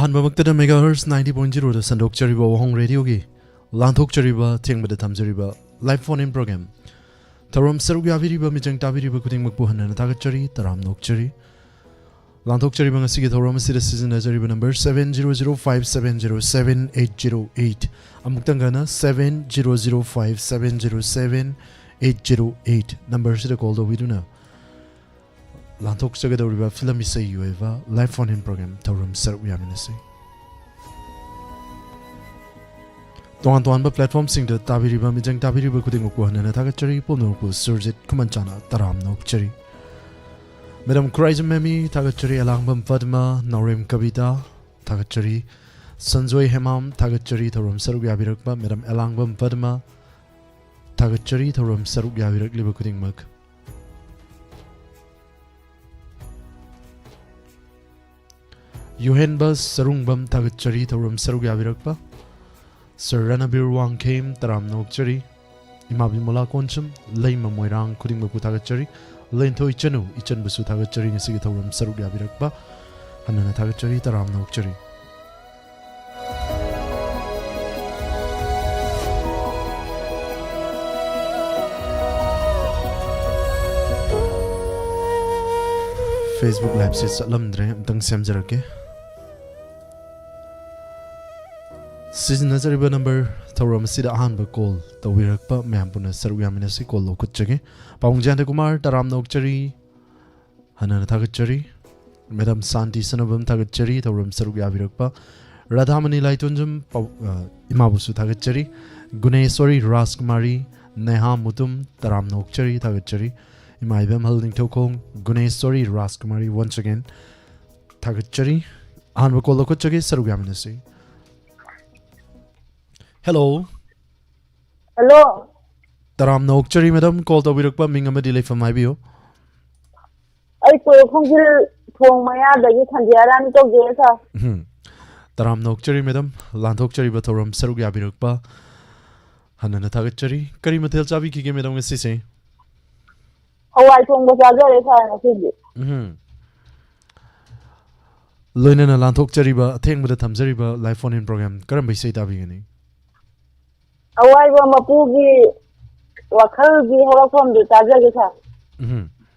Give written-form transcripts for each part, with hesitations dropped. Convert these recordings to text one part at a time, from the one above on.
अहनबमक्तदा megahertz 90.0 दा संदोकचरिबा वहंग रेडियोगी लांथोकचरिबा थेंगबदा थमजरिबा लाइव फोन इन प्रोग्राम थरम सरुग याबिरिबा मिजंग ताबिरिबा खुदिंगमक पुहनना थागतचरी तराम नोकचरी लांथोकचरिबा ngasiगी थरम सिदा सिजनजरिबा नंबर 7005707808 अमुक्तंगना 7005707808 नंबर सिदा कॉल दोबिदुना लांथोकचगदौरिबा फिल्म इसै युएवा लाइव फोन इन प्रोग्राम थरम सरुग यामिनसै तोंगान प्लेटफॉर्म सिंग द ताबिरिबा मिजंग ताबिरिबा खुदिंग को हनना थागतचरी पोनोरपु सुरजित कुमनचाना तराम नोकचरी मैडम क्राइजम मेमी थागतचरी अलांगबम पद्मा नौरेम कविता थागतचरी संजोय हेमाम थागतचरी थरम सरुग याबिरकबा मैडम अलांगबम पद्मा थागतचरी थरम सरुग याबिरकलिबा खुदिंगमक युहेनबस सरुंगबम थागतचरी थरम सरुग याबिरकबा Sir Ranabir Wangkem Taram Nokchari Imabi Mola Konchum Leima Moirang Kuding Maputagachari Lento Ichanu Ichan Busutagachari Nisigatorum Sarug Yabirakba Hanana Tagachari Taram Nokchari Facebook Live Sits Lamdre Amtang Samjarake सिजनजरिबा नंबर थौरम सिदा अहानबा कॉल तविरकपा मैमपुना सरुयामिनसि call लोकुचगे पाउंजान कुमार तराम नोकचरी हनन थागचरी मैडम शांति सनबम थागचरी थौरम सरुयाबिरकपा राधामणि लाइतुंजम इमाबुसु थागचरी गुणेश्वरी राजकुमारी नेहा मुतुम तराम नोकचरी थागचरी इमाइबम हलनिंग थोकोंग गुणेश्वरी राजकुमारी once again थागचरी अहानबा कॉल लोकुचगे सरुयामिनसि Hello. Hello. Taram Nokchari madam call to Birukpa Mingama delay from my view. I told Maya that you can get on to get her. Taram Nokchari madam, Lantokchari Batoram Saruga Birukpa Hanana Tagachari, Karimatel Chavi Kiki madam Sisi. Oh, I told the other is Lunana Lantokchariba, thing with the Tamzariba live phone in program, Karambi Sita Vigani. अवाइबा मपुगी वखलगी हरफम दु ताजगेसा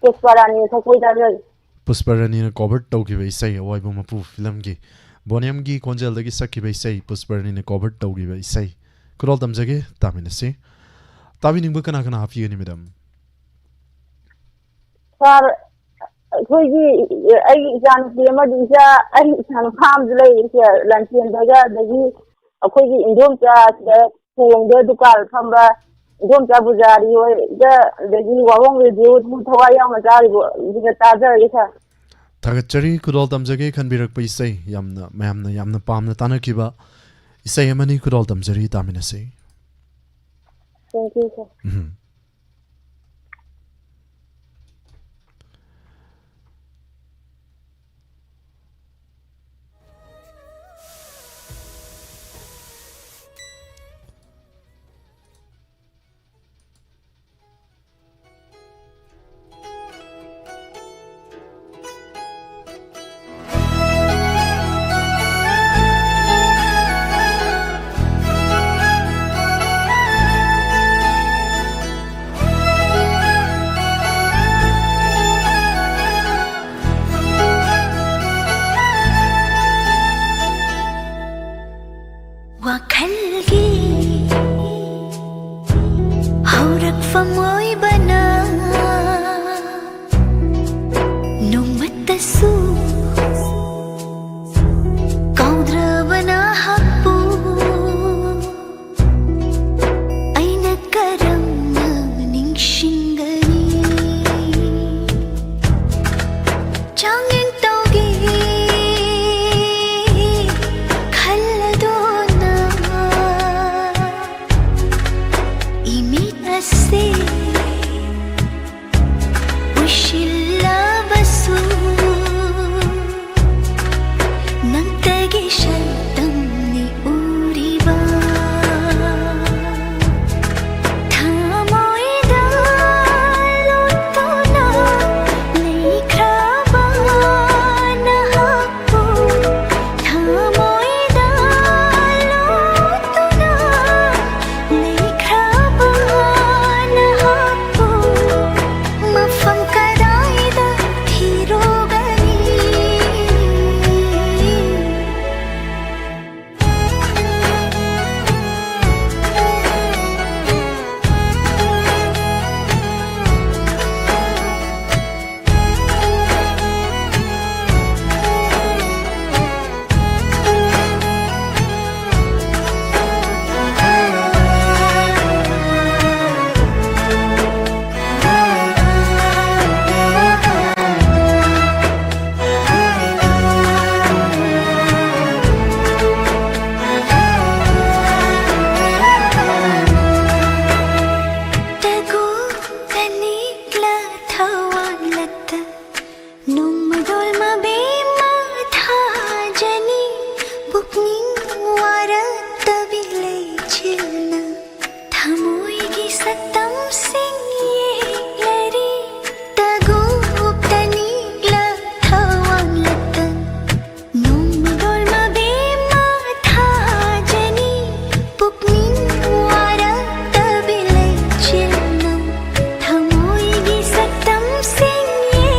पुष्परानी थकोइ ताजग पुष्परानी ने cover तौगिबे इसै अवाइबा मपु film की बोनियम की कोंजेल दगी सकिबे इसै पुष्परानी ने cover तौगिबे इसै कुरल तमजगे तामिनसे ताबिनिंगबो कना कना हाफिगनि मैडम सर खोइगी आई जान प्रेम दिसा आई सान फाम जलै लंचन दगा दगी अखोइगी इंदोमचा the Dukal from the Gomta Buzari, the Wawong review, Tawayam Mazari, the Taza. Tagachari could all Tamzage can be requisite, Yamna, Mamna, Yamna Palm, the Tanakiba. Say a many could all Tamzari Taminase. Thank you, sir. Come on. सतम Singh ये लरी तगो तनी लथवांग लतन नोम डोल मबे माथा जनी पुकमिन वारा तबिले चिलनम थमोईगी सतम सिंह ये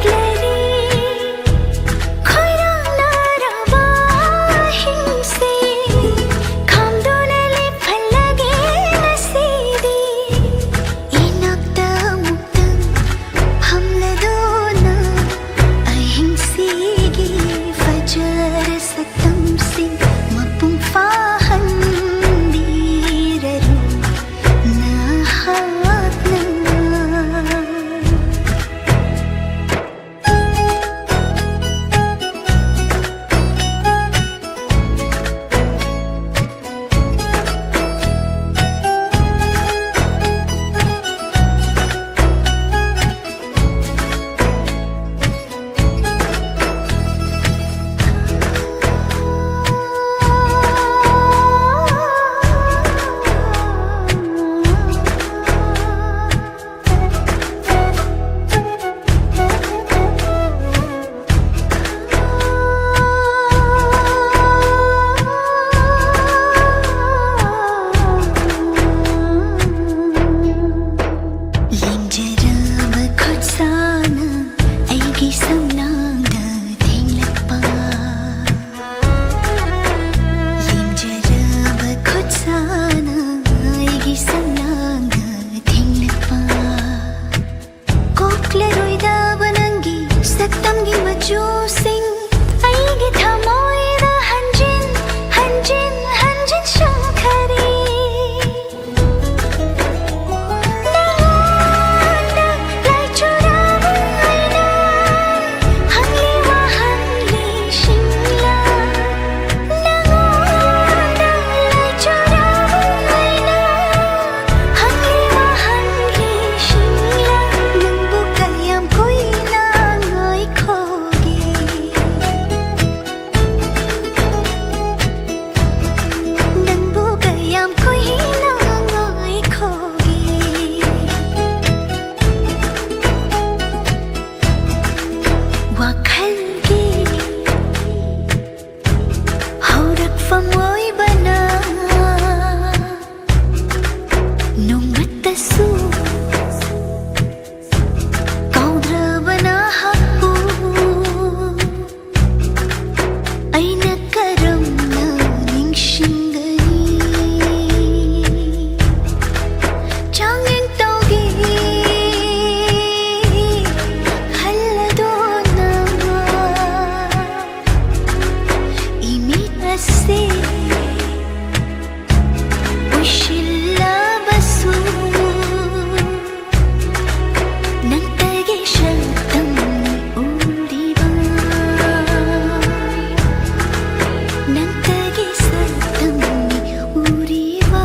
लरी खोरा नारावा हिंसे खामदोनले फलगे नसीदी इनक्ता मुक्तम हमलदोना अहिंसीगी फजर सतम Singh मपुंग फाहन दीररू नाहात्ना Linjarab khudsana aigi samnangda thinglakpa Linjarab khudsana aigi samnangda thinglakpa Kokleroida banangi saktamgi majo sing aigi thamoida hanjin hanjin hanjin shankari wakalgi haurak famoy bana nung matasu kaudra bana hapu ay nakaram na ningshingani changin tawgi halladona imitase ushilla basu nantage shaltam uriba nantage saltam uriba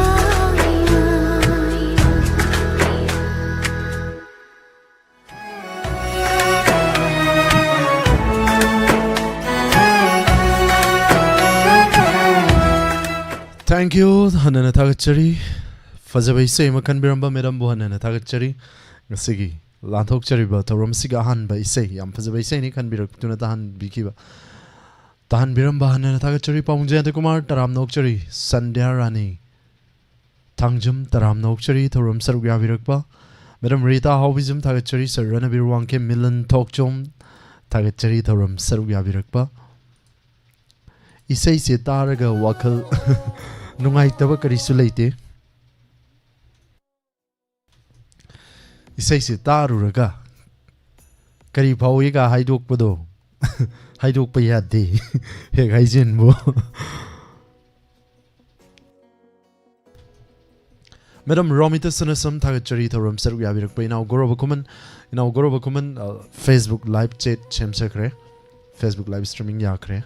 Thank you hanana thagachari fajabai sei makan biramba madam bu hanana thagachari ngasigi lanthok chari ba thoram siga han ba isei yam fajabai sei ni kan birak tuna tahan bikiba tahan biramba hanana thagachari paungja kumar taram nokchari sandhya rani thangjum taram nokchari thoram sarugya birakba madam rita hobizum thagachari sarana birwangke milan thokchom thagachari thoram sarugya birakba isei se taraga wakal nungaitaba karisu leite isei se taruraga kari phauiga haidokpado haidokpa yade he gaijin bo Madam Romita Sanasam thagachari thoram saruk yabirak pa inaw goroba kuman Facebook live chat chemsakre Facebook live streaming yakre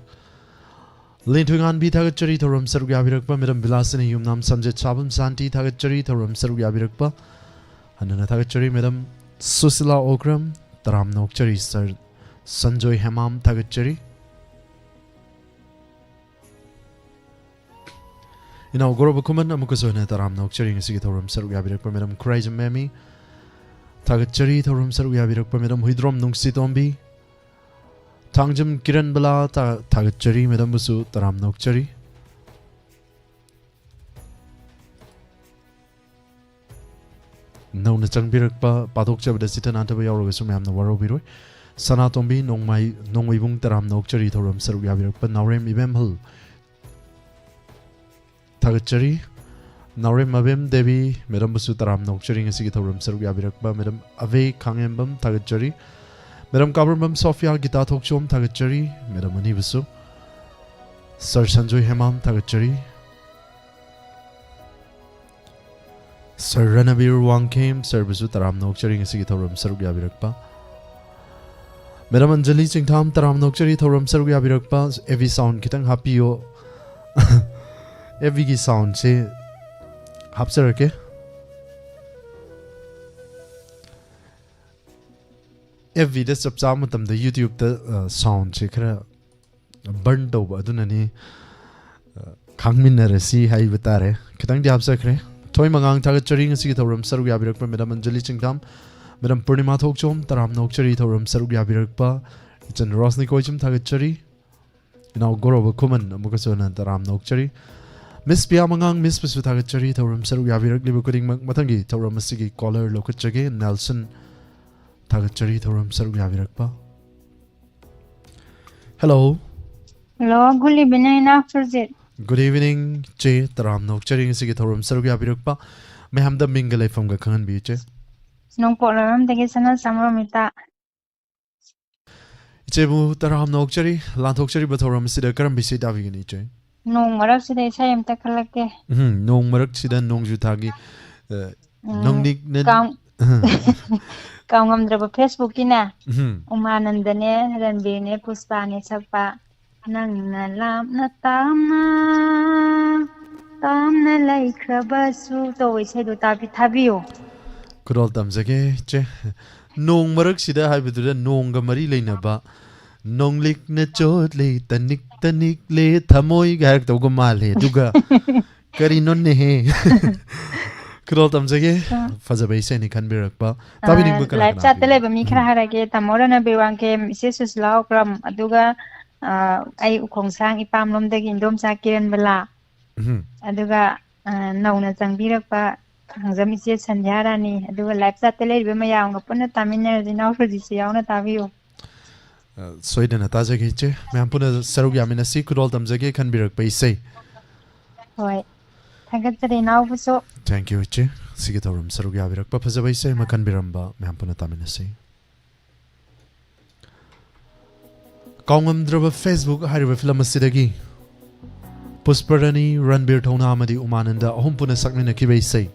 Lintungan bi thagachari thoram saruk yabirak pa Madam Vilasini yumnam Sanjay Chabam Santi thagachari thoram saruk yabirak pa Hanana thagachari Madam Susila Okram taram nokchari Sir Sanjoy Hemam thagachari Inaw goro bakuman amukaso na taram na okchari ng sige thorum saruk yabirak pa Madam Crazy Memi Tagachari thorum saruk yabirak pa Madam Huidrom nung sitombi Tangjam Kiran Bala Tagachari Madam Busu taram na okchari Naw na changbirak pa patok chabda sitan antaba yawro gaso mayam na waro biroi Sana tombi nong maibung taram na okchari thorum saruk yabirak pa Naurem ibem hal Tagachari Naurem Mabem Devi Madam Busu taram na okchari ng sige thorum saruk yabirak pa Madam Ave Kangembam Tagachari Madam Kabram Sofia Gita Thokchom Tagachari Madam Ani Busu Sir Sanjoy Hemam Tagachari Sir Ranabir Wangkem Sir Busu taram na okchari ng sige thorum saruk yabirak pa Madam Anjali Chingtham taram na okchari thorum saruk yabirak pa Evi sound kitang happy-o Evi ki sound se hapsarake Evi da chapcha matam da YouTube da sound se khara burn do ba adunani khangminarasi hai batare kitang di hapsakre Toy mangang tagachari ngasi thorum saruk yabirak pa Madam Anjali Chingtham Madam Purnima Thokchom taram na okchari thorum saruk yabirak pa Ichan Rosni Koichum tagachari Inaw goro bakuman amukaso na taram na okchari Miss Pia mangang Miss Busu tagachari thorum saruk yabirak libu kuding matangi thorum asigi caller lokachage Nelson tagachari thorum saruk yabirak pa Hello Hello, good evening, Afterjit. Good evening che taram na okchari ngasi thorum saruk yabirak pa Meham da mingalay from ga kangan bi che Nung po lang dagi sana samramita. Che bu taram na okchari lan okchari ba thorum sida karam bi se davi gani che Nung marap sida isa yung takalake. Nong marak sida nong jutagi nong nik na Kau ngamdra ba Facebook ina. Umanandane, ranbine, puspane, sapa. Nang nalam na tamna laikrabasu. To isa do tabiyo. Kudol tamzage che nong marak sida hai biduda nong ga mari leina ba nong lik na chot le tanik le thamoy garak to go mal he duga kari non ne he Kudol tamzage fazabai se ni khan birak ba tabi ning ba Live chat tele ba mi khara harage tamora na biwang ke message lao kram aduga ai ukong sang ipam lom dagi indom sa kiran bala aduga nauna changbirak pa Hangzam isi sanjara ni aduga live chat tele ba mayang ga puna tamina dinaw rodi si yauna tabiyo Soidana tajage che me ampuna saruk yamina si kudol tamzage khan birak pa isai Hoi Thagatjari naw buso Thank you che sige thorum saruk yabirak pa fazabai se ma khan biramba me ampuna tamina si Kaungam draba Facebook hariba film asidagi Pusparani Ranbir Thona amadi Umananda ahum puna sakmina kibai sai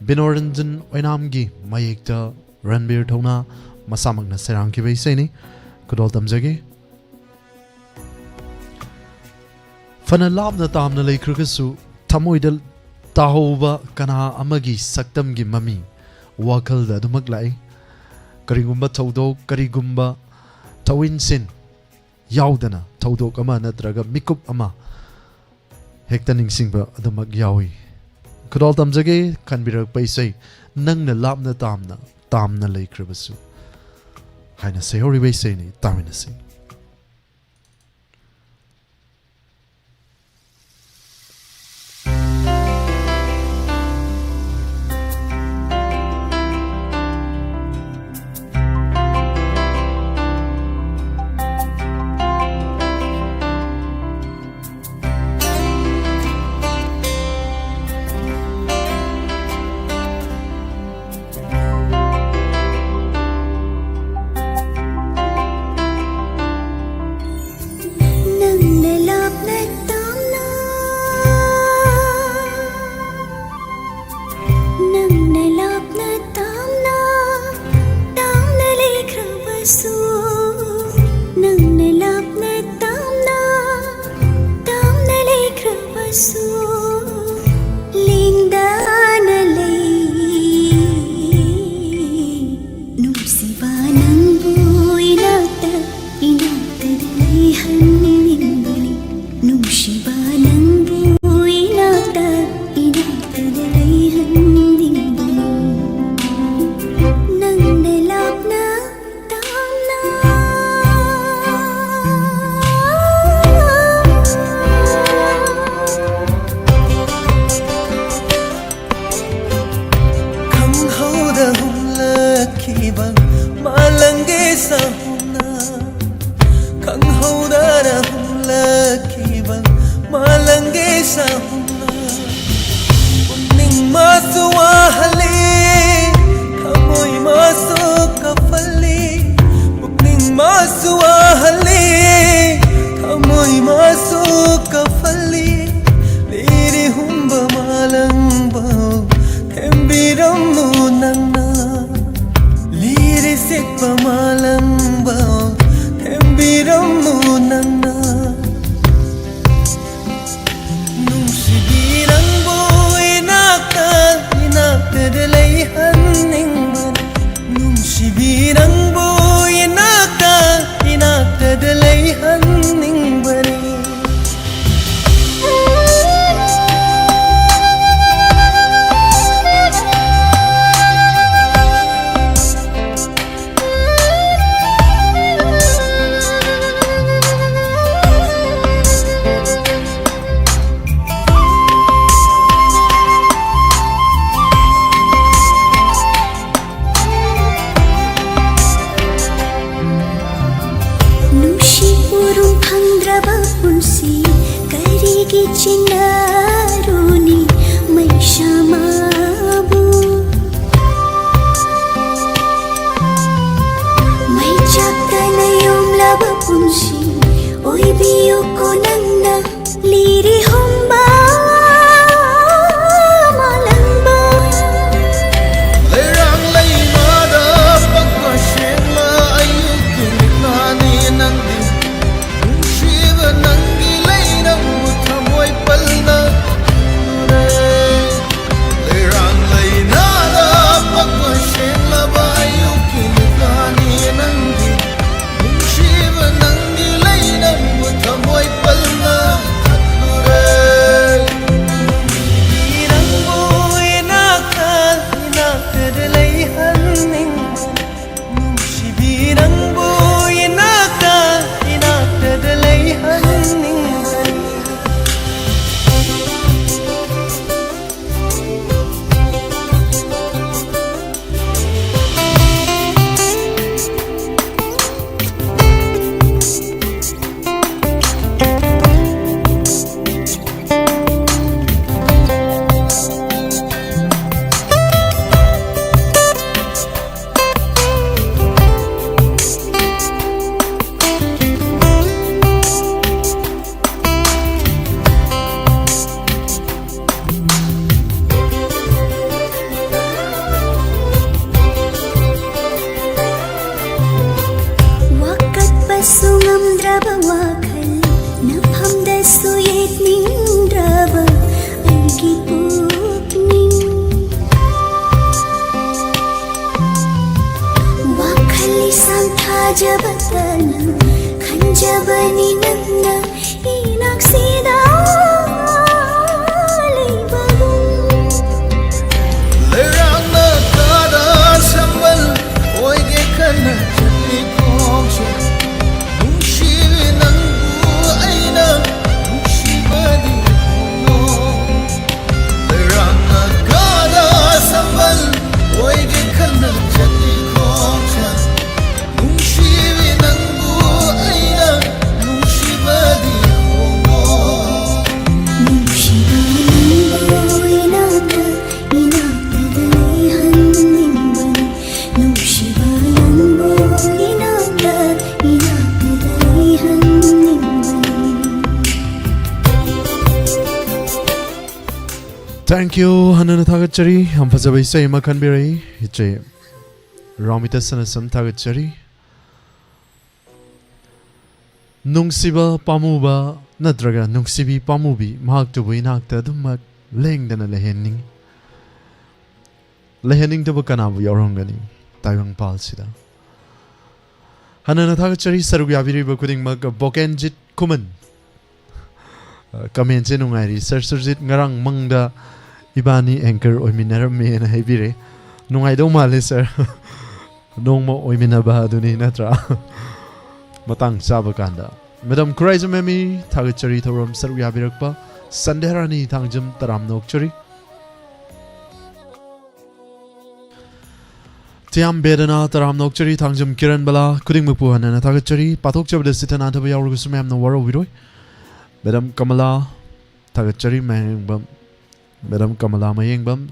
Binoranjan Oinamgi mayekta Ranbir Thona masamagna serang kibai sai ni kudol tamjage Fana labna tamna laikrukasu tamoidal tahoba kana amagi saktamgi mami wakalda dumaglai karigumba tawdo karigumba tawinsin yaudana tawdok ama natraga mikup ama hekta ningsingba adumak yawi kudol tamjage kanbirak paisai nangna labna tamna laikrubasu haina sayori baisai ni tamina si चिनारुनी मैशामाबु my चाक्तना योमलाबा पुंसी ओइबियोको नंगना लिरि homba malamba Lerang lainada pagkasyenla ayukin nani nandi Shiva nangi lainang mutamoy palna Lerang lainada pagkasyenla ayukin nani nandi Shiva nangi lainang mutamoy palna खंजबनी नन्ना इनाक सीदा लेबगु Lerang na kada sambal oige kana chali kongse Nungshi nangu aina nungshi badi hono Lerang na kada sambal oige kana chali kongse Nungshi nangu aina nungshi badi hono Nushibalambo inata inatadalay hannimbani Nushibalambo inata inatadalay hannimbani Thank you hanana thagachari ham fajabai sai ma khanbirai hiche Ramita sanasam thagachari Nungsiba pamuba nadraga nungsibi pamubi mahak tu buinakta dumak lengdana lehening to bakanabu yorongani tayang palsida hanana thagachari sarugabiri bakuding mag bokenjit kuman comment je nungairi sarsurjit ngarang mangda ibani anchor oiminar me na hebire nungai do male sir nongmo oimina ba aduni natra matang sabakanda madam Kuraisa memi thagachari thoram sarugyabirakpa sanderani thangjam taram nokchari tiam bedana taram nokchari thangjam kiran bala kuding mupu hanana thagachari pathok chabda sitana thaba yawru sumam na waro wiroi madam Kamala thagachari mayengbam madam Kamala mayengbam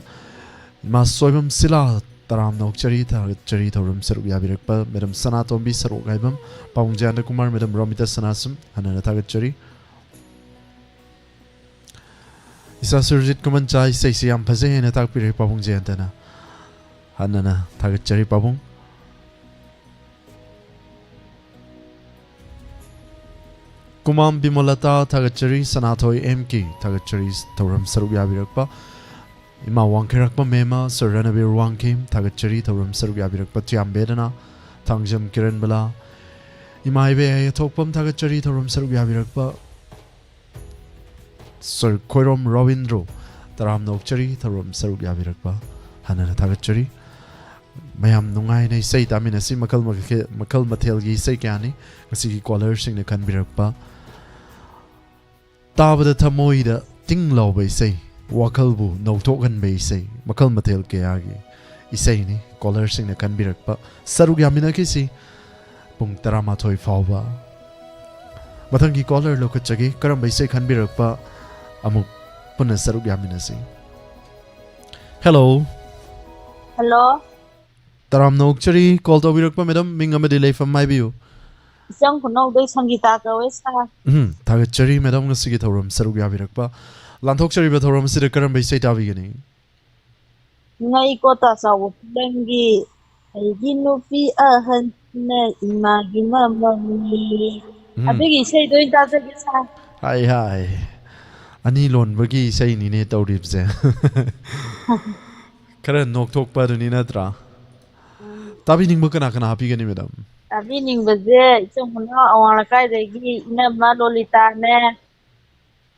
ma soibam sila taram nokchari thagachari thoram sarugyabirakpa madam Sanatombi sarogaibam Paungjana Kumar madam Ramita Sanasam hanana thagachari isa surjit kumanchai seisiyam phase hena takpire paungjana hanana thagachari pabung Kumam Bimolata thagachari Sanathoi MK thagachari thoram sarugyabirakpa Ima wangkirakpa mema Saranabir wangkim thagachari thoram sarugyabirakpa tiambedana thangjam kiran bala Imaibe thokpam thagachari thoram sarugyabirakpa Sir Koirom Ravindro taram nokchari thoram sarugyabirakpa hanana thagachari mayam nungai nei sei tamina si makal mathel gi sei kyani kasi ki caller sing ne khanbirakpa tabada thamoida tinglo bai sei wakalbu nokthokhan bai sei makal mathel ke agi isei ni caller sing ne khanbirakpa sarugyamina ki si pung tarama thoi fawba mathangi caller lokachagi karam bai sei khanbirakpa amuk puna saruk yaminasi. Hello. Hello. Taram nokchari call to birakpa madam mingama delay from my view. Isang kuno dai Sangita kawe sa. Thagachari madam ngasigi thoram saruk yabirakpa. Lanthokchari ba thoram sida karam bai sai tabi gani. Ngai ko ta sa wo dangi ai ginupi ahan na imagi mamani. Abigi sei doi ta sa gisa. Hi. Ani lon bagi sai ni ne tawrib se. Kara nok thok pa du ni na tra. Tabi ning ba kana happy gani madam. Abi ning baze isang kuno awang lakai dagi ina ma Lolita ne.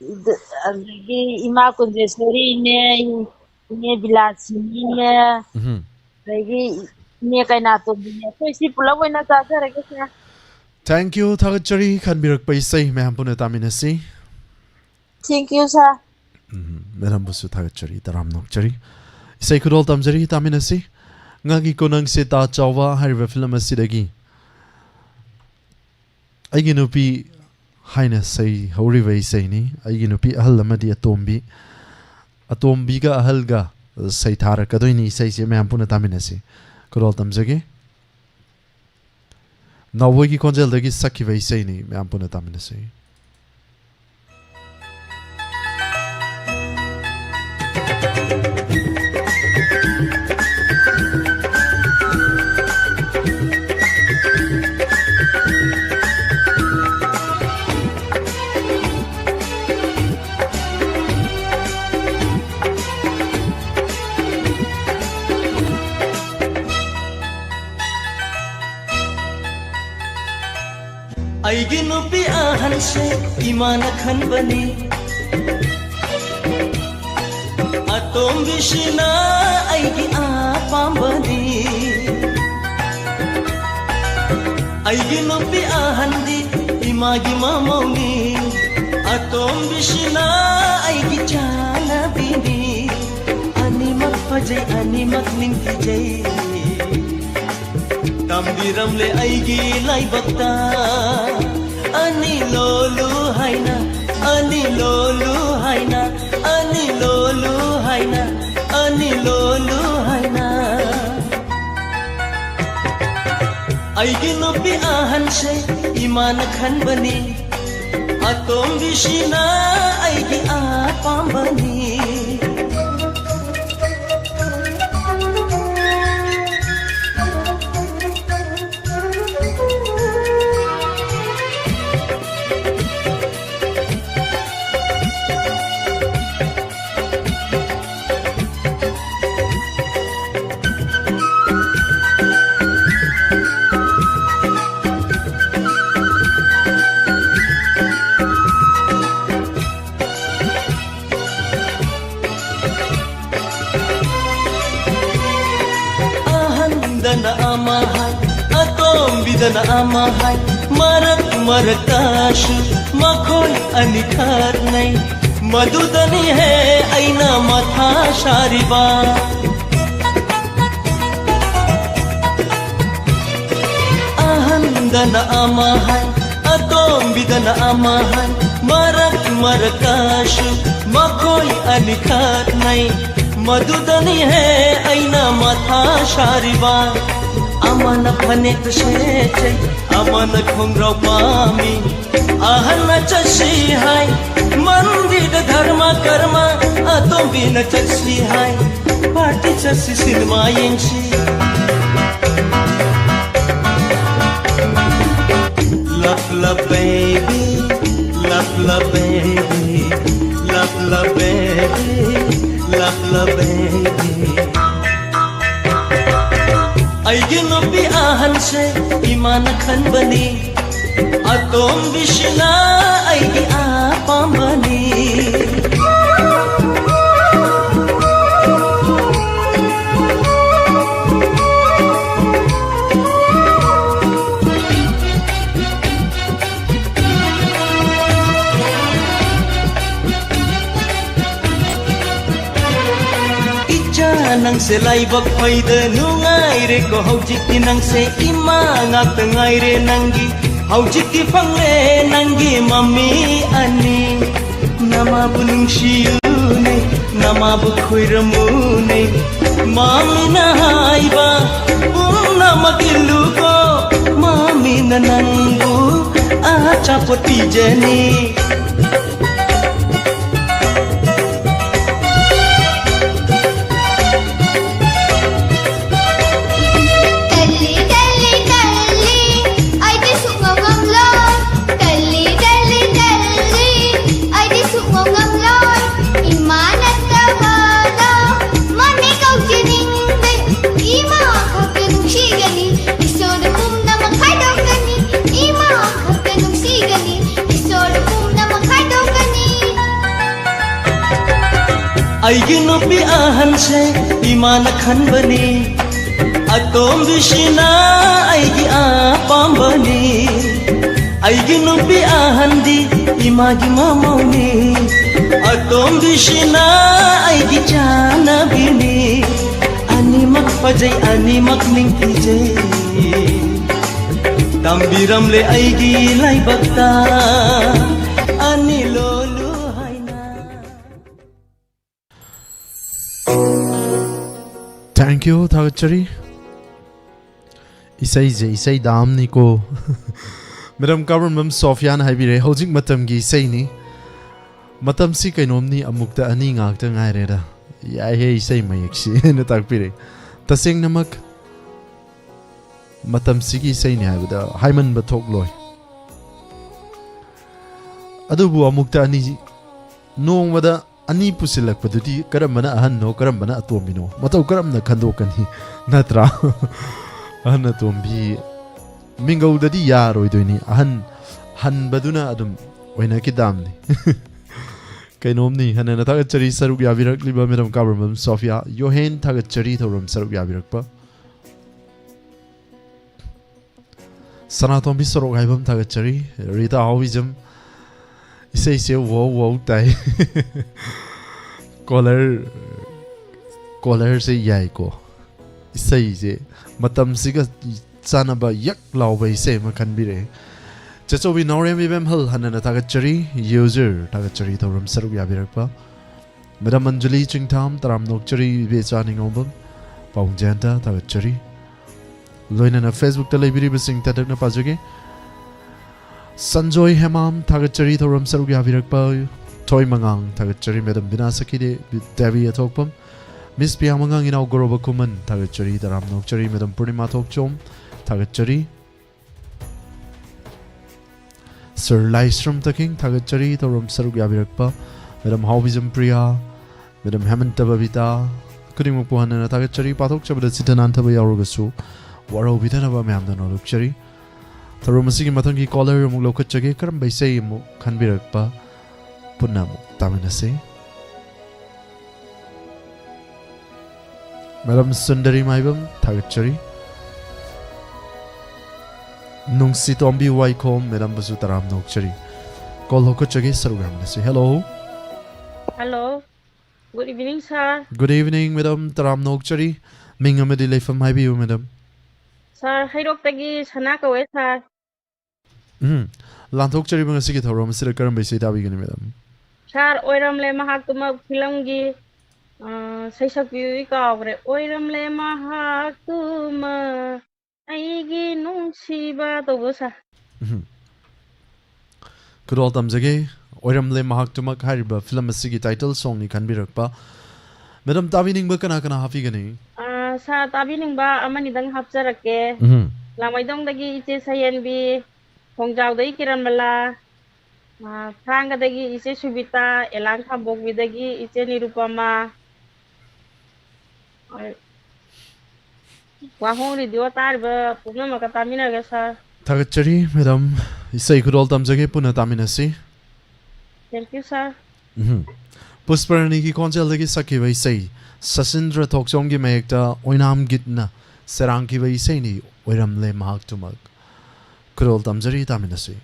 Dagi ima Kunjeswari ne. Ne Bilasini ne. Dagi ne Kainato ne. So isi pula ko na ta sa rage sa. Thank you thagachari khan birak pa isai me hampuna taminasi. Thank you sir. Madam busu thagachari taram nokchari. Isai kudol tamjari taminasi. Ngagi konang se ta chawa hariba film asidagi. Aigi nupi haina sai horiba isai ni. Aigi nupi ahal amadi atombi. Atombi ga ahal ga sai thara kadoi ni isai se me hampuna taminasi. Kudol tamjagi. Nawagi konjel dagi sakhi vai isai ni me hampuna taminasi. Aigi nupi ahan se imana khan bani atom vishna aigi apam bani aigi nupi ahan di imagi mamoni atom vishna aigi jana bini animak pajai animak ningti jai Tambiram le aigi lai bakta ani lolu haina ani lolu haina ani lolu haina ani lolu haina aigi nupi ahan se iman khan bani atom vishina aigi apam bani Dana amahai, atom bidana amahai, marak tashu, makhoi anikar nai, madudani hai aina matha shariba. Ahan dana amahai, atom bidana amahai, marak tashu, makhoi anikar nai. Madudani hai aina matha shariba amana phanek shechai amana khongrau pami ahana chashi hai mandir dharma karma atom bina chashi hai party chashi cinema yengshi love baby love baby love baby love baby aigi nupi ahan se iman khan bani atom vishna aigi apam bani nang se lai bak phaida nungai re ko haujik ti nang se ima ngak tangai re nangi haujik ti phangle nangi mami ani namabu nungshiyune namabu khoiramune mamina haiba pumna magiluko mamina nangu achapoti jani aigi nupi ahan se imana khanbani atom bishina aigi apambani aigi nupi ahan di imagi mamoni atom bishina aigi jana bini animak pajai animak ningkijai tambiram le aigi lai bakta anilo Thank you, Thagachari. Isai dam ni ko. Madam Government Sofyan haibire hojik matam gi isai ni. Matam si kainom ni amukta ani ngak ta ngai re da. Ya he isai mayak si na takpire. Taseng namak matam si gi isai ni haibda haiman bathok loi. Adubu amukta ani nong wada ani pusilak padudi karambana ahan no karambana atomino matau karamna khandokani natra ahan atombi mingau dadi yaroi doini ahan han baduna adum oina kidamni kainomni hanana thagachari saruk yavirak liba medam government Sofia yohen thagachari thorum saruk yavirak pa sanatom bi saruk haibam thagachari rita hawijam isai se wow tai collar se yai ko isai je matam siga chanaba yak lawbai se makhan bire chachobi norem bem hal hanana thagachari user thagachari thorum saruk yabirakpa madam anjali chingtham taram nokchari be chaning obam paungjanta thagachari loinana Facebook ta leibiri besing tadakna pajage Sanjoy Hemam Thagachari thorum saruk yabirakpa Toy Mangang Thagachari Madam Binasaki de Devi Atokpam Miss Piamangang inauguraba kuman Thagachari Taram Nokchari Madam Purnima Thokchom Thagachari Sir Lystrom Taking Thagachari thorum saruk yabirakpa Madam Hawizam Priya Madam Hemanta Babita Kuding Mupuhanana Thagachari Pathok Chabada Sitanantaba Yarugasu Waro Bitanaba Mamda Nolukchari Thorum asigi mathangi caller amuk lokachage karam baisai amuk khanbirakpa punna amuk taminase Madam Sundari Maibam Thagachari Nungsi Tombi Waikom Madam Basutaram Nokchari call lokachage sarugamnase hello good evening sir good evening Madam Taram Nokchari mingamadi leifam haibiu Madam sir hairok tagi sana kawe sir Lanthok chari bang asigi thorum sira karam baisai dabi gani Madam sir oiram le mahak tuma film gi saisak bi kaawre oiram le mahak tuma aigi nungsiba to sir Kudol tamjage oiram le mahak tuma hariba film asigi title song ni khanbirakpa Madam tabining ba kana kana hafi gani sir tabining ba amani dang hapjarake lamaidong dagi iche sayen bi Hongjaw dagi kiran bala Franga dagi ise Subita Elang Khambok bidagi ise Nirupama Wahong radio tarba pumna makatamina ga sir Thagachari Madam isai kudol tamjage puna taminasi Thank you sir Pusparani ki konjal dagi sakiba isai Sasindra Thokchom gi mayekta oinam gitna serang ki ba isai ni oiram le mahak tumak Kudol tamjari taminasi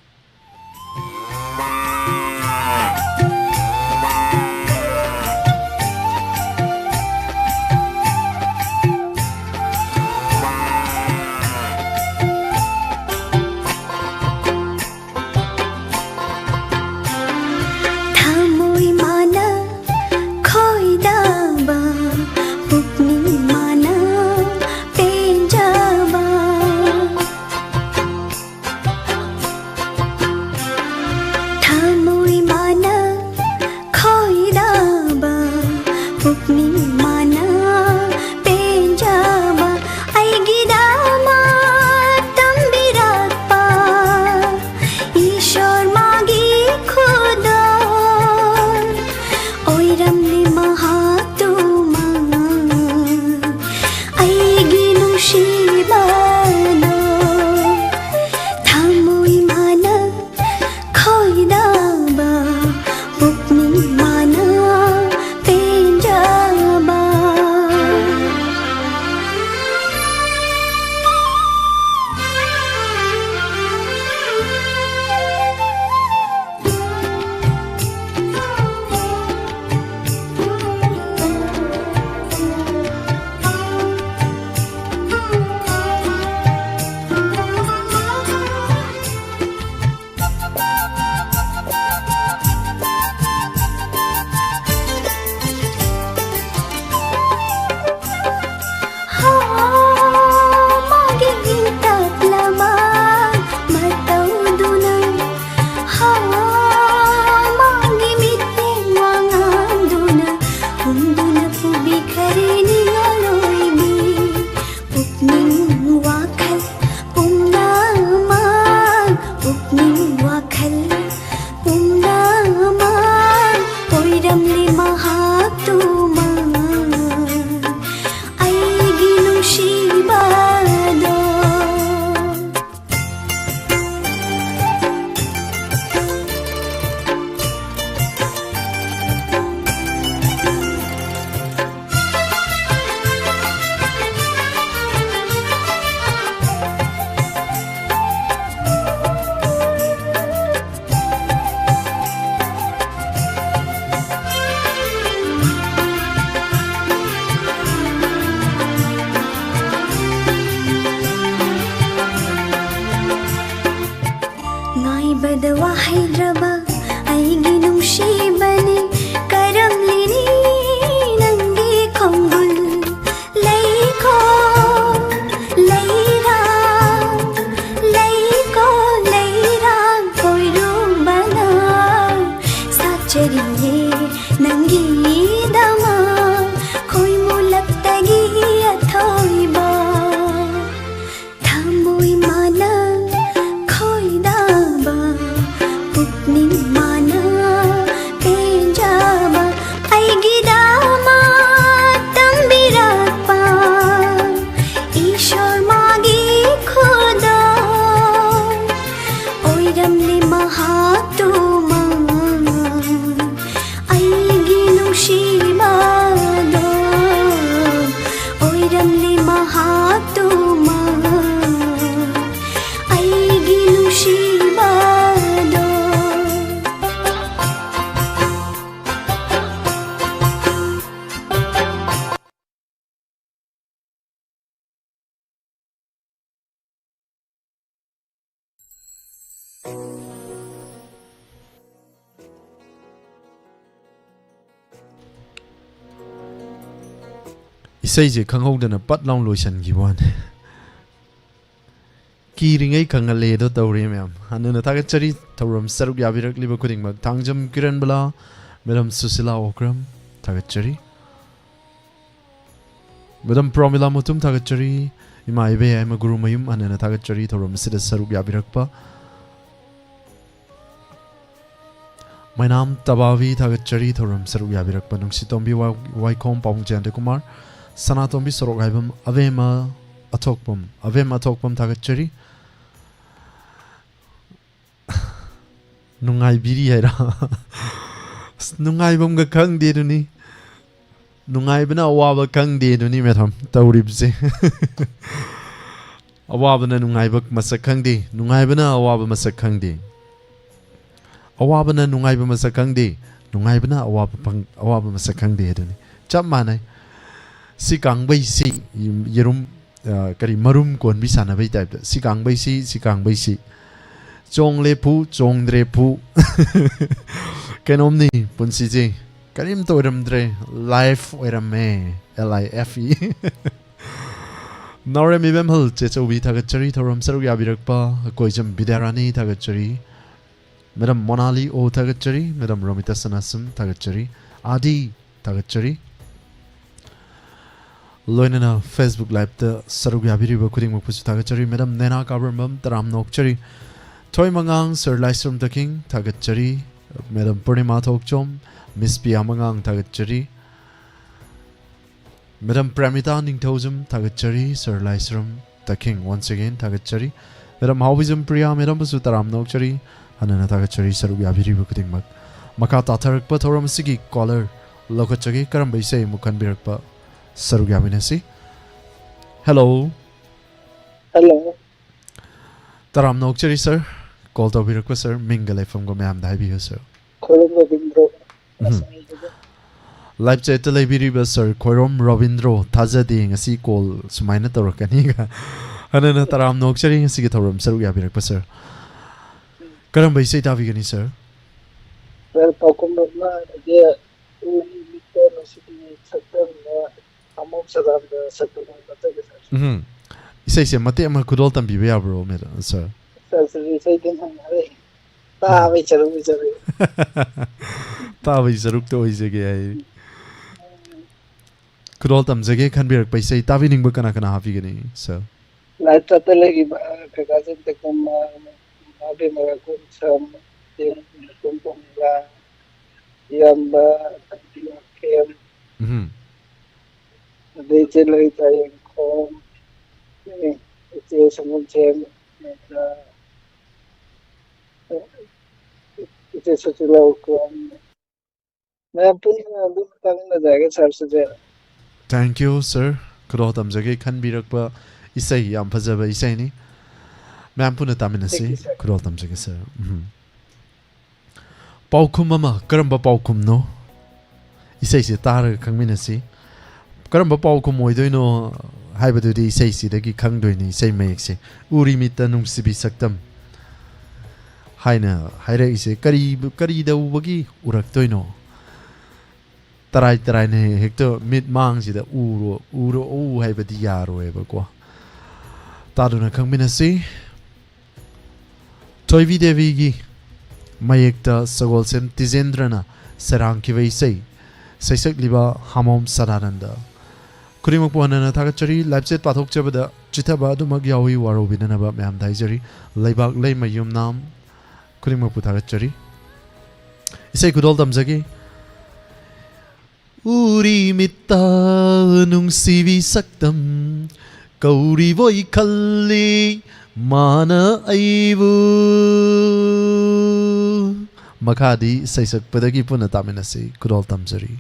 शर्मागी खुदा ओइरमले महातुमा आइगी नुंशिबादो ओइरमले महातुमा आइगी नुंशिबादो Isai khanghodana patlong loisan giwan kiringai khangale do tawri mem hanana taga chari thawram saruk yabirak liba kuding mak thangjam kiran bala madam Susila Okram taga chari madam Pramila Mutum taga chari ima ibe ama guru mayum hanana taga chari thawram sida saruk yabirak pa my naam Tabavi taga chari thawram saruk yabirak pa nungsitombi waikom Paungjan Kumar Sanatombi sorok haibam avema atokpam thagachari nungai biri haira nungai bam ga khang de duni nungai bana awaba khang de duni metham tawribse awaba na nungai bak masak khang de nungai bana awaba masak khang de awaba na nungai ba masak khang de nungai bana awaba masak khang de duni chap manai si kang bai si yerum kari marum kon bi sana bai type si kang bai si chong le pu chong dre pu kenom ni pun si je karim to ram dre life oram me life nore mi bem hal che chobi thaga chari thoram saru ya birak pa koijam bidarani thaga chari madam Monali O thaga chari madam Romita Sanasum thaga chari adi thaga chari loinana Facebook live the saruk yabiri ba kuding muk pusu thagachari madam Nena Kabram Taram Nokchari Toy Mangang Sir Lysrum the King thagachari madam Purnima Thokchom Miss Pia Mangang thagachari madam Pramita Ningthojum thagachari Sir Lysrum the King once again thagachari madam Hawizum Priya madam pusu Taram Nokchari hanana thagachari saruk yabiri ba kuding mak maka tatharak pa thoram sigi caller lokachagi karam baise mukhan birak pa Saruk Yaminasi. Hello. Hello. Taram Nokchari sir. Call to be request sir. Mingle from Gomam Daibi sir. Korom Robindro. Live chat Labiri sir. Korom Robindro. Taza ding a sea call Sumaina Torokaniga. Hanana Taram Nokchari and Sigatorum Saruk Yabi request sir. Karam by say Davigani sir. Well, Pokumna, dear, City, Saturn, among Saddam, the Saturn, Say, Mate Makudoltan be bro, sir. Tavi Zarukto is a gay. Kudoltam Zage can be by say Tavining Bukanakana Havigani, sir. Like Tatalagi, Kagazin, the Mabi Marakun, some Kumpumla, Yamba, Kim. They generate a home. It is someone came. It is such a low come. Thank you, sir. Kurotam Zage can be rakba Isai Yampazaba Isani. Mampuna Taminasi, Kurotam Zage, sir. Paukum Mama, Karamba Paukum no. Isai Tar Kangminasi. Karamba Paukum Moidoino, Hybrid Isai, the Kangdoini, say makes Uri Mitanum Sibi Saktam. Haina, Haire is a Kari the Wagi, Uraktoino. Tarai Hector mid mangs the Uro have a diaro ever go. Taduna Kangminasi Toivi Devigi Mayekta Sagolsem Tizendrana Saranki Vaisei Saisak Liba Hamom Sadananda Kurimapuana Tagachari, Leipzig Patok Chabada, Chitaba Dumagyawi Warobinaba Mam Daiseri, Laibak Lema Yumnam Kurimaputagachari. Isai Kudoldam Zagi Uri Mita Nung Sivi Saktam कौरी बोई खल्ली माना आइबु मखादी सैसक पदगी पुनः तामिनसी कुरोल तमजरी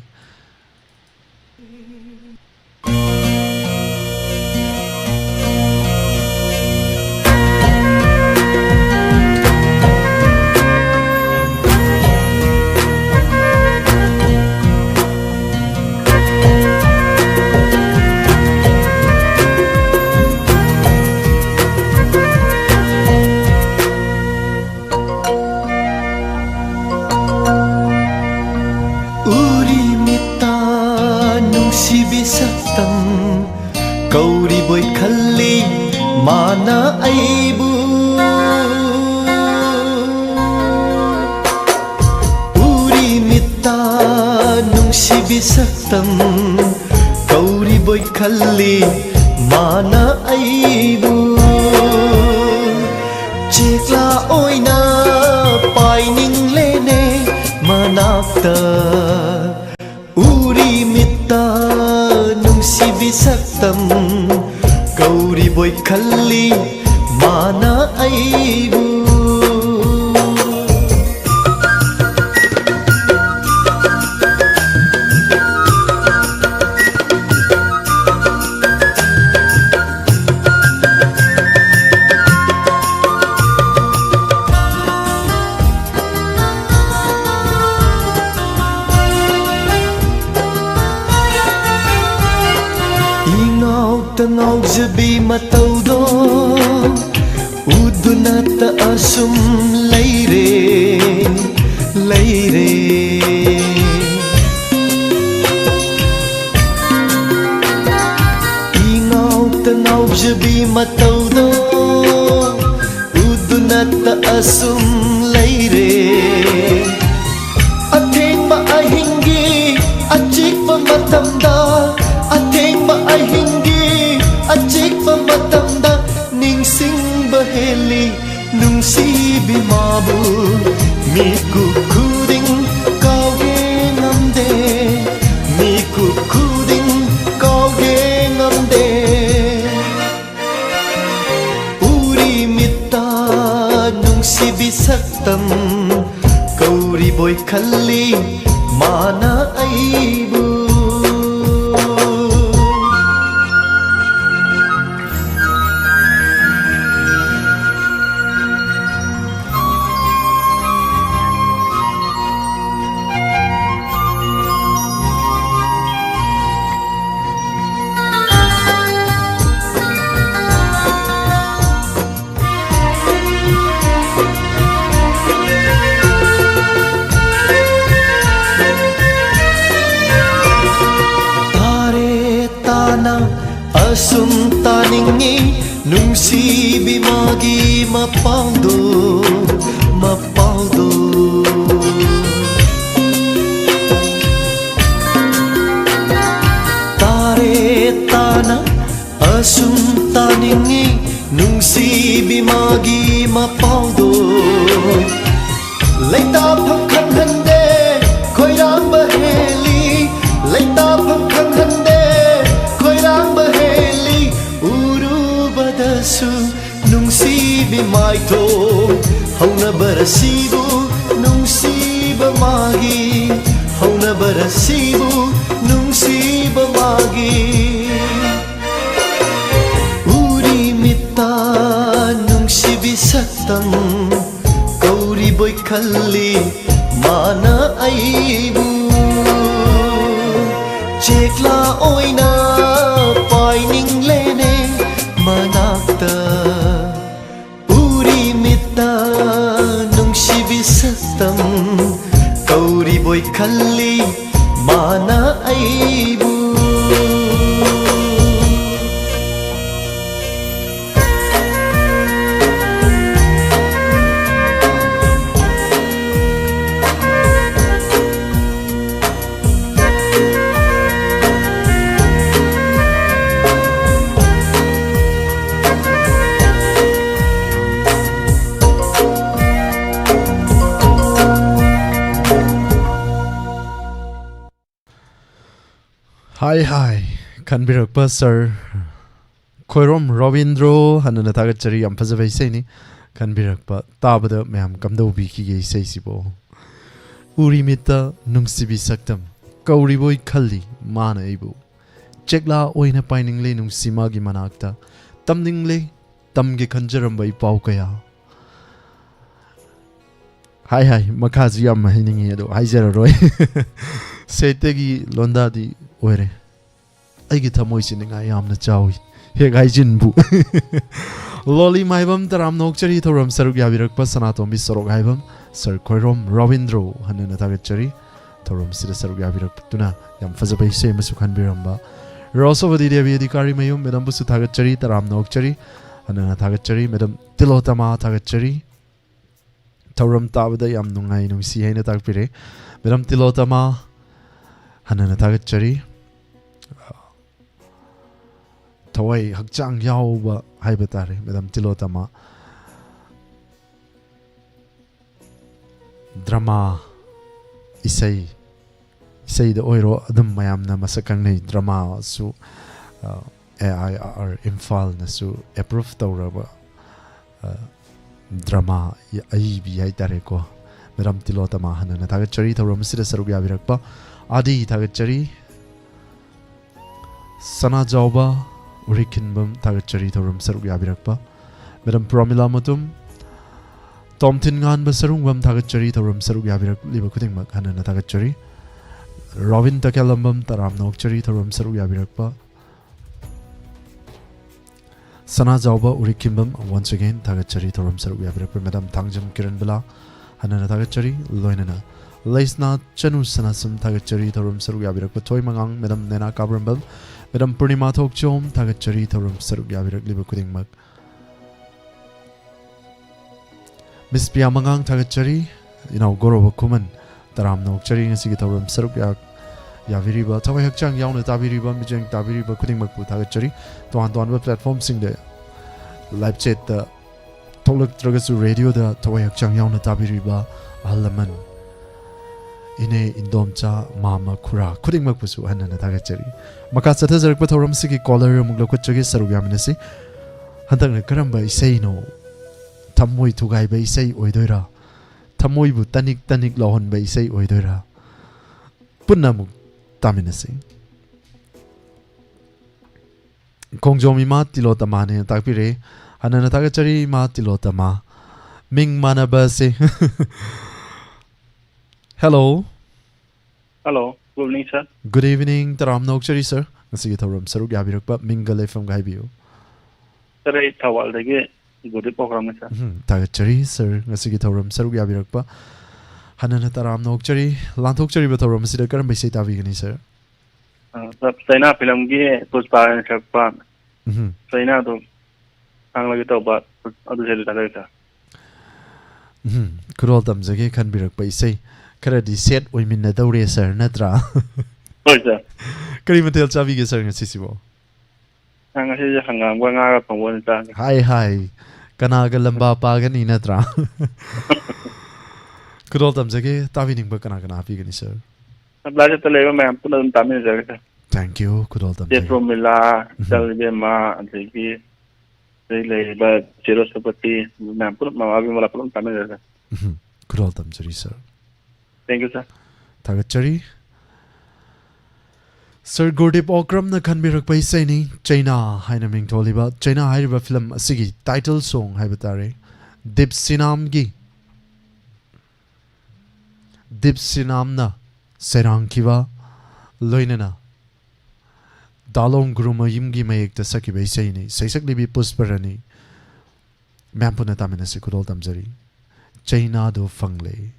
कौरी बोई खल्ली माना आइबु उरी मित्ता नुंसिबि सक्तम कौरी बोई खल्ली माना आइबु चेक्ला ओइना पाइनिंग लेने मनाक्ता उरी मित्ता नुंसिबि सक्तम कौरी बोई खल्ली माना आइबु Ngaujabi mataudo udunata asum leire leire ngaujabi mataudo udunata asum leire ateng ma ahingi achik pa matamda ateng ma ahingi achikpa matamda ningsingba heli nungsibi mabu miku khuding kauge ngamde miku khuding kauge ngamde uri mitta nungsibi saktam kauri boy khalli mana aibu asum taningi nungsibi magi mapaudo mapaudo tare tana asum taningi nungsibi magi mapaudo leita phakhan hande khoirang baheli leita phakhan hande khoirang baheli urubadasu nungsibi maito hauna barasibu nungsiba magi hauna barasibu nungsiba magi uri mitta nungsibi saktam kauri boy khalli mana aibu chekla oina paining lene manakta uri mitta nungsibi saktam kauri boy khalli mana aibu Hi, kan birakpa sir Khoirom Ravindro hanana thagachari yam fazaba isaini kanbirakpa tabada mayam kamdaubi ki isai sibo urimita nungsibi saktam kauriboi khalli mana ibu chekla oina painingle nungsima gi manakta tamningle tamge khanjaramba ipau kaya hai makhaji yam hiningi ado haijara roi setegi londadi oire aigi thamoi sininga yamna chawi he gaijin bu loli maibam taram nokchari thoram saruk yabirakpa sanatombi sorok haibam sir khoirom Ravindro hanana thagachari thoram sida saruk yabirakpatuna yam fajabai se masu khanbiramba Rosovadi Devi Adhikari Mayum Madam Busu Thagachari Taram Nokchari hanana thagachari Madam Tilotama Thagachari thoram tabada yam nungai nungsi haina takpire Madam Tilotama hanana thagachari thawai hakchang yauba haiba tare Madam Tilotama drama isai da oiro adum mayamna masakang nei drama su AIR Imphal na su approve tawraba drama aibi ai tare ko Madam Tilotama hanana thagachari thoram sida saruk yabirakpa adi thagachari sana jawba urikinbam thagachari thoram saruk yabirakpa Madam Pramila Matum Tomtin ngan basarungbam thagachari thoram saruk yabirak liba khudingmak hanana thagachari Ravin Takalambam Taram Nokchari thoram saruk yabirakpa Sana Jawba Urikimbam once again thagachari thoram saruk yabirakpa Madam Thangjam Kiran Bala hanana thagachari loinana Leisna Chanu Sanasum thagachari thoram saruk yabirakpa Toy Mangang Madam Nena Kabrambam Madam Purnima Thokchom thagachari thoram saruk yabirak liba khudingmak Miss Pia Mangang thagachari Goroba Kuman Taram Nokchari ngasi thoram saruk yaviriba thawai hakchang yauna tabiriba mijeng tabiriba khudingmak pu thagachari toan platform sing de live chat da tholak tragasu radio da thawai hakchang yauna tabiriba alaman ine indomcha mama khura khudingmak pu su hanana thagachari maka satha jarak thoram sigi caller mugla khutchagi saruk yaminasi hantak na karamba isai no thammoi thugai ba isai oidoira thammoi bu tanik lohon ba isai oidoira punna Taminasi Kongjomi ma tilotama ne takpire hanana thagachari ma tilotama ming manabase Hello Good evening sir Good evening Taram Nokchari sir ngasi thoram saruk yabirakpa mingale from gaibiu Sir ai thawal dege gode program sir thagachari sir ngasi thoram saruk yabirakpa hanana Taram Nokchari lanthokchari ba thoram sida karam bai sai tabigani sir China film gi puspa sakpa China to anglagi tawba adu sel tagaita kurol tamjage khanbirakpa isai karadi set oiminna daure sir natra Hoi sir kari matel chabige sir ngasi sibo angasi hangam wa nga ga pangwon ta Hai kanaga lamba pagani natra Kurol tamjage tabining ba kana apigani sir Ablaje taleba ma'am punadun tamin sir Thank you Kurol tamjage Petro Mila Salve ma adegi Lele ba Jero Sapati ma'am punad mawabi wala punad tamin sir Kurol tamjari sir Thank you sir Thagachari Sir Gurdip Okram na khanbirakpa isai ni China haina ming tholiba China hairiba film asigi title song haibatare Dipsinamna Serangkiva Loinana Dalong Gruma Yimgi Mayek the Saki Baisani, Saisak Libi Pusparani Mampuna Tamina Sikudol Tamzari China do Fangle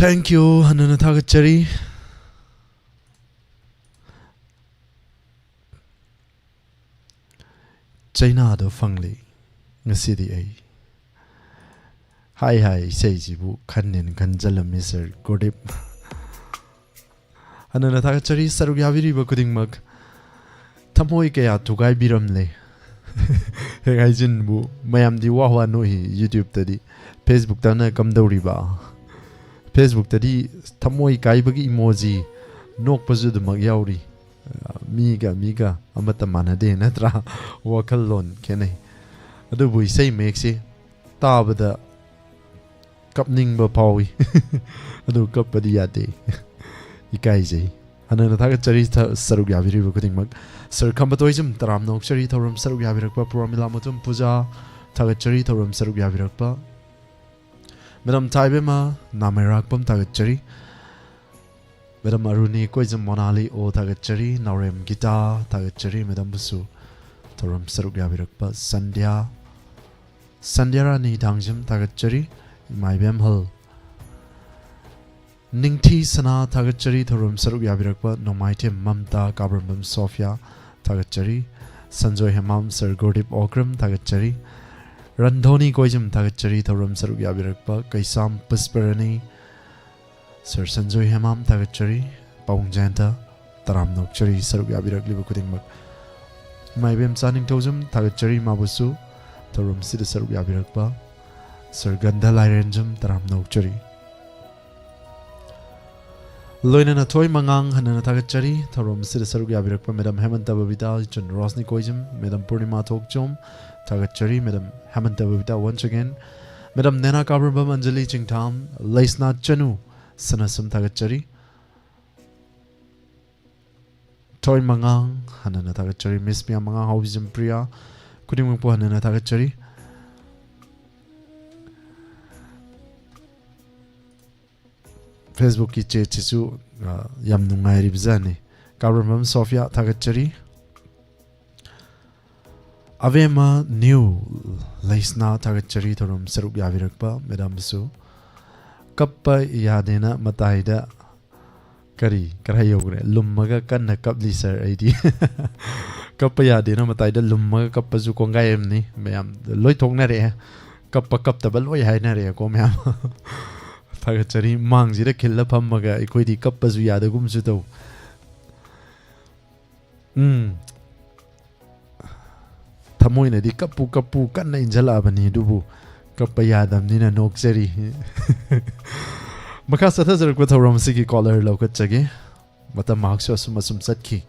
Thank you hanana thagachari China do fangli ngasidi ai hi seijibu khanin kanjalam Mr. Godip hanana thagachari sarug yaviri bakuding mag thamoi ke ya tugai biramle hegaijin bu mayam di wahwa no hi YouTube tadi Facebook ta na kamdauri ba Facebook tadi thamoi kai bagi emoji nok pazu de mag yauri miga amata manade natra wakallon kenai adu bui sei mexi tabada kapning ba pawi adu kapadi yade ikai jai hanana thaga chari sarug yaviri bakuding mag sir kambatoism taram nok chari thoram sarug yavirakpa puramila mutum puja thaga chari thoram sarug yavirakpa Madam Taibema Namirakpam Tagachari Madam Aruni Koizam Monali O Tagachari Naurem Gita Tagachari Madam Busu Thoram Sarugyavirakpa Sandhyara Ni Dangjam Tagachari Maibem Hal Ningthi Sana Tagachari Thoram Sarugyavirakpa Nomaite Mamta Kabrambam Sofia Tagachari Sanjoy Hemam Sir Gordip Okram Tagachari Randhoni Koijam Tagachari Thoram Sarug Yavirakpa Kaisam Pusparani Sir Sanjoy Hemam Tagachari Paung Janta Taram Nokchari Sarug Yavirak Liba Kuding Mag Maibem Saning Tozum Tagachari Mabusu Thoram Sida Sarug Yavirakpa Sir Gandha Lairenjam Taram Nokchari Loinana Toy Mangang Hanana Tagachari Thoram Sida Sarug Yavirakpa Madam Hemanta Babita Chun Rosni Koijam Madam Purnima Tokchom Tagachari, Madam Hamanta Babita once again. Madam Nena Kabrabam Anjali Chingtam, Laisna Chanu, Sanasum Tagachari. Toy Mangang, Hanana Tagachari, Miss Mia Mangang, Hobizim Priya, Kudimpu Hanana Tagachari. Facebook ki che chisu yam nungai ribzani. Kabrabam Sofia Tagachari. Avema new Laisna Tagachari Thorum Sarup Yavirakpa, Madam Su Kappa Yadena Mataida Kari Karayogre Lumaga Kana Kapli Sir ID Kappa Yadena Mataida Lumaga Kapazu Kongayemni, Mayam, the Loitonare Kappa Kaptabal Way Hainare, Comam Tagachari Mangs, the killer Pamaga, Equity Kappazu Yadagum Suto. Tamoy di kapu kan na injala ba ni dubu kapayadam ni na nokseri makasa ta zar ko thoram si ki caller lokat chage matam makso sumasum satki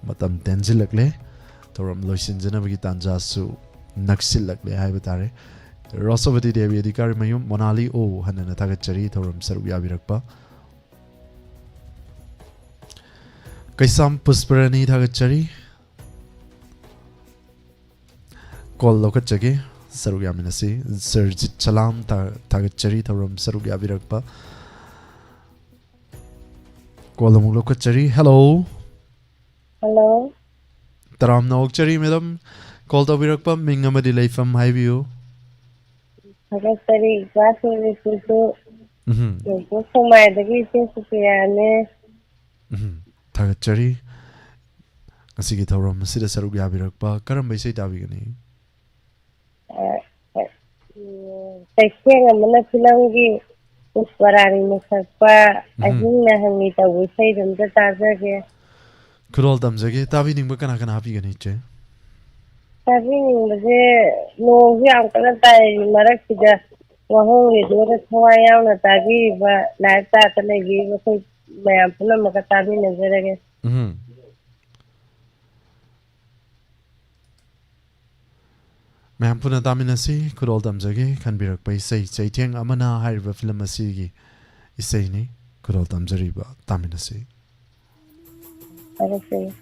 matam tenzilakle thoram loisin jana bi tanja su naksilakle hai batare Rosavati Devi Adhikari Mayum Monali O Hanana Tagachari Thoram Saru Yabirakpa Kaisam Pusparani Tagachari Call lokat chage Saru Yaminasi Serjit Chalam Tagachari Thoram Saru Yabirakpa Call the Mulokachari Hello Hello Taram Nokchari Madam Call the Virakpa Mingamadi Laifam High View Tagachari Grassy Risu Kusumai the Gisis Piane Tagachari Asigi Thoram Sida Saru Yabirakpa Karam Basi Davigani Section Manapilangi Usparari Musapa Ahina Hamita we say them the Tazage Could all them zage Tavi Nimbakana can happy ganiche Having the no young Marakida Wahongi do the Hawaiian Tavi but like that and they gave us my Ampulamacatabin and Zerege. Ma'am Puna Daminasi, could all them zage can be rocked by say Tiang Amana Hariva Filamasigi Isani, could all them Zariba Daminasi. I see.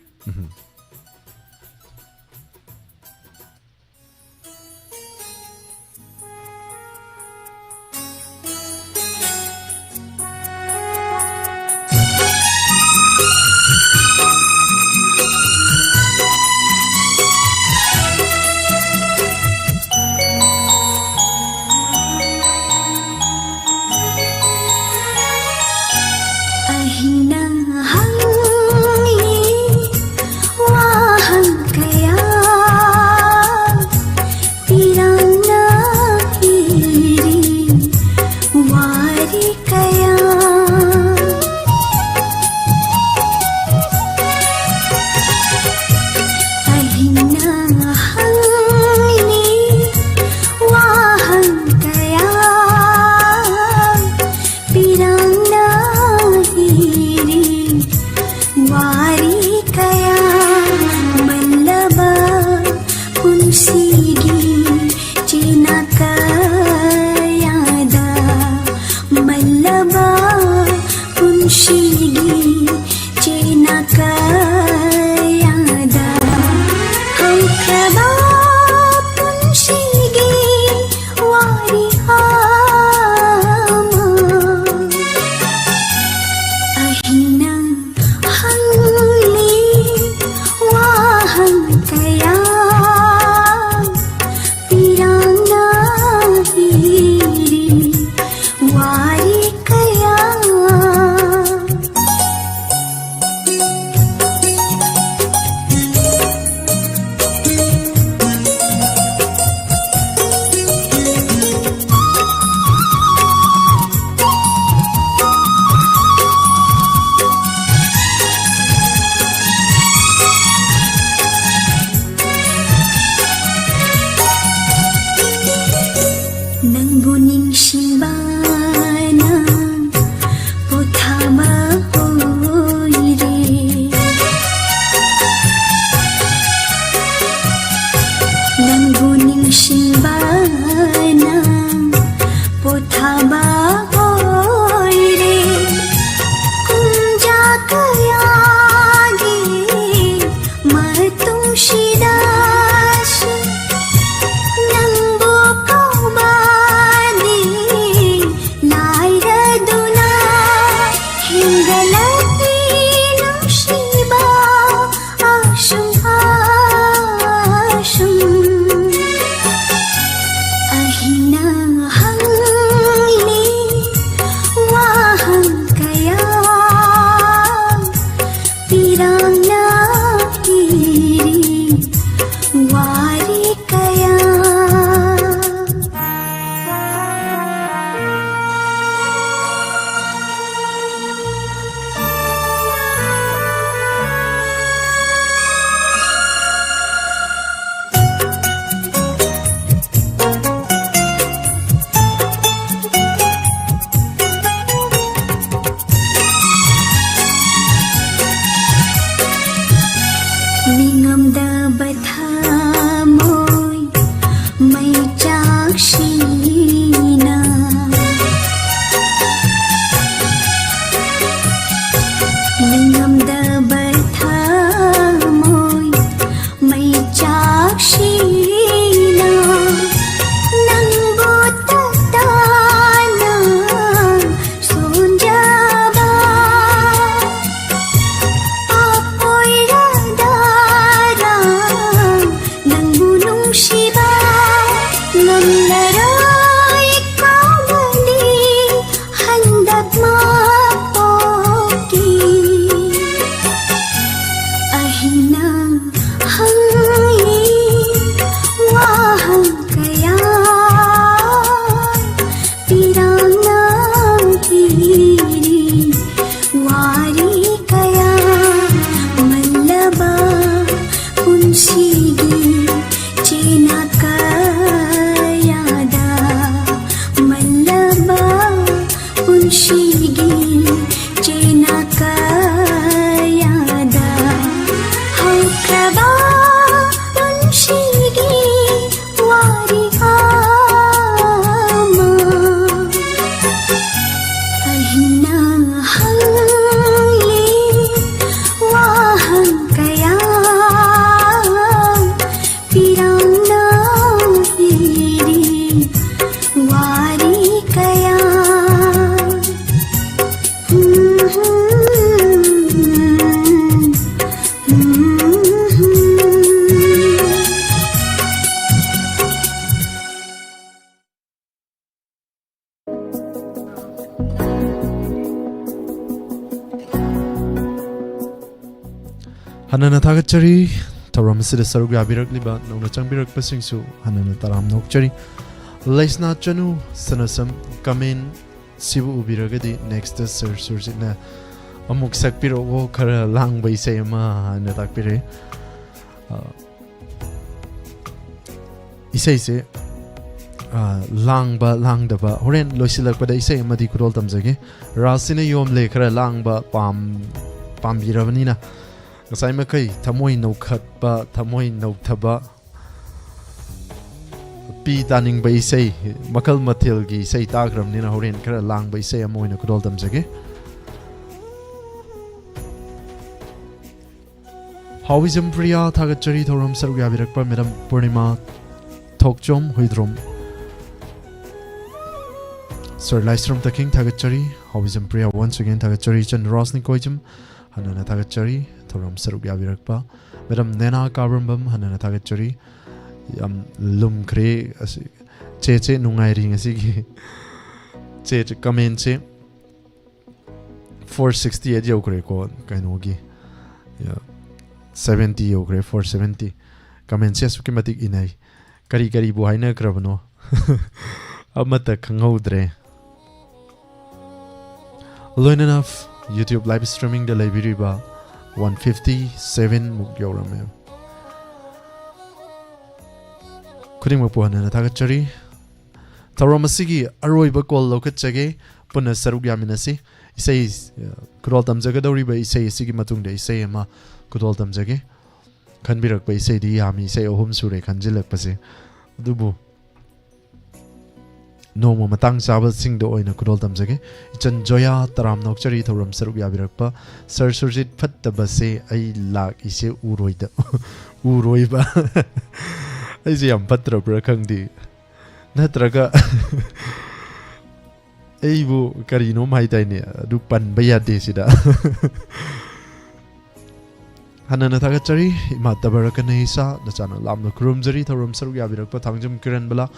Ahina hangi चाक्षीना निंगमदबर थामोय my चाक्षीना नंबो तताना सोंजाबा apoyradara nangbu nungsiba ngamlaray kamali handag mapoki ahina hangi wahang kaya pirang nang hiri wari kaya malaba punsigi china kayada malaba punsigi china kayada haukraba punsigi wari ama ahina hangi wahang kaya pirang nahiri wari kaya Hanana Tagachari, Taram Sida Saruga Birakliba, Nona Changbirak Pasingsu, Hanana Taram Nokchari, Laisna Chanu, Sanasam, Kamin, Sibu Ubiragadi, next Sir Sursina, Amuk Sakpiro, Wokara, Lang by Sayama, and Takpire. Isay lang ba lang da ba horen loisilak pada isay madi kurol tamjage rasina yom lekara lang ba pam biravani na ngasai makai thamoi no khat ba thamoi no thaba pi taning ba isay makal mathil gi isay tagram ni na horen kara lang ba isay amoi na kurol tamjage Hauvism Priya Thagachari Thoram Sarugya Virakpa Madam Purnima Thokchom Huidrom Sir Lystrom the King Thagachari Hauvism Priya once again Thagachari Chan Rosni Koijum Hanana Thagachari Thoram Sarugya Virakpa Madam Nena Kabrambam Hanana Thagachari Lum Kre Cheche Nungai Ring Asigi Cheche Kamenche 468 Yokre ko Kainogi 70 Yokre 470 Kamenche Sukimatik Inai Kari Kari Buhaina Krabano Amata Kangodre Alone enough YouTube live streaming the library ba 157 Mugyorame Kuring Mapuana Tagachari Taramasigi Aroiba call Lokachage Puna Sarugaminasi He says Kurol Tamzagadori by say Sigi Matung de say ma Kurol Tamzage Kanbirak by say the Yami say Ohum Sure Kanjilak Pase Dubu No Matang Sabal sing the oina Kurol Tamzage Ichan Joya Taram Nokchari Thoram Sarugya Virakpa Sir Surjit Pat the Base I lak ise Uroida Uroiba I see am Patra Brakandi Natraga Eibu Karino Maitane Dupan Bayade Sida Hanana Tagachari Imata Barakanesa the channel Lam Krumzari Thoram Sarugya Virakpa Tangjum Kiran Bala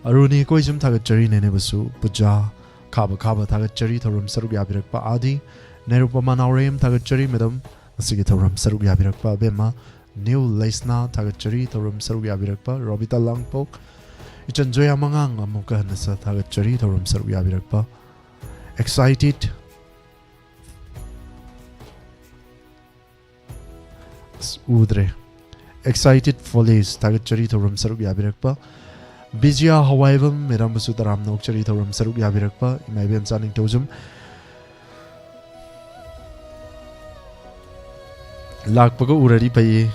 Aruni Koijum Tagachari Nenebasu Puja Kaba Kaba Tagachari Thoram Sarugya Virakpa Adi Nerupama Naurem Tagachari Madam Asigi Thoram Sarugya Virakpa Bema New Laisna Tagachari Thoram Sarugya Virakpa Robita Langpok Ichan Joya Mangang Amuka Nasa Tagachari Thoram Sarugya Virakpa Excited Udre Excited Follies Tagachari Thoram Sarugya Virakpa Bijya Hawaivam Mirambasu Taram Nokchari Thoram Sarugya Virakpa Imaibian Saning Tozum Lakpaga Urari Paye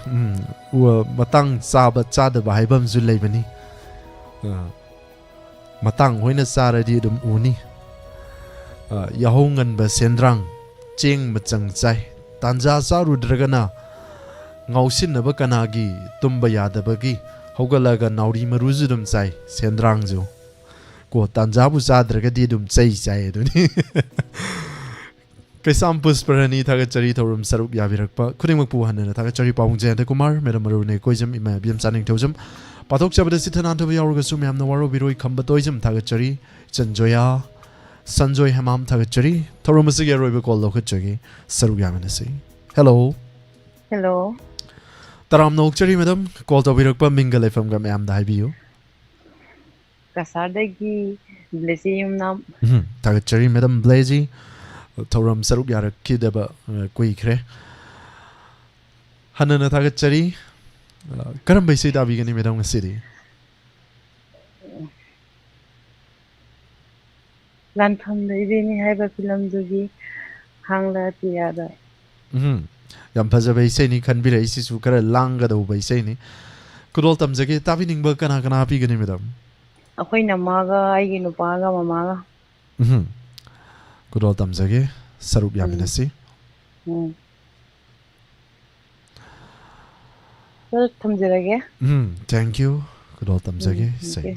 Matang Saba Chada Baibam Zulaibani matang hoina saradi dum uni yahongan ba sendrang cheng machang chai tanja saru dragana ngausin na ba kanagi tumba yada bagi hogalaga nauri maruzu dum chai sendrang jo ko tanja bu sadraga di dum chai chai duni kaisam pusparani thaga chari thorum saruk yabirakpa khudingmak pu hanna thaga chari paungje ante kumar mera marune koijam ima biam chaning thojam pathok chabada sithanan thoba yaurga su myam na waro biroi khamba toijam thaga chari chanjoya sanjoy hamam thaga chari thorum sig yaroiba call lo khachagi saruk yamana se hello hello taram nok chari madam call to birakpa mingal fm ga myam da habiyo kasardagi blessing nam thaga chari madam blazy thoram saruk yarak kidaba koi khre hanana thaga chari karam bai sei dabi gani medam ngasiri lan tham dei ni haiba film dugi hangla tiada yam phaja bai sei ni khan bi rai si su kara langa do bai sei ni kudol tam jage tabi ning ba kana kana pi gani medam akhoi na maga ai gi nu paga mamaga kudol tam jage saruk yamina si thamjirage thank you kudol tam jage sei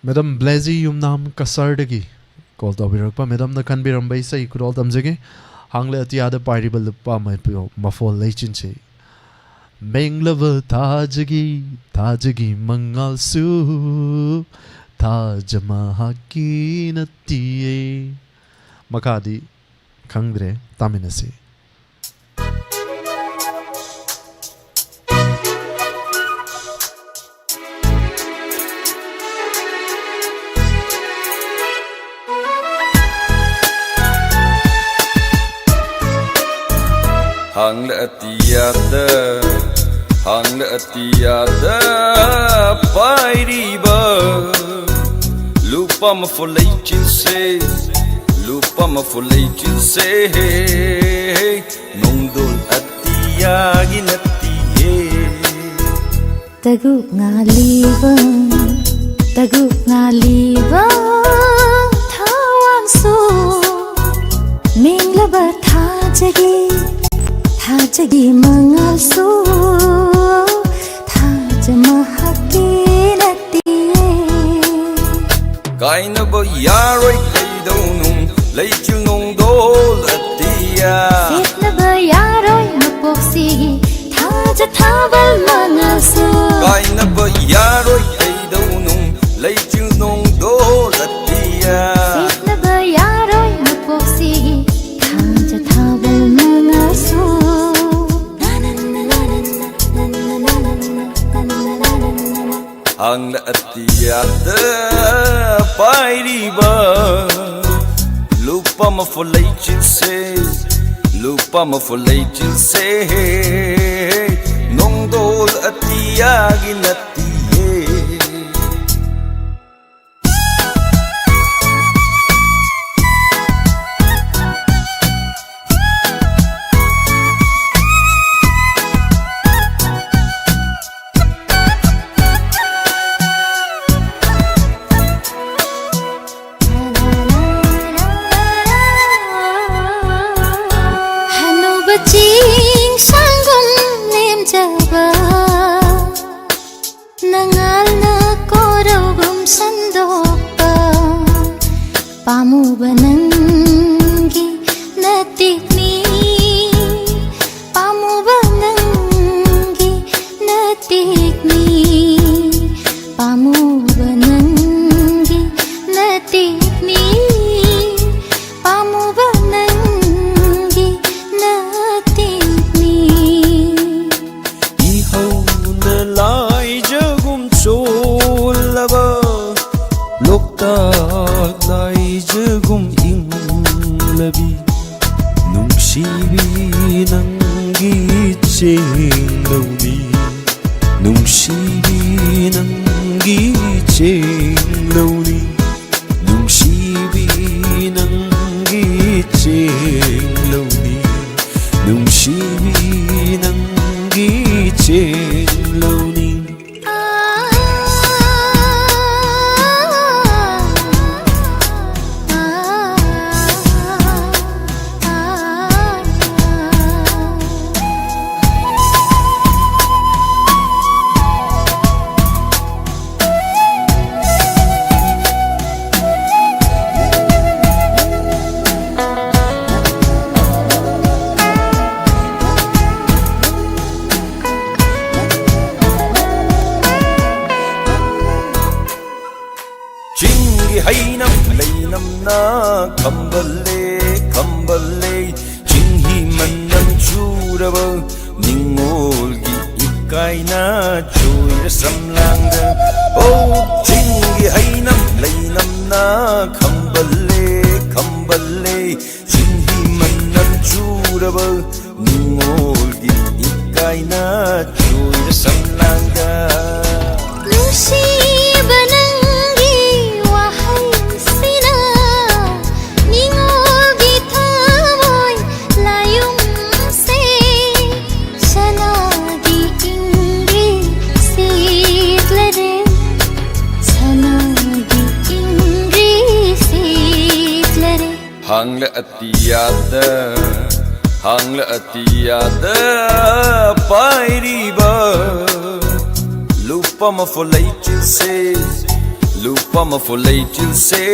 Madam Blazy yumnam kasardagi call to birakpa madam na khan biram bai sai kudol tam jage hangle atiada paribal pa mai pyo mafol leichin che menglava tajagi mangal su tajamahaki natiye makadi khangre taminase hang le atiyada pairiba lupa ma folleichin se nongdol atiyagi natiye taguk ngaliba thawang su minglaba thajagi mangal su thajamahaki natiye kaina ba yaroi kaidonung leichil nongdol atiya fitna ba yaroi mapoksigi thabal mangal su kaina ba yaroi kaidonung leichil nongdol atiya fitna ba yaroi mapoksigi thabal mangal su hang le atiyada pairiba lupa ma folleichin se nongdol atiyagi natiye Ching sangum nem jaba nangal na korogum sandopa pamu banangi natikni pamu banangi natikni pamu banangi natikni pamu banangi loktak lai jagum inglabi nungsibi nangi chenglauni nungsibi nangi chenglauni nungsibi nangi chenglauni nungsibi ꯅꯪꯒꯤ ꯆꯦꯡꯂꯧꯅꯤ Hainam lainam na kambale kambale jinghi manam churaba ningol gi ikai na choir samlanga oh jinghi hainam lainam na kambale kambale jinghi manam churaba ningol gi ikai na choir samlanga Hangla atiyada pairiba lupa ma folai til se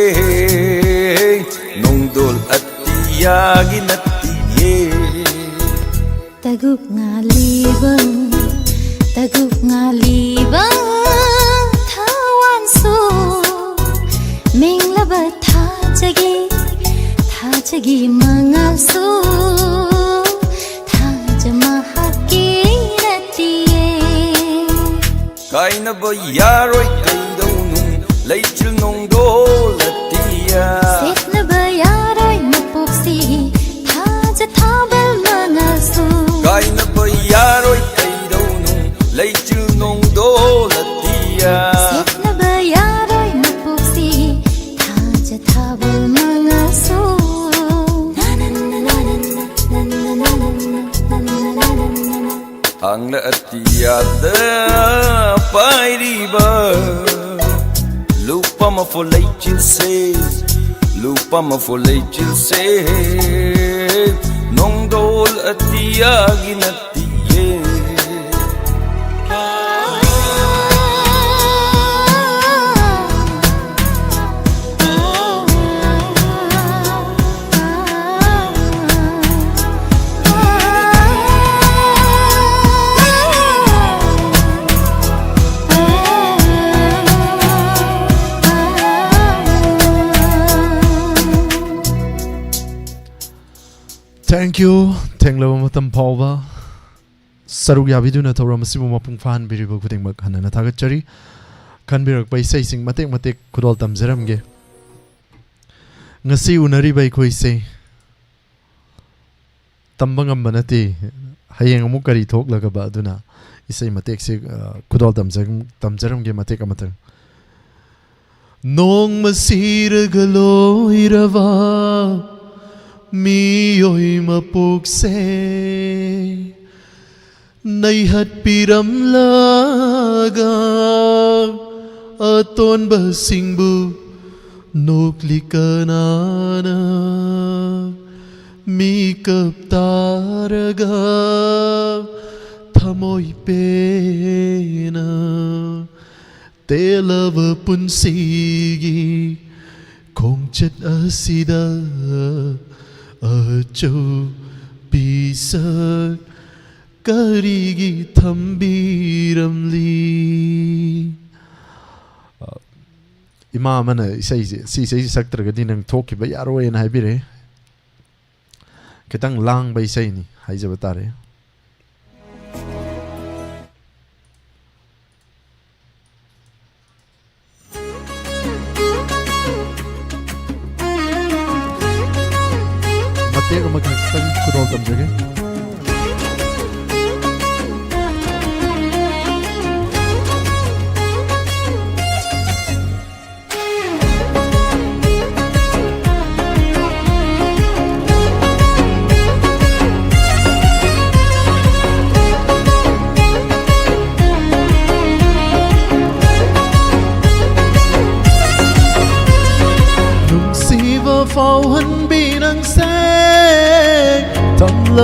nongdol atiyagi natiye Tagup ngaliba thawan su menglaba thajagi mangal su thajama hakki natiye kaina ba yaroi kaidau nung leichil nongdol atiya setna ba yaroi mapuksi thaja thabal mangal su kaina ba yaroi kaidau nung leichil nongdol atiya setna ba yaroi mapuksi thaja thabal mangal su Hangla atiyada pairiba lupa ma folai til se nongdol atiyagi natiye Thank you. Thank you matam pauba. Saruk yabidu na thora masibu mapung fan biribu kuting mak hanana thagat chari. Kan birak bai sai sing matek kudol tam zeram ge. Ngasi unari bai koi se. Tambangam banati hayeng amuk kari thok laga ba aduna. Isai matek se kudol tam zeram ge matek amatang. Nong masira galo irava. Mi oi mapukse nay hat piram laga aton basingbu nuklikanana mi kaptaraga thamoy pena telava punsigi kongchat asida Acho bisa karigi thambiramli Ima mana si saktra gadi nang thoki ba yaro en haibire Ketang lang ba isay ni haija batare Matega magkaktan kudol tamjage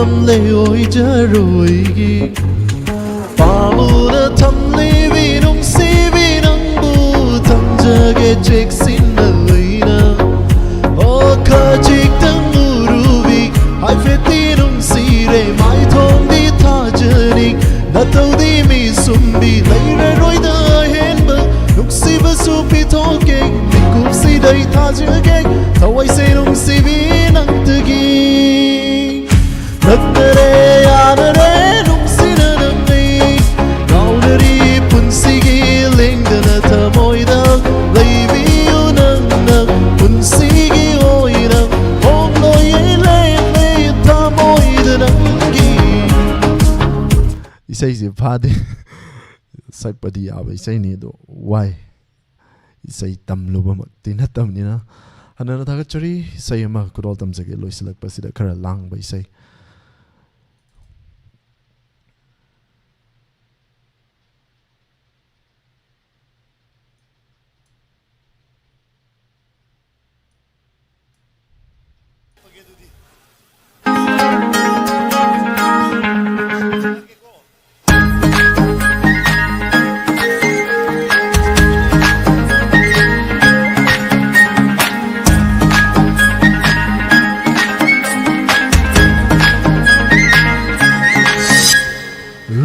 ngam le oi jaroi gi pamu na tham le vi nong si vi nang bu tham jage chek sin na leina o kha chik tang uru vi hai fe ti nong si re mai thong di tha jani na tau di mi sum bi lai ra roi da hen ba nong si ba su pi tho ke mi kup si dai tha jage thawai se nong si vi nang tu gi Nagdare yanare nung sinanangay Naunari punsigi lingdana tamoida Laybiyo nang nang punsigi oinang Ongloy lay tamoida nangi Isay si pade Say padi aba isay nido Why? Isay tamlo ba magtinatam nina Hanana takachari Isay ama kudol tamsagi loisilak pasida kara lang ba isay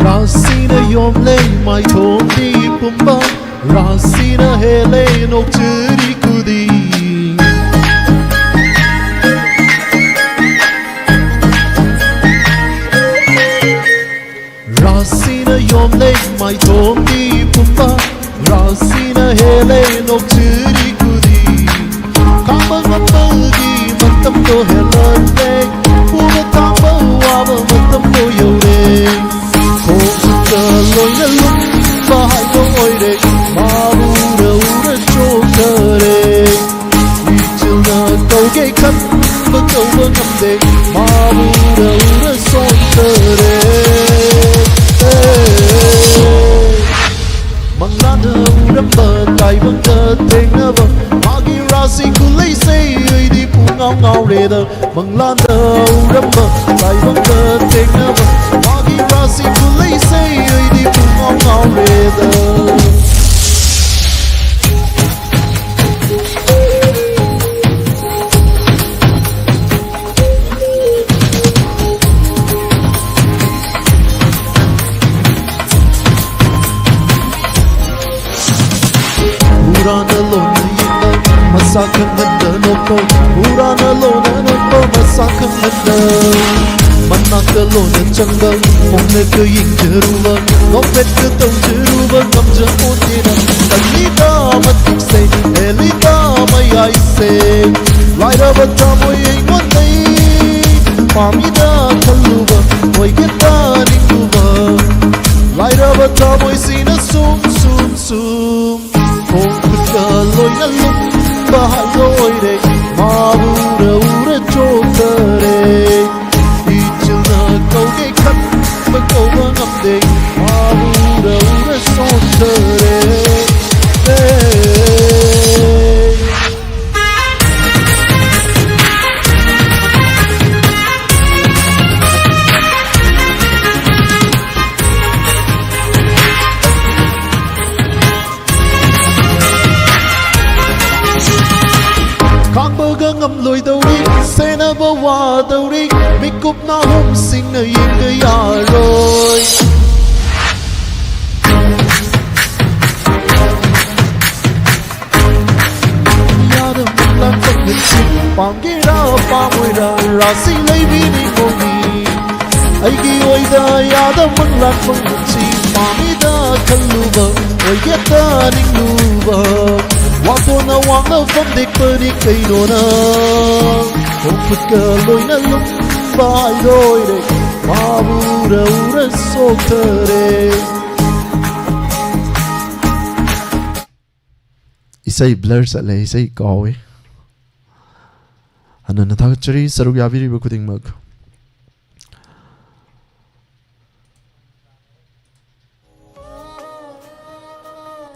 Rasina yom le mai thom di pumba Rasina hele nok churi kudi Rasina yom le mai thom di pumba Rasina hele nok churi kudi Kamba ngamba gi matam to helan le Puma kamba waba matam to yore Loi na lung bahai no oi re mabu ra ura chokare Ichil na kau ke khat ba kau ba ngam de mabu ra ura sontare Manglana ura ba kai bang da teng na ba Magi rasi kulai say ai di pu ngau ngau re da Manglana ura ba kai bang da teng na ba Magi rasi kulai say ai di pu ngau ngau re da Urana lona yinda masakan nanda noko Urana lona noko masakan nanda Manaka lona changa Mongna ka ying jaruwa Ngopet ka tong jaruwa Ngamja otira Talita matik se Elita mayay se Laira bata moy ay ngonay Pamida kaluwa Moy kita ninguwa Laira bata moy sina sum sum sum Kung ka loy na lum Bahal loy re Mabura ura chokare Ichil na kau ke khat Ba kau ba ngam de Mabura ura sontare ngam lôi đâu đi xe na bơ hoa đâu đi mi cúp na hôm sinh na yên cái ya rồi ya đâu mình làm tất nhiên chim bằng cái ra ba mươi ra xí lấy vi đi ngồi đi ai kia ôi da ya đâu mình làm tất nhiên chim bằng cái da thân lưu vợ ôi ghét ta ninh lưu vợ Wato na wang na phong dik pedik kay no na Kung put ka loy na lung bahay loy de Mabura ura sokare Isay blur sa le isay kawe Hanan na takachari sarug yabiri ba kuting mag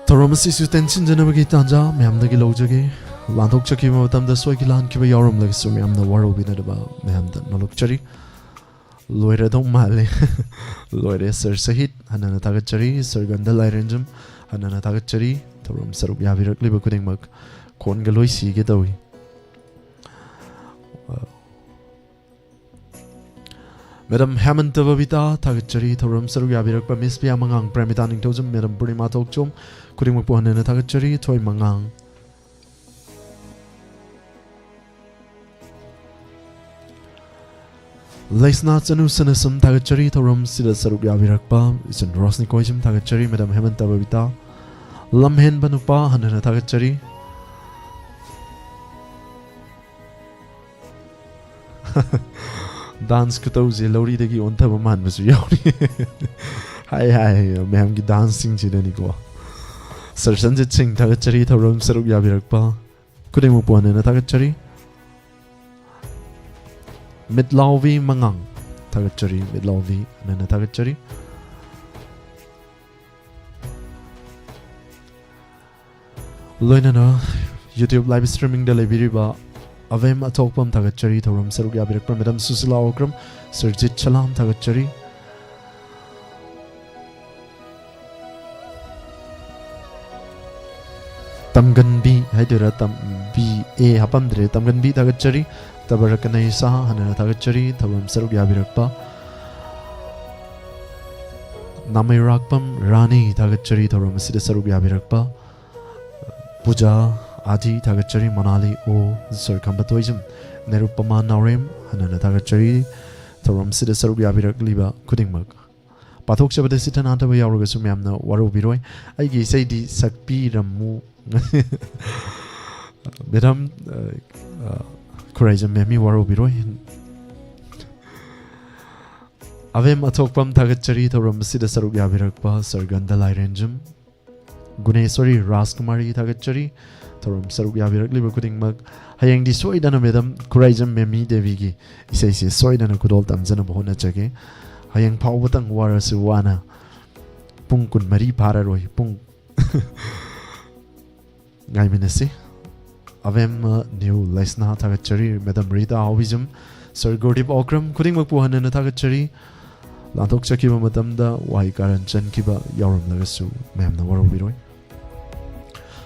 Thoramasi su tension jana bagi tanja meham da ki log jage lanthok chaki ma tam da soi ki lan ki ba yarum lag su meham da waro bi na ba meham da nolok chari loiradong male loire sir sahit hanana tagachari sir ganda lairenjum hanana tagachari thorom saruk yabirak liba kuding mak kon galoi si ge dawi Madam Hemanta Babita tagachari thorom saruk yabirak pa Miss Pia Mangang Pramita Ningthojum Madam Purnima Tokchom kuding mak po hanana tagachari thoi mangang Laisna Chanu Sanasum Tagachari Thorum Sida Saruk Yavirakpa Isan Rosni Koijum Tagachari Madam Hemanta Babita Lamhen Banupa Hanana Tagachari Dance Kutauzi Lori Degi Ontabaman was Yauri Hi Ma'am dancing Chidaniko Sir Sanjit Singh Tagachari Thorum Saruk Yavirakpa Kudimupuan and Tagachari Midlawi Mangang Tagachari Midlawi Nana Tagachari Loinana YouTube live streaming delivery ba Avem Atokpam Tagachari Thorum Saruk Yabirak Madam Susila Okram Surjit Chalam Tagachari Tamgan B Haidura Tam B A Hapamdre Tamgan B Tagachari Tabarakanay sa hanana tagachari Thorum Saruk Yabirakpa Namay Rakpam Rani Tagachari Thorum Sida Saruk Yabirakpa Puja Adi Tagachari Manali O Sir Kambatoijum Nerupama Narem hanana tagachari Thorum Sida Saruk Yabirak Liba Kudingmak Pathok Shabada Sitananta Yarugasumyamna Waru Biroi Aigi Saidi Sakpi Ramu Madam Courage Memi Waro Biroi Avem Atokpam Tagachari Thorum Sida Saruk Yabirakpa Sarganda Lairenjum Guneswari Raskumari Tagachari Thorum Saruk Yabirak Liba Kuding Mag Hayang di Soidana Madam Courage Memi Devigi Isai Soidana Kudol Tamzana Bohona Chage Hayang Pawatang Warasuwana Pungkun Mari Pararoi Pung Ngai Minasi Avem New Lesna Tagachari Madam Rita Avisum Sir Gordip Okram Kuding Makpuhan Tagachari Lantok Chakiba Matamda Wai Karan Chan Kiba Yoram Lagasu Mam the World Biroi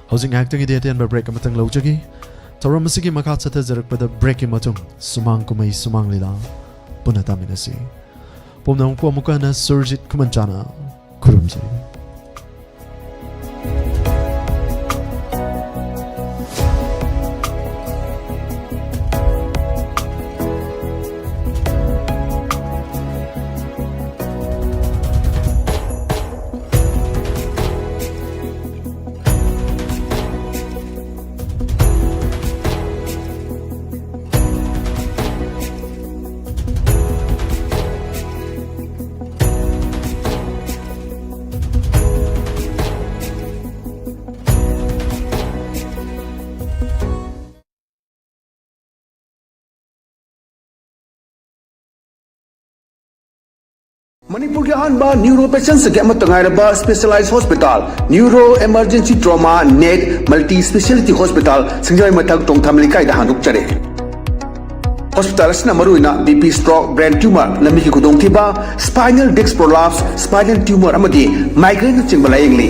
Housing acting idiot and by break a matang lojagi Thorum Masiki Makatsa Zerak by the breaking matum Sumang Kumai Sumang Lila Punataminasi Pumnam Kwamukana Surjit Kumanchana Kurumji Manipur के अहम neuro patients के specialised hospital neuro emergency trauma net multi speciality hospital सिंगजोय मथक टोंगथाम लिकाइदा हांदोकचरे hospital असना मरुइना बीपी स्ट्रोक ब्रेन ट्यूमर लमी की खुदोंथिबा spinal disc prolapse spinal tumour अमदी माइग्रेन चिंबा लायंगली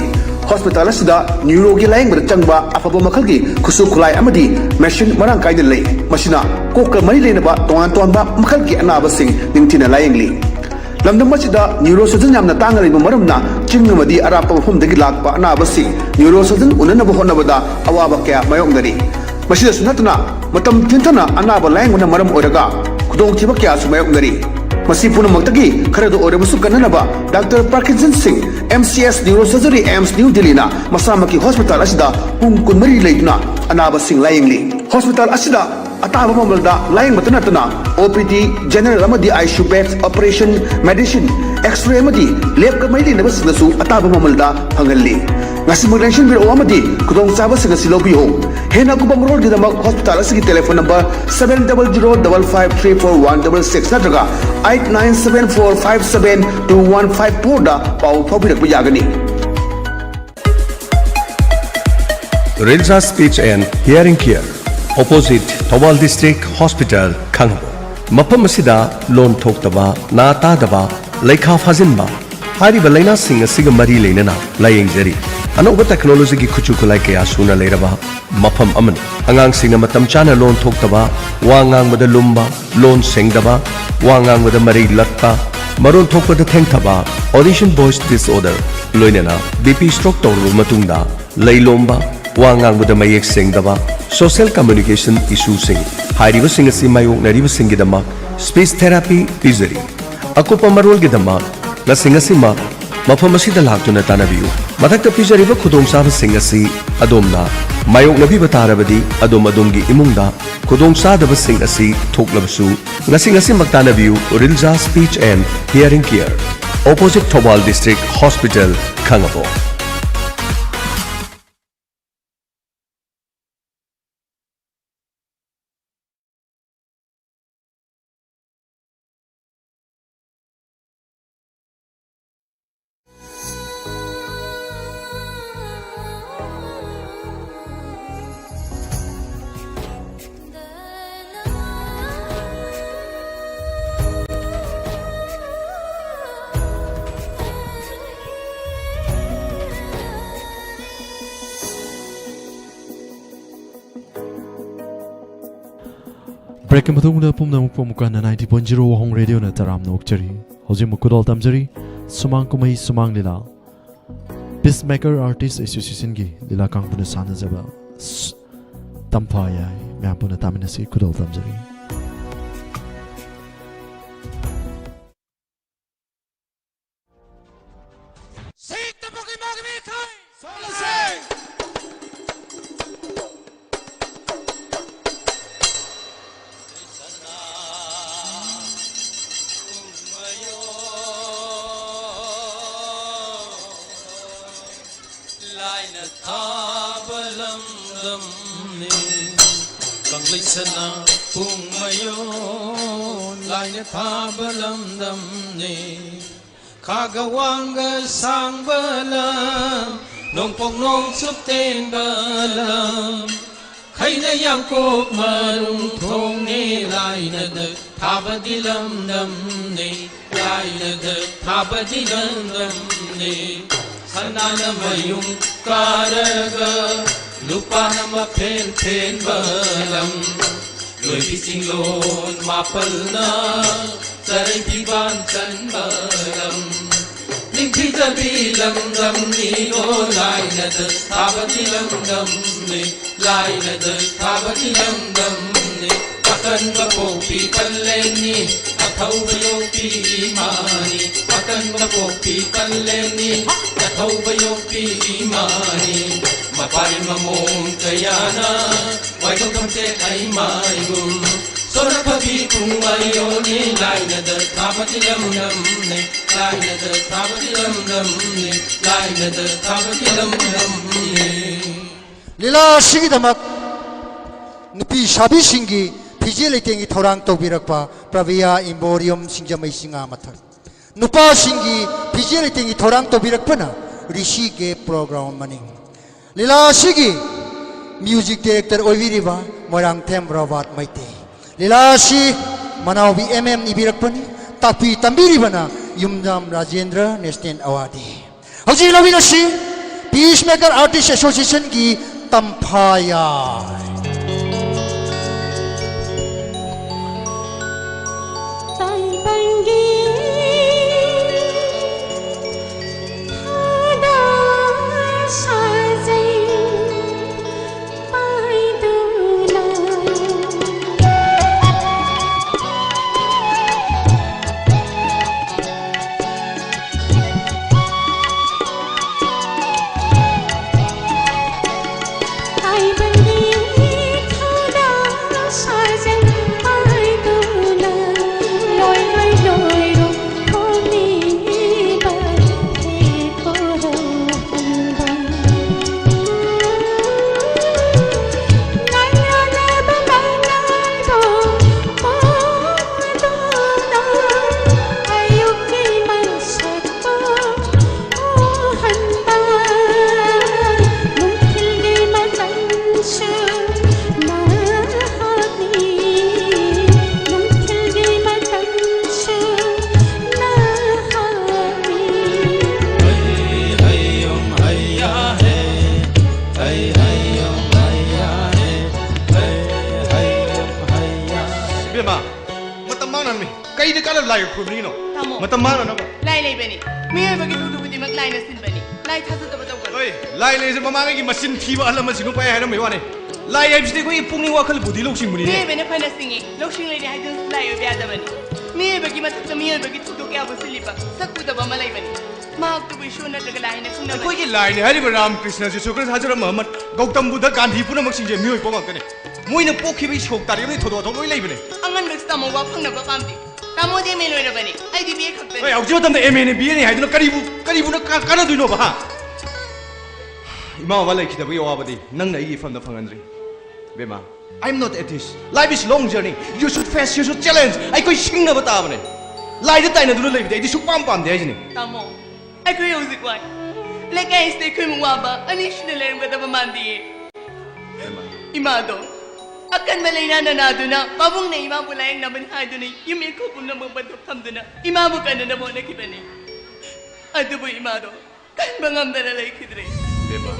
हॉस्पिटल असदा न्यूरो की लायंग चंगबा अफबो मखल की खुसु खुलाई अमदी मशीन मरांग काइद लई मशीना कोक मरी लेनबा तोंगान तोंबा मखल की अनाबसिंग निंगथिना लायंगली लमदम मसिदा neuro surgeon यामना तांगलिबा मरमना चिंगमदी Arap मफमदगी Lakpa अनाबसि neuro surgeon उननबा होनबदा अवाबा कया मायोंगदरी मसिदा सुनतना मतम थिंथना अनाबा लायंगना मरम ओरगा खुदोंथिबा कया सुमायोंगदरी मसी पुनमक्तगी खरदो ओरबसु कननबा doctor Parkinson Singh MCS neuro surgery AIIMS new Delhi ना मसामकी हॉस्पिटल असिदा पुंग कुनमरी लेदुना अनाबा सिंह लायंगली हॉस्पिटल असिदा अताब ममलदा लाइन मतनतना OPD जनरल अमदी ICU beds operation medicine x ray अमदी लैब कमैली नबसनसु अताब ममलदा फंगल्ली ngasimulension bir amadi kudong saba singa silobiho hena kubam road gidamag hospital asigi telephone number 7005534166 natraga 8974572154 da pau thobirak yagani Rinsa Speech and Hearing Care opposite Thobal District Hospital Khangbo मफम असिदा लोन थोक्तबा ना तादबा लेखा फाजिनबा हारिबा लैना सिंग असिगा मरी लेनना लायेंजरी अनौबा टेक्नोलॉजी की खुचु खुलाई कया सुना लेरबा मफम अमन अंगांग सिंग मतम चाना लोन थोक्तबा वांगांग बद लुम्बा लोन सेंगदबा वांगांग बद मरी लत्ता मरोन थोकपद थेंगथबा ऑडिशन वॉइस डिसऑर्डर लोइनना बीपी स्ट्रोक तौरबा मतुंगदा लैलोंबा वांगांग बद मयेक सेंगदबा सोशल कम्युनिकेशन इशू सिंग हारिबा सिंग असि मायोगनरिबा सिंगिदमा स्पीच थेरापी पिजरी अकुपा मरोल गिदमा नसिंग असिमा मफम असिदा लाक्तुना तानबियु मथक्ता पिजरिबा खुदोंसाबा सिंग असि अदोमना मायोगनबिबा तारबदी अदोम अदोमगी इमुंगदा खुदोंसादबा सिंग असि थोक्लबसु नसिंग असि मक्तानबियु रिल्जा speech and hearing care opposite Thoubal district hospital Khangbo ब्रेक के मतुंगदा पुमना मुक्पो मुकाना 90.0 वहंग रेडियो ना तराम नोकचरी हौजे मुकुदल तमजरी सुमांग कुमई सुमांग लीला पीसमेकर आर्टिस्ट एसोसिएशन की लीला कांगपुन सानजबा तंफाया म्यापुन तामिनसी कुदल तमजरी Sana pung mayon line thabalam dam ne khagawanga sang balam nong pong nong sup ten balam khaina yang kop marung thong ne line de thabadilam dam ne line de thabadilam dam ne sanana mayung karaga lupa nama pen pen balam Loi pising lon mapal na sarai piban chan balam Ning pita bilam dam ni o lai na da thabati lam dam ni lai na da thabati lam dam ni akan ba po pi palleni athau bayo pi imani akan ba po pi palleni athau bayo pi imani Mapai mamong kayana Wai kong kamte ay maigum Sora pabi kung ayo ni Lai na da tabati lam lam ni Lai na da tabati lam lam ni Lai na da tabati lam lam ni Lila shigi damak Nupi shabi shingi Piji leitengi thorang tawbirakpa Pravia Imborium singjamay singa mathar Nupa shingi Piji leitengi thorang tawbirakpa na Rishi ke program maning Lila Shigi Music Director Oiviriba Morang Tem Ravat Maite Lila Shi Manawi MM Ibirakpani Tapi Tambiribana Yumdam Rajendra Nestin Awadi Haji Lavina Shi Peacemaker Artist Association Ki Tampaya I believe काला लाइ खुबनी no Tamo. मतम मानो ना Lai lai bani. Miya bagi tu tu budi mak lai na sin bani. Lai thasa tu batau kan. ओए लाइ ले से ममांगे की मशीन थीबा अल्लाह मशीन को पाया है ना मेवाने लाइ है बिस्ते कोई पुंगनी वाखल बुद्धि लोग सिंह बुनी Miya bani phana singi. Lokshin lai ni hai tu lai yo biada bani. Miya bagi matak na miya bagi tu tu kya busili pa. Sakku da ba malai bani. Mak tu bi shona daga lai na sungna. कोई की लाइ ने हरि राम कृष्ण जी शुक्र हजरत मोहम्मद गौतम बुद्ध गांधी पुनः मक्सिंग जे मियोय पोंग कने मोइने पोखि बि शोक तारि बि थोदो थोदो लइ बने Angan mix tamo wa phangna ba pamdi. Tamo de me loi ra bani. Ai di bi khak ओए bani. औजो तम दे एमए ने बी ने हाइदनो करीबु न काना दुइनो बा इमा वाला की दबि ओवाबदि नंग ना इगी फम द फंगनद्री बेमा I am not atheist life is long journey you should face you should challenge I कोई सिंग न बता बने लाइ द ताइना दुनो लइबि दे सु पाम पाम दे आइजने Tamo. Ai ko yo zik wai. Lekai stay ko mo wa ba. Ani shine le ngada ba mandi. Imado. Akan malay na na mabung na ima mo lang naman hado na yung may kupong na magbadok tamdo na ima mo ka na mo na kibani. Ado po imado, kan bangam na lalay kidre. बेमा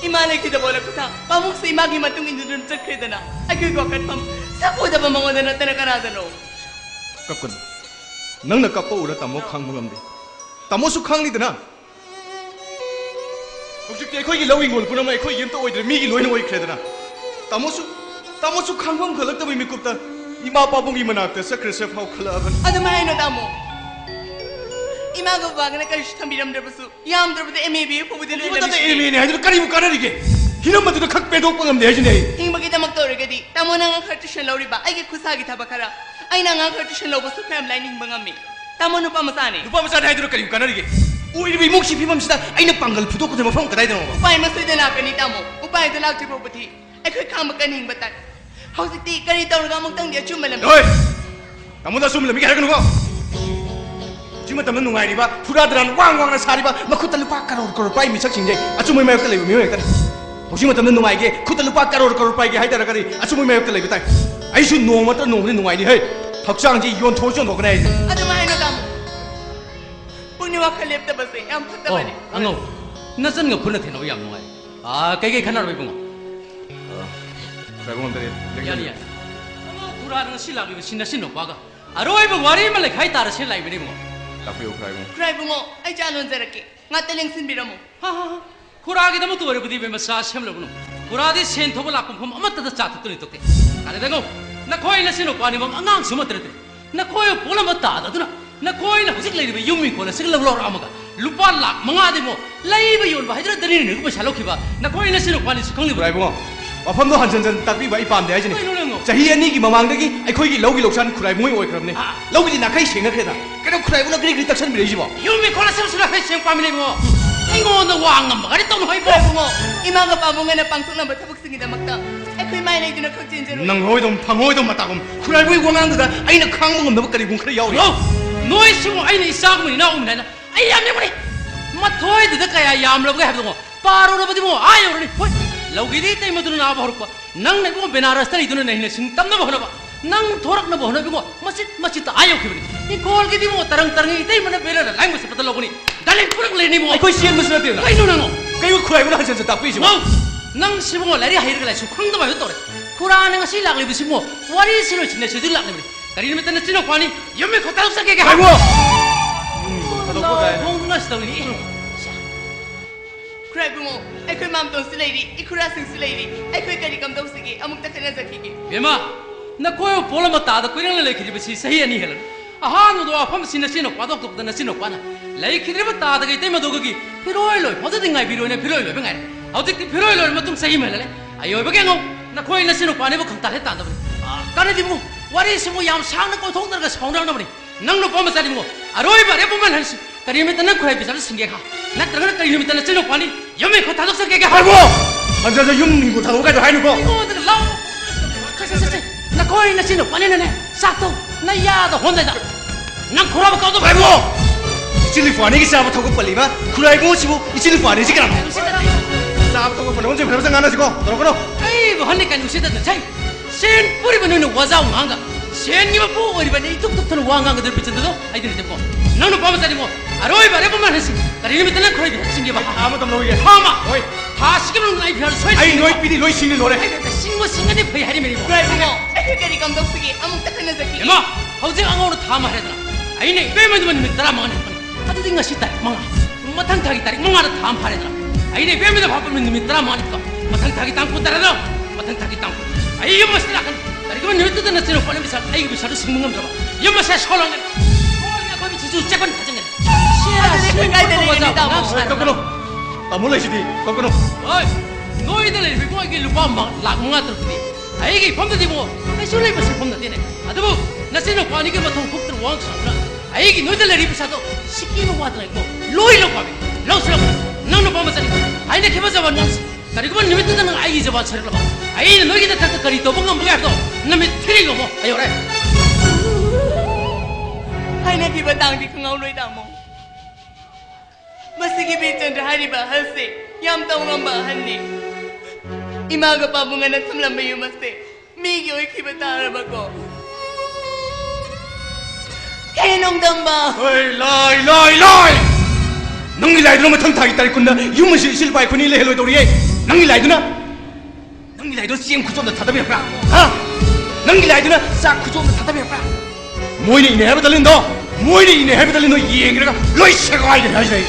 Ima na kita bola ko ta, pamuk sa imagi matong indudun sa kreda na. Ay ko kat pam, sa po da ba mga na tanakarada no? कपकन नंग न कपो उरा तमो खांग मंगमदे तमो सु खांग लिदना हौजिक ते खोई loving गोल पुनम एखोई यम तो ओइद्रे मिगी लोइन ओइ खेदना तमो सु खांगम खलक तबि मिकुप्ता इमा पाबुंगी मनाक्ता सक्रे से फाउ खलाबन Ado may no tamo. Ima ko ba na kayo tambiram dra basu. Yam dra bade MAB po bade lo. इमा तते एमे ने हाइदु करिबु कानरिगे हिनम मत खक पेदो पंगम दे हजने Hing magita magtorigadi, tamo na nga kartisyon lauri ba? Ay kusagi tabakara. Ay na nga kartisyon law basu fam lining mangami. Tamo no pamasani. 누가 무슨 하이드로 그리고 가나리게 우리 비 몫이 비맘시다 아이는 빵갈 부도고 되면 펑 그다이 되는 거 Upay masuy na kani tamo. Upay da lagti po bati. Ay koy kang maganing batat. How's it kani taw nga magtang dia chumalam. 어이 아무나 숨을 미게 하는 거 지금 때문에 누가이리바 후라드란 왕왕한 사리바 막 쿠탈루 빠까로 거로 빠이 미착 징제 아주모이 마역들 레비 미역들 지금 때문에 누가이게 쿠탈루 빠까로 거로 빠이게 하이다라 가리 아주모이 마역들 레비 따 아이슈 노마다 노무리 누가이리 해 덕장지 이혼 토쇼 노그나 해 Ado may no tamo. Puni wa kalip ta basi. Am putta bani. Ano? Nasan nga puna thino yam nungai. Kay khanar bai bunga. 사고만 들이 Yani. Pura nang sila bi sinna sinno baga. Aroi ba wari ma le khai tar sin lai bi mo. 딱비오 크라이고 Cry bungo. Ay jalon zarake. Nga taling sinbira mo. Ha ha. Pura gi dam tu ore budi be ma sa sem lo bunu. Pura di sen thoba la pum amat ta cha tu ni to ke. Kare dengo. Na khoi na sinno pani bang angang suma tere tere. Na khoi pola ma ta da duna. Na khoi na husik lai be yumi ko na sig lo lo amaga. Lupa lak manga de mo. Lai ba yon ba hidra dani ni ko ba salo ki ba. Na khoi na sinno pani sukhang ni ba. 크라이고 와fam도 한전전 딱비바 이밤데 하지네 자히 애니기 마망데기 아이코이기 러기 록산 크라이고이 오이 그럽네 러기지 나카이 생각해다 그럼 크라이고나 그리 딱선 미래지 뭐 Yumi ko na sem sura fe sem pamili mo. Ingo na wangam ba. Kari tong hoy bo. Cry bungo. Ima ka pa bunga na pangtok na batabok singi damakta. Ay koy may lay dina kag jinjero. 능 호이돔 팡호이돔 맞다곰 크라이고이 원한다 아이나 캉몽 너버 그리 궁 그래 야오리 Yo, noi simu ai ni isag mo ni na umna na. Ay yam ni mo ni. Mathoy de kaya yam lo ga habdo mo. Paro ro badi mo ayo ro ni. Hoy. Logi di tay madun na ba horko. Nang ne ko benaras ta idun nahi ne sing tam na bahna ba. Nang thorak na bahna bi ko masjid ta ayo khibni. Ni kol gi di mo tarang itay mana bela na lang mo sa patalo ko ni. Dalin purang le ni mo. 아이코이 시엔 무슨 어때요 Ay no no no. 그리고 크라이고나 한전전 딱비지 뭐 Wow! Nang sibo ngo lari hayir galay sukhang da ba yutore. Kurang nga si lagli bisi mo. Wari sino sinne sidil lagli bisi. Kari ni metan sino kwani. Yumi ko talok sa keke. 아이고 No, hong nga sa ni. Cry bungo. Ay koy mam ton silady. Ikura sing silady. Ay koy kari kam daw sige. Amuk ta kana zakiki. Bema, na koyo pola mata da koyo nang lekhi bisi sahi ani helan. Aha no do afam sinne sino kwadok tok da sino kwana. Lekhi ri mata da gite ma dogi. Piroi loi, hoda dingai biroi ne piroi loi bengai. Audik piroi loi matum sahi melale. Ayo ba kengo. Na koyo na sino kwani ba khangta he ta da. Kare di mu. Wari simu yam sang na ko thong dar ga saung na bani. Nang no pom sa di mu. Aroi ba re pom man hansi. Kari me tan khoi bisal singe kha. Na tarang kari me tan sino kwani. Yumi ko thadok sa ke ga. 아이고 한전전 юм닝고 다 오가도 하이누고 Oh, the law. Na koi na sino kwani na ne. Sato. Na ya da honda da. Nang khura ba ka do. 아이고 이칠리 파니기 사바 타고 빨리바 크라이고 치고 이칠리 파니지 그럼 사바 타고 빨리 언제 배우상 안 하시고 너로거로 Ai ba hanne kan usi da chai. Sen puri ba no waza manga. Sen ni ba po ori ba ni tuk tuk tan wanga ga der pichen do. Ai din tempo. Nang no pa ma sa ni mo. Aroi ba re pa man hasi. Kari ni metan khoi bi singe ba. 아무도 너희에 Hama. 어이 Ha sikem no nai phar soi. 아이 너희 삐리 너희 신이 노래 Ai da singo singa ni phai hari meri mo. Cry bungo. Ay koy kari kam daw sige. Amuk ta kana zakiki. Ema, hꯧꯖꯤꯛ ꯑꯉꯧꯅ ꯊꯥ ꯑꯃ ꯍꯥꯏꯔꯦꯗꯅ ꯑꯩꯅ ꯏꯕꯦꯝꯃꯗꯨꯃ ꯅꯨꯃꯤꯠ 15ꯅꯤ ꯐꯪꯉꯤ ꯑꯗꯨꯗꯤ ꯉꯁꯤ ꯇꯥꯔꯤꯛ 5 ꯃꯊꯪ ꯊꯥꯒꯤ ꯇꯥꯔꯤꯛ 5ꯗ ꯊꯥ ꯑꯃ ꯐꯥꯔꯦꯗꯅ ꯑꯩꯅ ꯏꯕꯦꯝꯃꯗ ꯐꯥꯞꯄ ꯅꯨꯃꯤꯠ 15ꯅꯤꯀꯣ ꯃꯊꯪ ꯊꯥꯒꯤ ꯇꯥꯡ 13ꯗ ꯃꯊꯪ ꯊꯥꯒꯤ ꯇꯥꯡ 10 ꯑꯩ ꯌꯨꯝ ꯑꯁꯤꯗ ꯂꯥꯛꯀꯅꯤ ꯀꯔꯤꯒꯨꯝꯕ ꯅꯨꯃꯤꯠꯇꯨꯗ ꯅꯆꯤꯟꯅ ꯄꯣꯠꯅ ꯄꯩꯁꯥ ꯑꯩꯒꯤ ꯄꯩꯁꯥꯗꯨ ꯁꯤꯡꯕ ꯉꯝꯗ꯭ꯔꯕ ꯌꯨꯝ ꯑꯁꯦ ꯁꯣꯜꯂꯝꯒꯅꯤ ꯑꯩꯈꯣꯏ ꯃꯤꯆꯤꯁꯨ ꯆꯦꯛꯄꯟ ꯐꯖꯟꯒꯅꯤ ꯀꯞꯀꯅꯣ ꯇꯥꯃꯣ ꯂꯩꯁꯤꯗꯤ ꯀꯞꯀꯅꯣ ꯍꯣꯏ ꯅꯣꯏꯗ ꯂꯩꯔꯤꯕ ꯏꯕꯨꯡꯒꯤ ꯂꯨꯄꯥ 1,500,000ꯗꯤ ꯑꯩꯒꯤ ꯏꯐꯝꯗꯗꯤ ꯏꯕꯨꯡ ꯀꯩꯁꯨ ꯂꯩꯕ ꯁꯦꯟꯐꯝ ꯅꯠꯇꯦꯅꯦ ꯑꯗꯨꯕꯨ ꯅꯆꯤꯟꯅꯨꯄꯥꯅꯤꯒꯤ ꯃꯊꯧ ꯊꯣꯛꯇꯅ ꯋꯥꯡ ꯁꯥꯗꯅ ꯑꯩꯒꯤ ꯅꯣꯏꯗ ꯂꯩꯔꯤꯕ ꯄꯩꯁꯥꯗꯣ ꯁꯤꯀꯤꯅ ꯋꯥꯗꯅ ꯂꯣꯏ ꯂꯧꯄꯥꯕꯤ ꯂꯧꯁꯤꯜꯂꯛꯄ ꯅꯪ ꯅꯨꯄꯥ ꯃꯆꯥꯅꯤ ꯑꯩꯅ ꯈꯤꯕ ꯖꯕꯥꯟ ꯅꯪꯁꯤ ꯀꯔꯤꯒꯨꯝꯕ ꯅꯨꯃꯤꯠꯇꯨꯗ ꯅꯪ ꯑꯩꯒꯤ ꯖꯕꯥꯟ ꯁꯔꯛꯂꯕ ꯑꯩꯅ ꯅꯣꯏꯒꯤ ꯅꯊꯛꯇ ꯀꯔꯤ ꯇꯧꯕ ꯉꯝꯕꯒꯦ ꯍꯥꯏꯕꯗꯣ ꯅꯨꯃꯤꯠ 3 ꯉꯝꯃꯣ ꯑꯩ ꯌꯧꯔꯦ 하이나기바 당디 긍아울로이 다모 마스기 빈전드 하리바 할세 얌따우람바 한니 이마가 바붕아나 틈람바 유마세 미기오이 기바 따라바고 해농담바 어이 라이 낭이 라이드나 마탕 타기 따리 군나 유무시 실바이 군이 레헬로이 도리에 낭이 라이드나 찌엠 구좀더 타다비 해봐 하 낭이 라이드나 싹 구좀더 타다비 해봐 모이니 이네 해봐 달린 너 모이니 이네 해봐 달린 너 이행이라가 로이 세가이게 하시네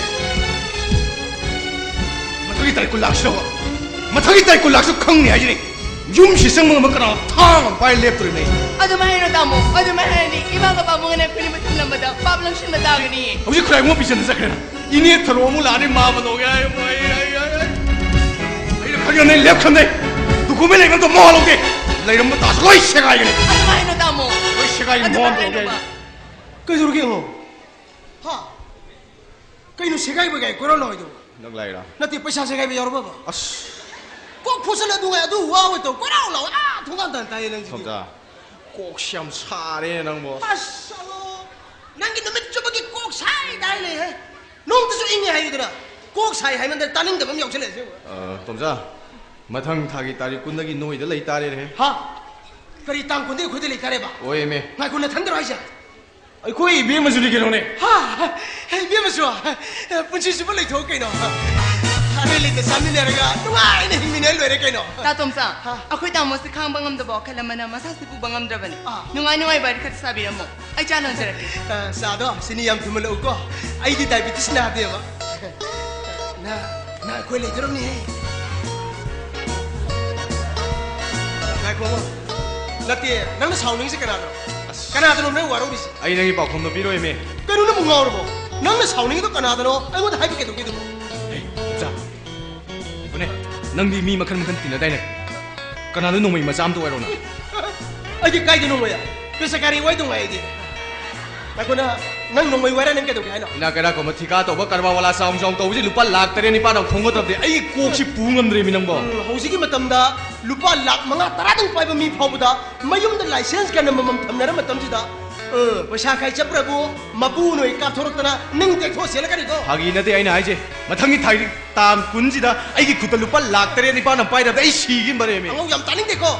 마탕이 따리 군 락시로 마탕이 따리 군 락시 컹니 하시네 юм시 생먹은 먹거나 탕은 빨리 랩들이네 아주마이노 다모 아주마이니 이마가 바붕아나 군이마 틈람바다 밥랑신바 다그니 혹시 그래 뭐 비싼 데서 그래 이니 들어오면 나를 마음은 오게 아이 이렇게 하면 랩 컨데 누구면 이건 또 뭐하려고 나 이런 거다 로이 세가이네 아주마이노 다모 로이 세가이 뭐하는데 그래서 그렇게 하 그이노 세가이 버게 그럴로이도 너 라이라 나티 पैसा 세가이 여러 봐 아씨 꼭 포슬라 누가 도 와고 또 꼬라올라 아 동안단 다이는 진짜 꼭 시험 사래 넌뭐 아싸로 난기 놈의 저기 꼭 사이 다이래 해 놈도 잉이 하이더라 꼭 사이 하면 될 따는 데면 역전해 톰자 마탕 타기 따리 군나기 노이들 레이 따리래 하 그리 땅 군데 그들 레이 따래 봐 오예메 나 군나 탄대로 하자 아이 거의 비에만 소리 게로네 하 비에만 좋아 분치 슈퍼 레이 더 깨노 하늘리도 삼미네라가 누가이네 힘미네 로이래 깨노 따톰사 아코이 다모스 캉방암도 버 칼라마나 마사스부 방암드라바니 누가이 바리 카트 사비라모 아이 짜는 저렇게 사도 시니얌 투물로 웃고 아이디 다이비티스 나대요 나 코일레 들었니 나 고모 나티 나는 사우능이 세가나도 까나도 놈네 와로리시 아이 내기 바콤도 비로에메 까누는 뭔가 오르고 나는 사우능이도 까나도 아이고 하이비게도 기도 자 이번에 낭디 미 마칸 뛰나다이네 까나도 놈이 마잠도 와로나 아이디 까이도 놈이야 그래서 가리 와이도 와이디 나코나 난 놈이 와라는 게도 하나 이나 그라 고마 티가 또 버카르바 와라 사움정 또 우지 루파 락 때리니 빠도 공거던데 아이 꼭시 부응엄들이 미능보 호시기 마탐다 루파 락 망아 따라등 파이브 미 파보다 마용다 라이센스 가는 맘 탐나라 마탐지다 पैसा खाई चप्रभु मपू नोई का थोरक्तना निंग टेक थो cell करिदो 하기나데 아이나 아이제 마탕이 타이 땀 군지다 아이기 구달 루파 락 때리니 빠나 빠이다 아이 시긴 바래메 ang yam taning deko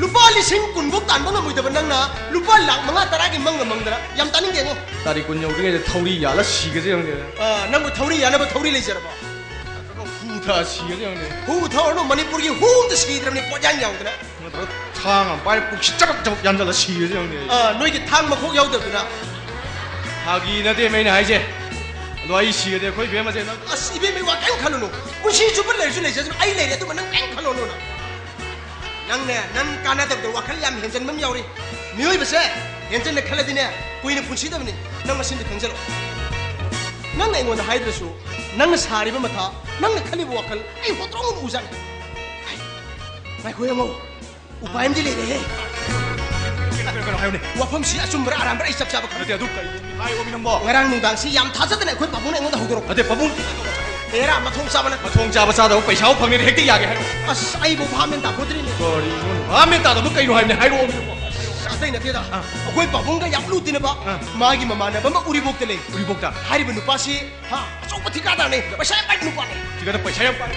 lupa lising kun gok tan bang amoy daban nang na lupa lak mga taragi mang mang dara yam taning deko 다리 군요 우리가 타우리 야라 시게제 형네 nang mo thauri ya na ba thauri le jara ba 후타 시게제 형네 hu thor no manipur gi hu de si dram ni po jang yang dana 탕 빨리 푹 시작 얀달라 시게제 형네 noi gi thang ma khok yaw de na 하기나데 메나 아이제 너 아이 시게제 거의 베마제 나 as ibe me wa kan khalo no mun si chu le su le ja ai le de tu man kan khalo no na nang ne nan kana de wa khal yam hen jan mam yaw ri mioi ba se hen jan ne khala dine kui ne pun si da ni nang ma sin de khang jalo nang ne ngon hai de su nang sari ba matha nang ne khali wa khal ai ho trong u jan ai mai ko yamo upay am di le de wafam si asumber aram ber isap sabak ade adu kai ai o minambo ngarang nung dang si yam tha jat ne khoi babun ne ngon da hudoro ade babun era mathong sabana mathong chaba sa da paisa phangni hekti yage hairo as ai bo phamen ta kodri ne kori gon amen ta da kai no haimne hairo o minambo asai na teda khoi babun ga yam lu tin ba magi mama na ba ma uri bok te le uri bok ta hari bu nu pa si ha achok pathi ka da ne paisa pai nu pa ne tiga da paisa yam pa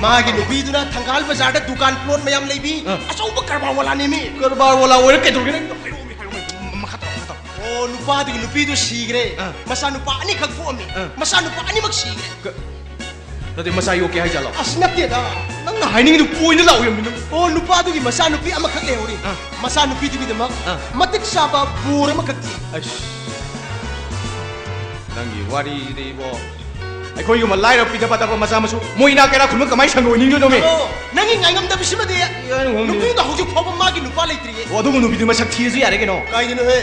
magi nu bi duna thangal bazar da dukan plot mayam leibi achok ba karbar wala ne mi karbar wala ore ke dogene oh nupa di nupi du sigre masa nupa ani khak fu ami masa nupa ani mak sigre tadi masa yo ke hai jalo asnap te da nang na haining du poi na law yam min o nupa du gi masa nupi ama khak le hori masa nupi du gi demak matik saba pura makak ti nangi wari de bo ai khoi yu ma lai ra pi da pata ko masa masu moina kera khum kamai sang oi ning do me nangi ngai ngam da bisima de nupi da hoju phoba ma gi nupa lai tri o du nupi du masak thi ju yare ke no kai ni he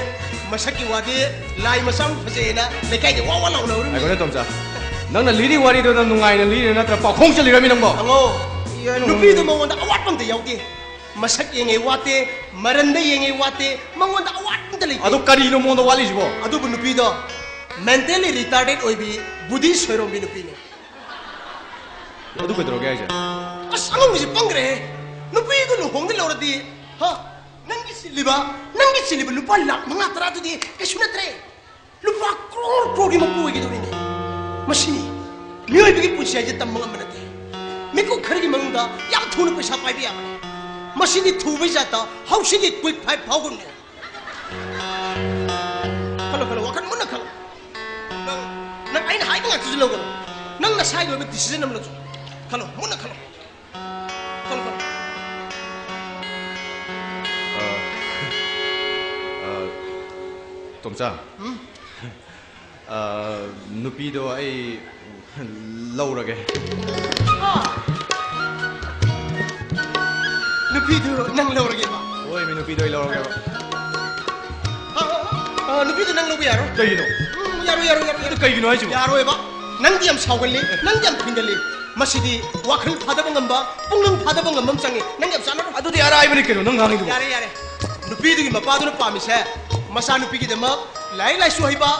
masak ki wade lai masam phase na le kai de wa wa law law ai ko ne tom sa nang na liri wari do na nungai na liri na tra pa khong chali ra mi nang bo ango nupi du mawon da awat pam de yaw de masak yenge wate maran de yenge wate mawon da awat pam de le adu kari no mo do wali jibo adu bu nupi do mentally retarded oi bi budi soirom bi nupi ne adu ko droge aja asangam mi pangre nupi du lu hong de lo di ha nangi siliba lupa lak mga tara tu di kesuna tre lupa crore di mampu gitu ini masih mioi bagi puji aja tam mga menate miku khari mangda yang thunu pesa pai biya masih di thu bisa ta house di quick pipe phagun ne kalau wakan mana kalau nang aina hai ngak tu lo nang na sai go be decision nam lo kalau mana kalau tom sa nupi do ai lau ra ge nupi do nang lau ra ge ba oi mi nupi do lau ra ge nupi do nang lau ya ro kai no yaro kai no ai ju yaro ba nang diam saugali nang diam thindali masidi wakhal phadaba ngamba pungnang phadaba ngambam changi nang diam sana adu di ara ai bani ke no nang ngang du yare nupi du gi mapa du na pamis hai masa nupi gi demak lai lai su hiba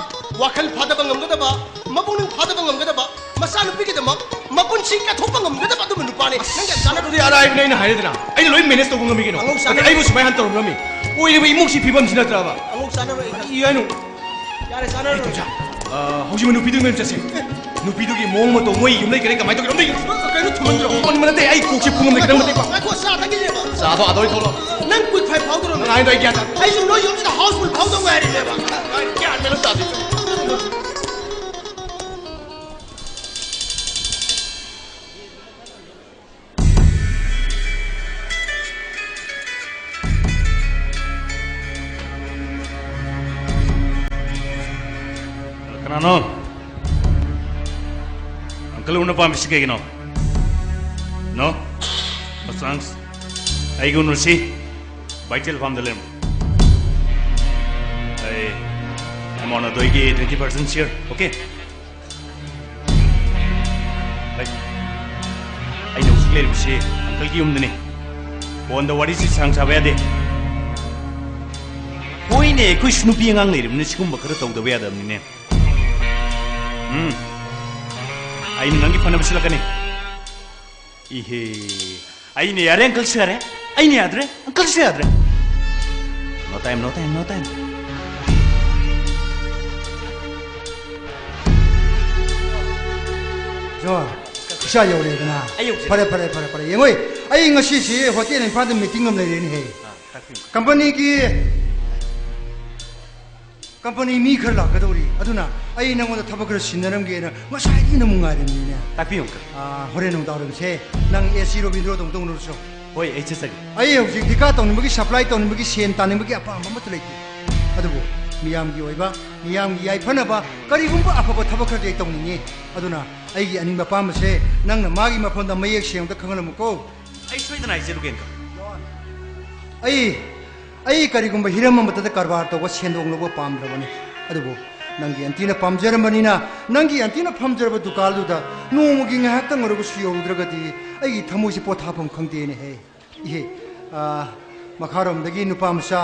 wakhal phadaba ngam da ba mabung phadaba ngam da ba masa nupi gi demak mapun sing ka thopa ngam da ba du nupa ne nang diam sana adu di ara ai bani na hai dina ai loi manage to ngam mi ke no ai bu sumai han to ngam mi oi ri imung si phibam sina tra ba angok sana ro iya no yare sana ro hauji ma nupi du ngam chase nupi du gi mong ma to moi yum lai kare kamai to dai kai nu thumang ro on mana te ai ko chi pungam lai kare ma te ba ko sa ta gi le ba sa do adoi tholo nang quick pipe powder no ai doi kya ta ai ju no yum da house full powder wa ri le ba kya me lo sa di Kanano Uncle una pa misike no no pasangs ai gunu si baitel from the limb I'm on a 20% share okay I know clear si uncle ki umdani on the what is sang sabe de koi ne koi snoopy ngang le ni sikum bakara taw da ya da ni ne ai nangi phana bisla kani ihe ai ne yare uncle sare ai ne adre uncle se adre no time jo sha yo le na pare yengoi ai ngasi si hotel in phad meeting am le ni he company mi khar la gadori aduna ai nangon da thabak sinnaram ge na masai di na munga re ni ne takpiyo hore nong daw se nang AC ro bindro dong dong no so hoi ai che sagi ai hojik dika tong ni gi supply tong ni gi sen tan ni gi apa ma mat leite adubo miyam gi oiba miyam gi ai phana ba kari gum ba afa ba thabak khar de tong ni aduna ai gi aning ba pam se nang na ma gi ma phon da mayek sem da khangalam ko ai soidana ai jeru gen ka ai karigumba hiram amata karbar to sendong lobo pamdrabani adubo nangi antina pamjarmanina nangi antina pamjarba dukaldu da nomugi ngahakta ngorogo siyowdragadi ai thamosi pothapam khangdene he ihe makharom dagi nupa masa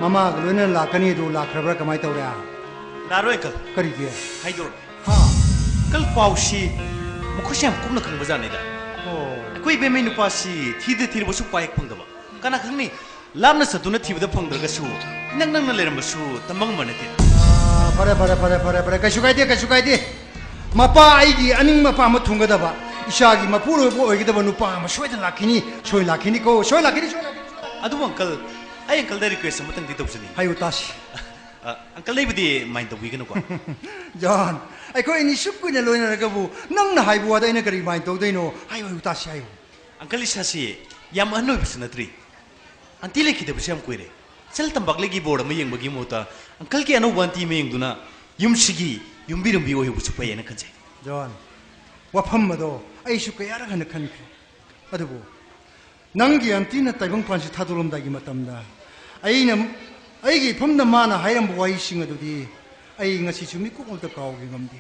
mama glona lakani do lakrabra kamai tawra naroi kal karige haidor ha kal pausi mukhosyam kumna khangbajani da koi be mai nupa si thide thirbo su paik phangdaba kana khangni lamna satuna thibda phangdraga su nang na leramba su tamang manati pare kaishu kaide mapa aigi aning mapa ma thungadaba ishagi mapuro bo oigidaba nupa ma soida lakini ko soi lakini adu uncle ai uncle da request matang di topsani hayu tasi uncle dai budi mind to wigano ko john ai ko ini suku ne loina ragabu nang na haibu ada ina kari mind to deino hayu tasi hayu uncle इसासी याम अनोय बसनत्री अंती लेखिदबसे याम कोइरे चल तंबाकलेगी board में यंगबगी Mota uncle की अनोब अंती में यंगदुना युमसिगी युमबिरंबी ओय बुसु पयेना खंजे जॉन वफम मदो आइसु कयारा हन खनखे अदुबो नंगी अंतीना ताइबंग पांसि थादोलमदागी मतमदा आइना आइगी फमदा माना हायरम बवाई सिंग अदुदी आई ngasi sumi ko ulta kawgi ngamdi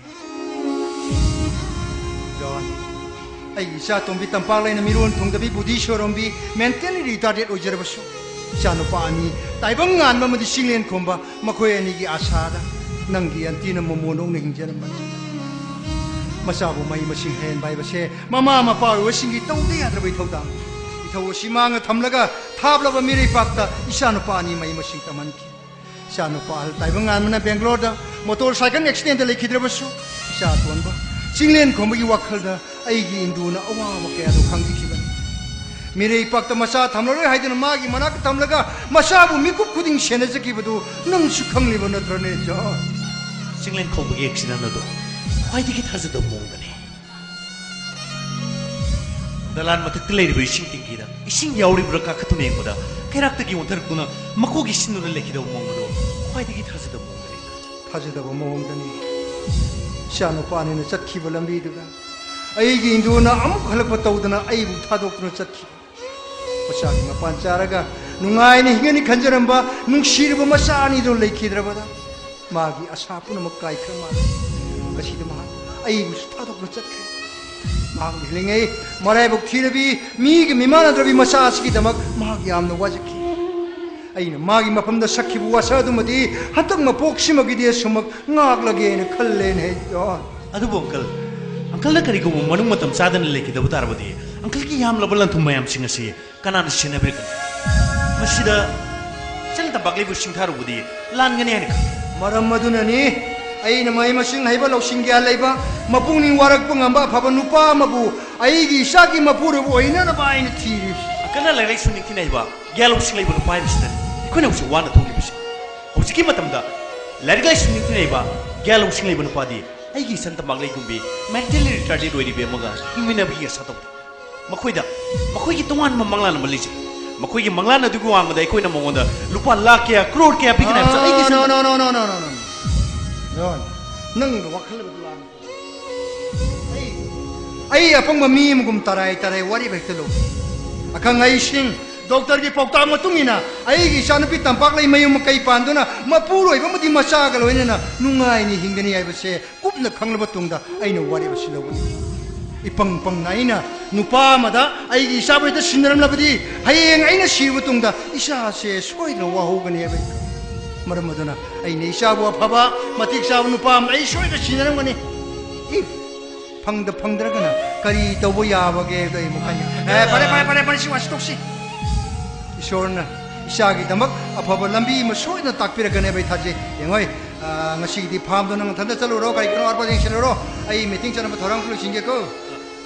जॉन आई इसा तोंबी तंपाक लाइन मिरोन थोंदबी बुद्धि शोरमबी मेंटेनली रिटार्डेड ओजरबसु इसानो पानी ताइबंग गानबा मदि सिंगलेन खोंबा मखोय अनिगी आशादा नंगी अंतीना मोमोनों ने हिंजरमन मसाबु मई मसिंग हेन बाय बसे ममा मपा वसिंगी तौदे याद्रबै थौदा इथौ सिमांग थमलगा थाबलबा मिरै पाक्ता इसानो पानी मई मसिंग तमनकी इसानो पाल ताइबंग गानमना बेंगलोर मोटरसाइकिल एक्सीडेंट लेखिद्रबसु इसा तोनबा सिंगलेन खोंबगी वखलदा आइगी इंदुना अवामा कयादो खांगिखिबनी मिरै पाक्ता मसा थमलरोय हाइदना मागी मनाक थमलगा मसाबु मिकुप खुदिंग सेनजकिबदु नंसु खंगलिबो नत्रने जो सिंगलेन खोंबगी एक्सीडेंट अदो ख्वाइदगी थाजदो मोंगने दलान मथक लेरिबो इसिंग तिंगीदा इसिंग यावरिब्रा काखतु मेंगदा केराक्तगी उन्थरकुना मकोगी सिनुर लेखिदो मोंगदो ख्वाइदगी थाजदो मोंगने थाजदो मोंगदनी शानो पानी ने चटखिबो लंबीदुगा आइगी इंदुना अमुक हलकप तौदना आइबु थादोक्तुना चटखि मसागी मपान चारगा नुंगाइने हिंगनी खंजरंबा नुंगसिरबो मसानीदो लेखिद्रबदा मागी आशा पुनमक काइख्रमा कसिद मा आइबु थादोक्तुना चटखि माग हिलिंगे मराइबुक थिरबी मीगी मिमानद्रबी मसासगी दमक मागी यामना वाजखि अइना मागी मफमदा सखिबु वासादुमदी हतक मपोक्सिमगिदे सुमक ngaglagena khallene jo अदुबो अंकल करीगो मनुंग मतम साधन लेखिदबु तारबदी अंकल की याम लबलन थुम मयाम सिंगसी कनान सिनेब्रिक मसिदा चल तबागलेबु सिंथारुबुदी लानगने हने मरम मदुननी अइना मै मसिंग हाइबा लौसिंग्या लैबा मपुंगनि वारक पंगंबा फबा नुपा मबु अइगी इसागी मपुरबु ओइना न बाइन थिरि अंकल लाइलाइ सुनिक थिनाइबा ग्यालौ सिंगलाइबु नुपा बिसना इखोना उसे वाना थोंगि बिस हौजिकी मतमदा लाइलाइ सुनिक थिनाइबा ग्यालौ सिंगलाइबु नुपादी आइगी संत मागले गुंबी मेंटली रिटार्डेड ओइरिबे मगा हिमिनबी सतब मखोइदा मखोइगी तोवान मंगलान मलिजे मखोइगी मंगलान अदुगु वांगदा इखोइना मंगोदा लुपा लाख क्या करोड़ क्या पिगना आइगी no no no no no no जॉन नंग वखल बदलान आई अपंग मी मुगुम तराई तराई वारी बेक्तलो अखंग आई सिंह डॉक्टर की पौता मतुंगिना आइगी सानपी तंपाक लै मयुम कई पांदुना मपुरोइबा मदि मचागा लोइना नुंगाइनि हिंगनि आइबसे कुपना खंगलब तुंगदा आइना वारी बसिलबो इपंग पंग नाइना नुपा मदा आइगी साबैदा सिनरमलबदी हयेंग आइना सिरबु तुंगदा इसासे सोइना वाहोगनि आइबे मरमदना आइने इसाबु अफबा मतिक साबु नुपा आइ सोइदा सिनरमगनि इफ फंगद्रगना करी तौबो याबगे दइ मुखानि परे सिवास तोक्सी ईश्वरना इसागी दमक अफब लंबी मसोइना ताकपिरगने बै थाजे यंगोय ngasiदी फार्मदो नंग थंदा चलोरो काई कनो आरपा जेंसलोरो आई मीटिंग चनब थोरांग खुलसिंगे को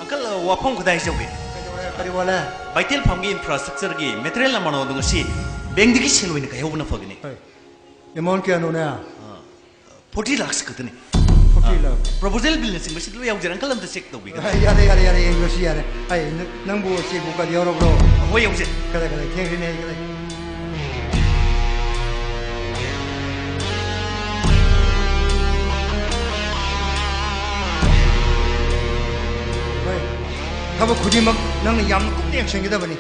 अंकल वाफम खुदाइ जौगे करी वाला बाइटेल फार्मगी इंफ्रास्ट्रक्चर गी मटेरियल नमनो दुंगसी बेंगदिगी सेलवइना कायौबना फगने अमाउंट क्या नो ना 40 लाख कतने 40 लाख प्रपोजल बिल सिंग मसिद लो याउजर अंकल अमता चेक तौबी यारे इंग्लिश यारे आई नंबो चेक बुक का यारो ब्रो हो याउजे करे थेंगरिने करे थब खुदिमक नंग याम कुटेक संगिदबनी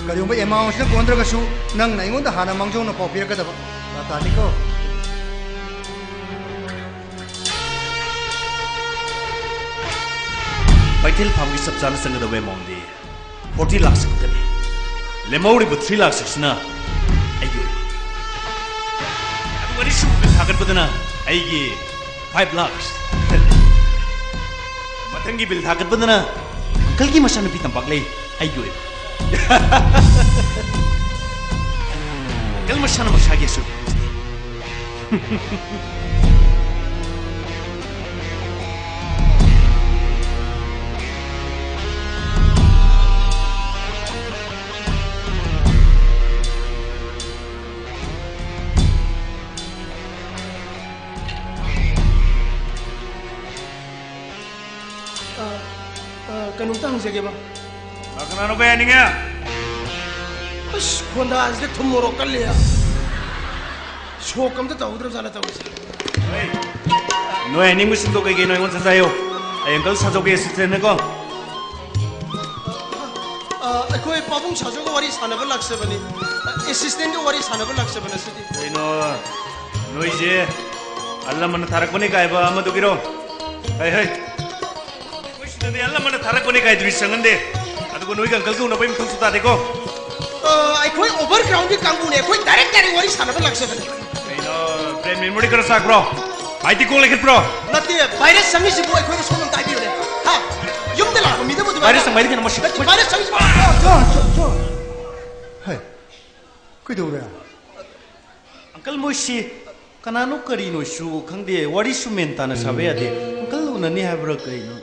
करियोबा अमाउंट न कोंद्रगसु नंग नाइगोंदा हाना मांगजोना पाउपिरगदब तालिको बाइटेल फार्मगी सब जान संगदबे मोंदी 40 लाख सकतने लेमौरी बु 3 लाख सना आइगो वरी सु थागतबदना आइगी 5 लाख मतंगी बिल थागतबदना अंकल की मसान पी तंपाकले आइगो अंकल मसान मसागे सु कनुमता हंसगे बा Kana no kaya ninga. As konda as de tumoro kalliya. Shokam ta tawdram sana tawsa. No any musim to kay no ngon sa tayo. Ayun kal sa joge sitre ne ko. Ako'y pabong sajo ko wari sana ba laksabani. Assistant ko wari sana ba laksabani sidi. No ije. Allah man tharak ko ni kay ba amadu giro. Hey. Kuis de Allah man tharak ko ni kay dris sangande. Adu ko noi uncle ko na pai mthang suta de ko. Ako'y overground ki kangu ne ako'y direct wari sana ba laksabani. Prem memory kar sak bro. Maiti ko lekit bro. Nati virus sangi si boy ako'y sonam tai biro ne. Ha. Yung de la ko mida mo di Virus sang maiti na mashi. Virus sangi. Hey. Kuidore. Uncle Moshi kanano kari no shu khangde wari su menta na sabe ade. Uncle una ni habra kai no.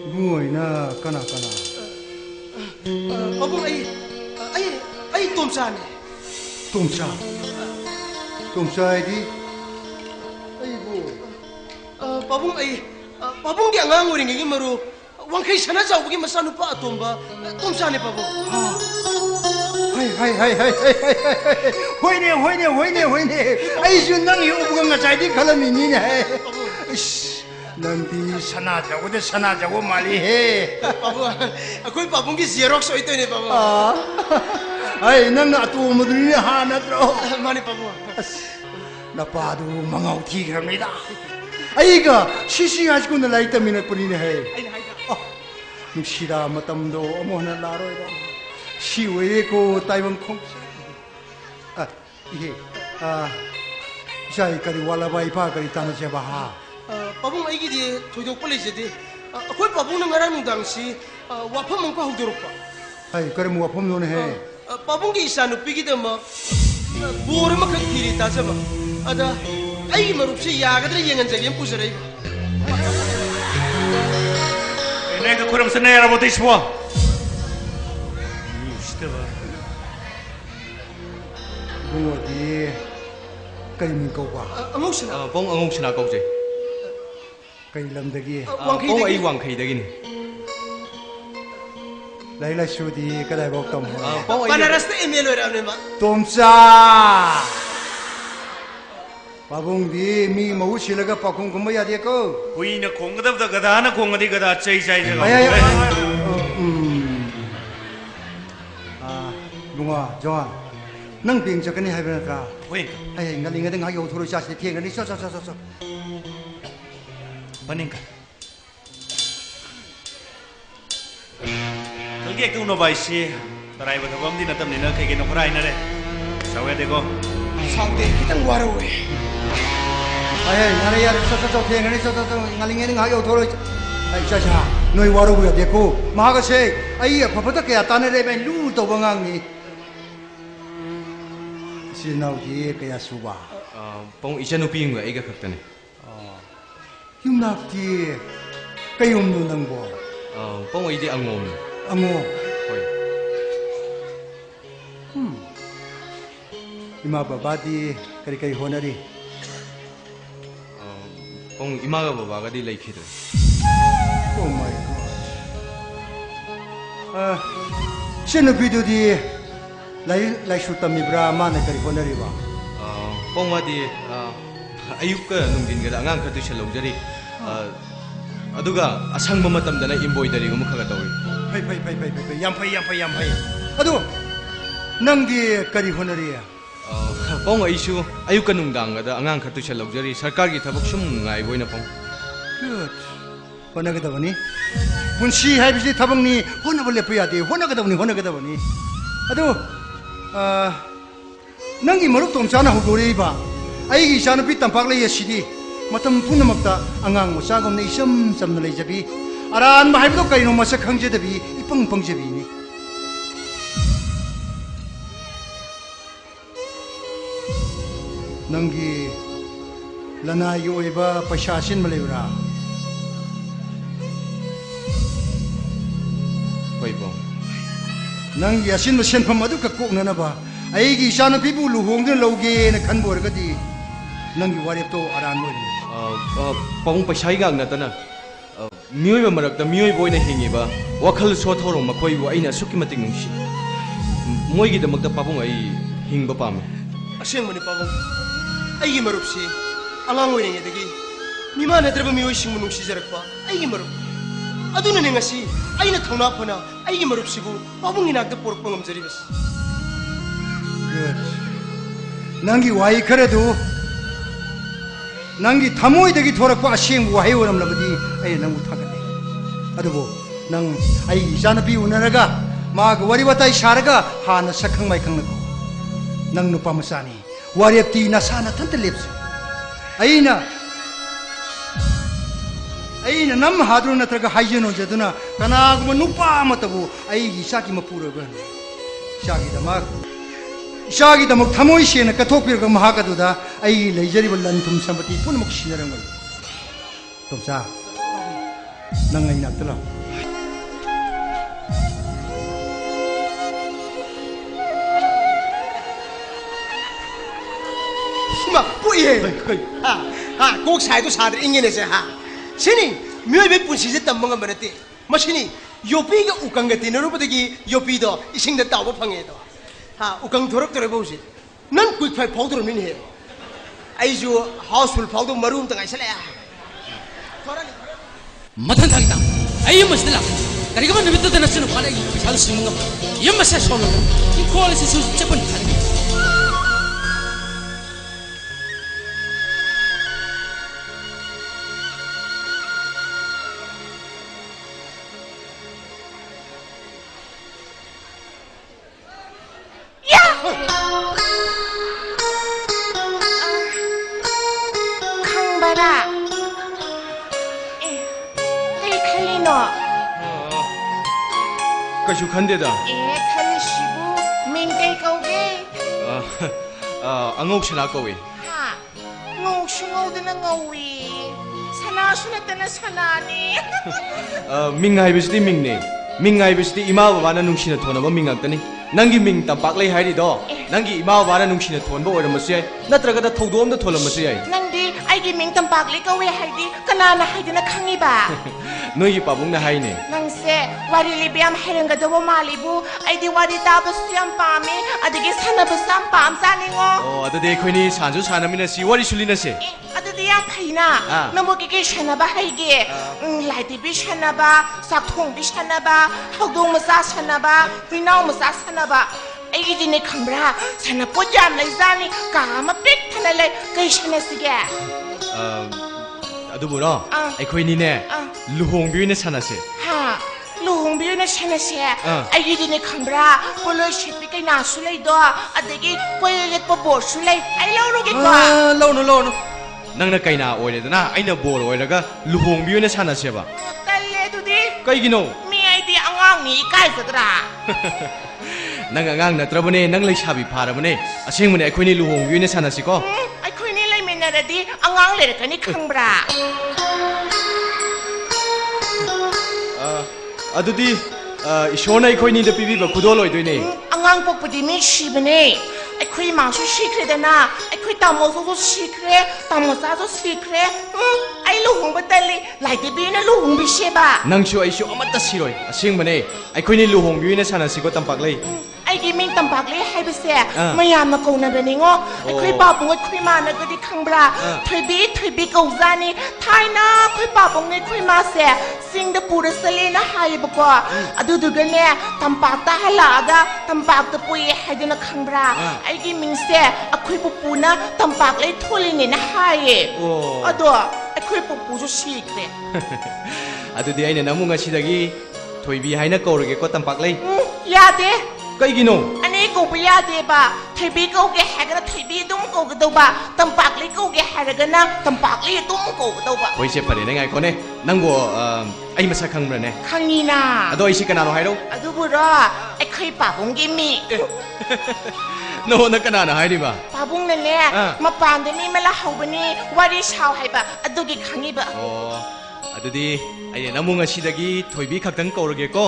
Buoina kana. Pabong ay tumsa ne. Tumsa di. Ay bu. Pabong di angang uring ngi maru. Wang kai sana jauh bagi masa nupa atomba. Tumsa ne pabong. Hai. Hoine. Ay sun nang yu bukan ngacai di kalau ini ne. Nanti sana jago mali he. Ako'y pabong ki Xerox ito ne pabong. Ay nang atu mudri hana tro. Mani pabong. Napadu mangaw ti kami da. Ay ga sisi asko na laita minat puni ne he. Nushira matamdo amo na laro ida. Siwe ko taibang kong. Ihe. Jai kari wala bai pa kari tanah jabaha. Pabong ay gidi tujuh polis jadi. Ako'y pabong nang ngarang nung si wapam mangko hudurok pa. Ay kari mo wapam nun he. Pabong ki isa nupi kita ma. Buore makak kiri ta sama. Ada ay marup si yaga dari yengan jadi yang pusaray. Ini ke kurang senera botis semua. Bungo di kari min kau ba. Angong sina. Pong angong sina kau je. Kari lam dagi. Pong ay wang kay dagi ni. Laila shudi kadai bok tom. Panaras na email ora ne ma. Tomsa. Pabong di mi mau silaga pakung kumaya dia ko. Hui na kong kadab da gada na kong adi gada chay jaga. Ay. Bunga, Johan. Nang ping jaga ni hai benar ka. Hui. Ay ngaling ngadeng hayo thuru sa si tiang ni so. Paning ka. Kalgi ek uno bai si tarai ba bam di na tam ni na kay kino kurai na re. Sawe de ko. Saudi kitang waro we. Ay ngare yar so tiang ni so ngaling ngadeng hayo thuru. Ay cha noi waro bu ya deko. Maha ka se ay papata kaya tanare ben lu to bangang ni. Sinau di kaya suba. Pong isa nupi nga iga kakta ni. Yung nakti kayong nunang bo. Pong ay di angom. Ango. Hoy. Ima babadi kari honari. Pong ima ga baba ga di lay kid. Oh my god. Sino video di lay shoot mi brahma na kari honari ba. Pong wa di ayuk ka nung din ga angang ka to siya lawjari. Aduga asang mamatam da na embroidery mo kagatawi. Pay. Yam pay. Adu nangdi kari honari ya. Pong isu ayuk ka nung dang ga angang ka to siya lawjari. Sarkar gi tabak sum ngai boy na pong. Good. Hona ka daw ni. Punsi hai bisi tabang ni hona bole pa yate. Hona ka daw ni. Adu nanggi maruk tom sana huguri ba. Ay gi sana pi tampak le yasidi. Matam punamakta angang mo sagom na isam na leijabi. Aran mahal to kayo masa khangjedabi ipang pangjabi ni. Nanggi lanayo iba pasyasin malewra. Hoy pong. Nang yasin mo siyan pamadu kakuk na ba? Ay gi sana pipu luhong din lauge na kanbor kadi. Nanggi warip to aran mo ni. Pong pasay gang na tana. मियोय मरक द मियोय बोयना हिंगिबा वखल सोथौरम मखोयबु अइना सुक्की मतिक नुंसी मोयगी दमक द पाबुंग अइ हिंगबा पामे असेंगमनि पाबुंग अइगी मरुपसी अलांग ओइरिङेदगी मिमा नद्रबा मियोय सिंगु नुंसीजरकपा अइगी मरुप अदुनने ngasi अइना थौना फना अइगी मरुपसिबु पाबुंगी नाकद पोरकपा ngamjariबस Good. Nangi wahi kare do. Nangi thamoi dagi thorak pa asing wahi oram labadi ay nangu thagane. Adubo nang ay janapi unaraga mag wari batai sharaga hana sakhang mai khang nako. Nang nupa masani wariapti nasana tanta lepsu. Aina nam hadru natraga haijeno jaduna kana guma nupa matabu ay isaki mapura ban. Shagi damak Shagi the Moktamoishi and a Katopir Mahagaduda, I lay Jerry Lantum somebody, Punamokshirangal. Tomsa Nangai Natala. Ma, puye! Ha, go side to Sad Ingene, ha. Sini, Mui Pussy Tamanga Manati. Machini, Yopi Ukangati, Nobody, Yopido, ising the tower Pangedo. Ha, ukang thorok tere bausi. Nan quick fight powder min here. Aizu houseful powder maroon tang aisale. Matan tangta. Ayam masdala. Kariga man nabito na sino pala yung bisal simunga. Yam masya sono. Yung call si sus cepan kari. Kashu khandeda. Khalishibu min kai kauge. Angok shana kawi. Ha. Ngau shungau dina ngawi. Sana suna tana sanani. Mingai bisdi mingne. Mingai bisdi ima baba na nungsina thona ba mingak tani. Nangi ming tampak lay hairi do. Nangi ima baba na nungsina thon ba oram masya. Natraga da thogdom da tholam masya. Nangdi aigi ming tampak le kawe haidi kanana haidina khangi ba. Noi pabung na haine. Nangse wari libiam heranga do malibu aidi wari tabas yam pami adigi sanaba sam pam saningo. Oh, adade khoini sanju sanamina si wari sulina se. Adadi yam phaina namoki ke shanaba haige laiti bi shanaba sakthong bi shanaba hogdong masa shanaba hinau masa shanaba aigi dine khambra sana pojam lai zani kama pik thanale kai shanasige. Aduburo akhoi ne luhong bi ne sanase. Ha luhong bi ne sanase aigi dine khambra polo shipi kai na sulai do adagi poyet po bo sulai ai lo ro ge ko lo no nangna kaina oire dana aina bor oiraga luhong bi ne sanase ba talle dudi kai gino mi ai di angang ni kai sadra nang angang na trabane nang lai sabi pharabane aseng mane akhoi ni luhong bi ne sanase ko akhoi ni lai menaradi angang le ka ni khambra adudi ishona akhoi ni da pibi ba khudol oidoi ne angang pokpudi mi shibane akhoi ma su shikre dana akhoi tamo so shikre tamo sa so shikre ai luhong ba tali lai de bi na luhong bi sheba nang shu ai shu amata siroi aseng mane akhoi ni luhong bi ne sanasi ko tampak lai aigi ming tampak le hai bese mayam na ko na beningo akhoi ba bung akhoi ma na gadi khangbra thoi bi ko zani thaina akhoi ba bung ne akhoi ma se singapore sale na hai ba ko adu du ga ne tampak ta hala ga tampak ta pui hai de na khangbra aigi ming se akhoi pu na tampak le tholi ne na hai ado akhoi pu ju sikre adu di aina namu ngasi dagi thoi bi haina ko ro ge ko tampak lai ya de kai gino ani ko biya de ba thaibi ko ge hagana thaibi dum ko ga do ba tampak li ko ge haragana tampak li dum ko ga do ba hoi se pare ne ngai ko ne nangbo ai masa khangbra ne khangi na ado ai si kana no hairo adu bu ra ai khai pa bung gi mi no na kana na hairi ba pa bung ne ne ma pan de mi mala haubani wari shau hai ba adu gi khangi ba oh adudi ai namu ngasi dagi thoibi khaktang ko ro ge ko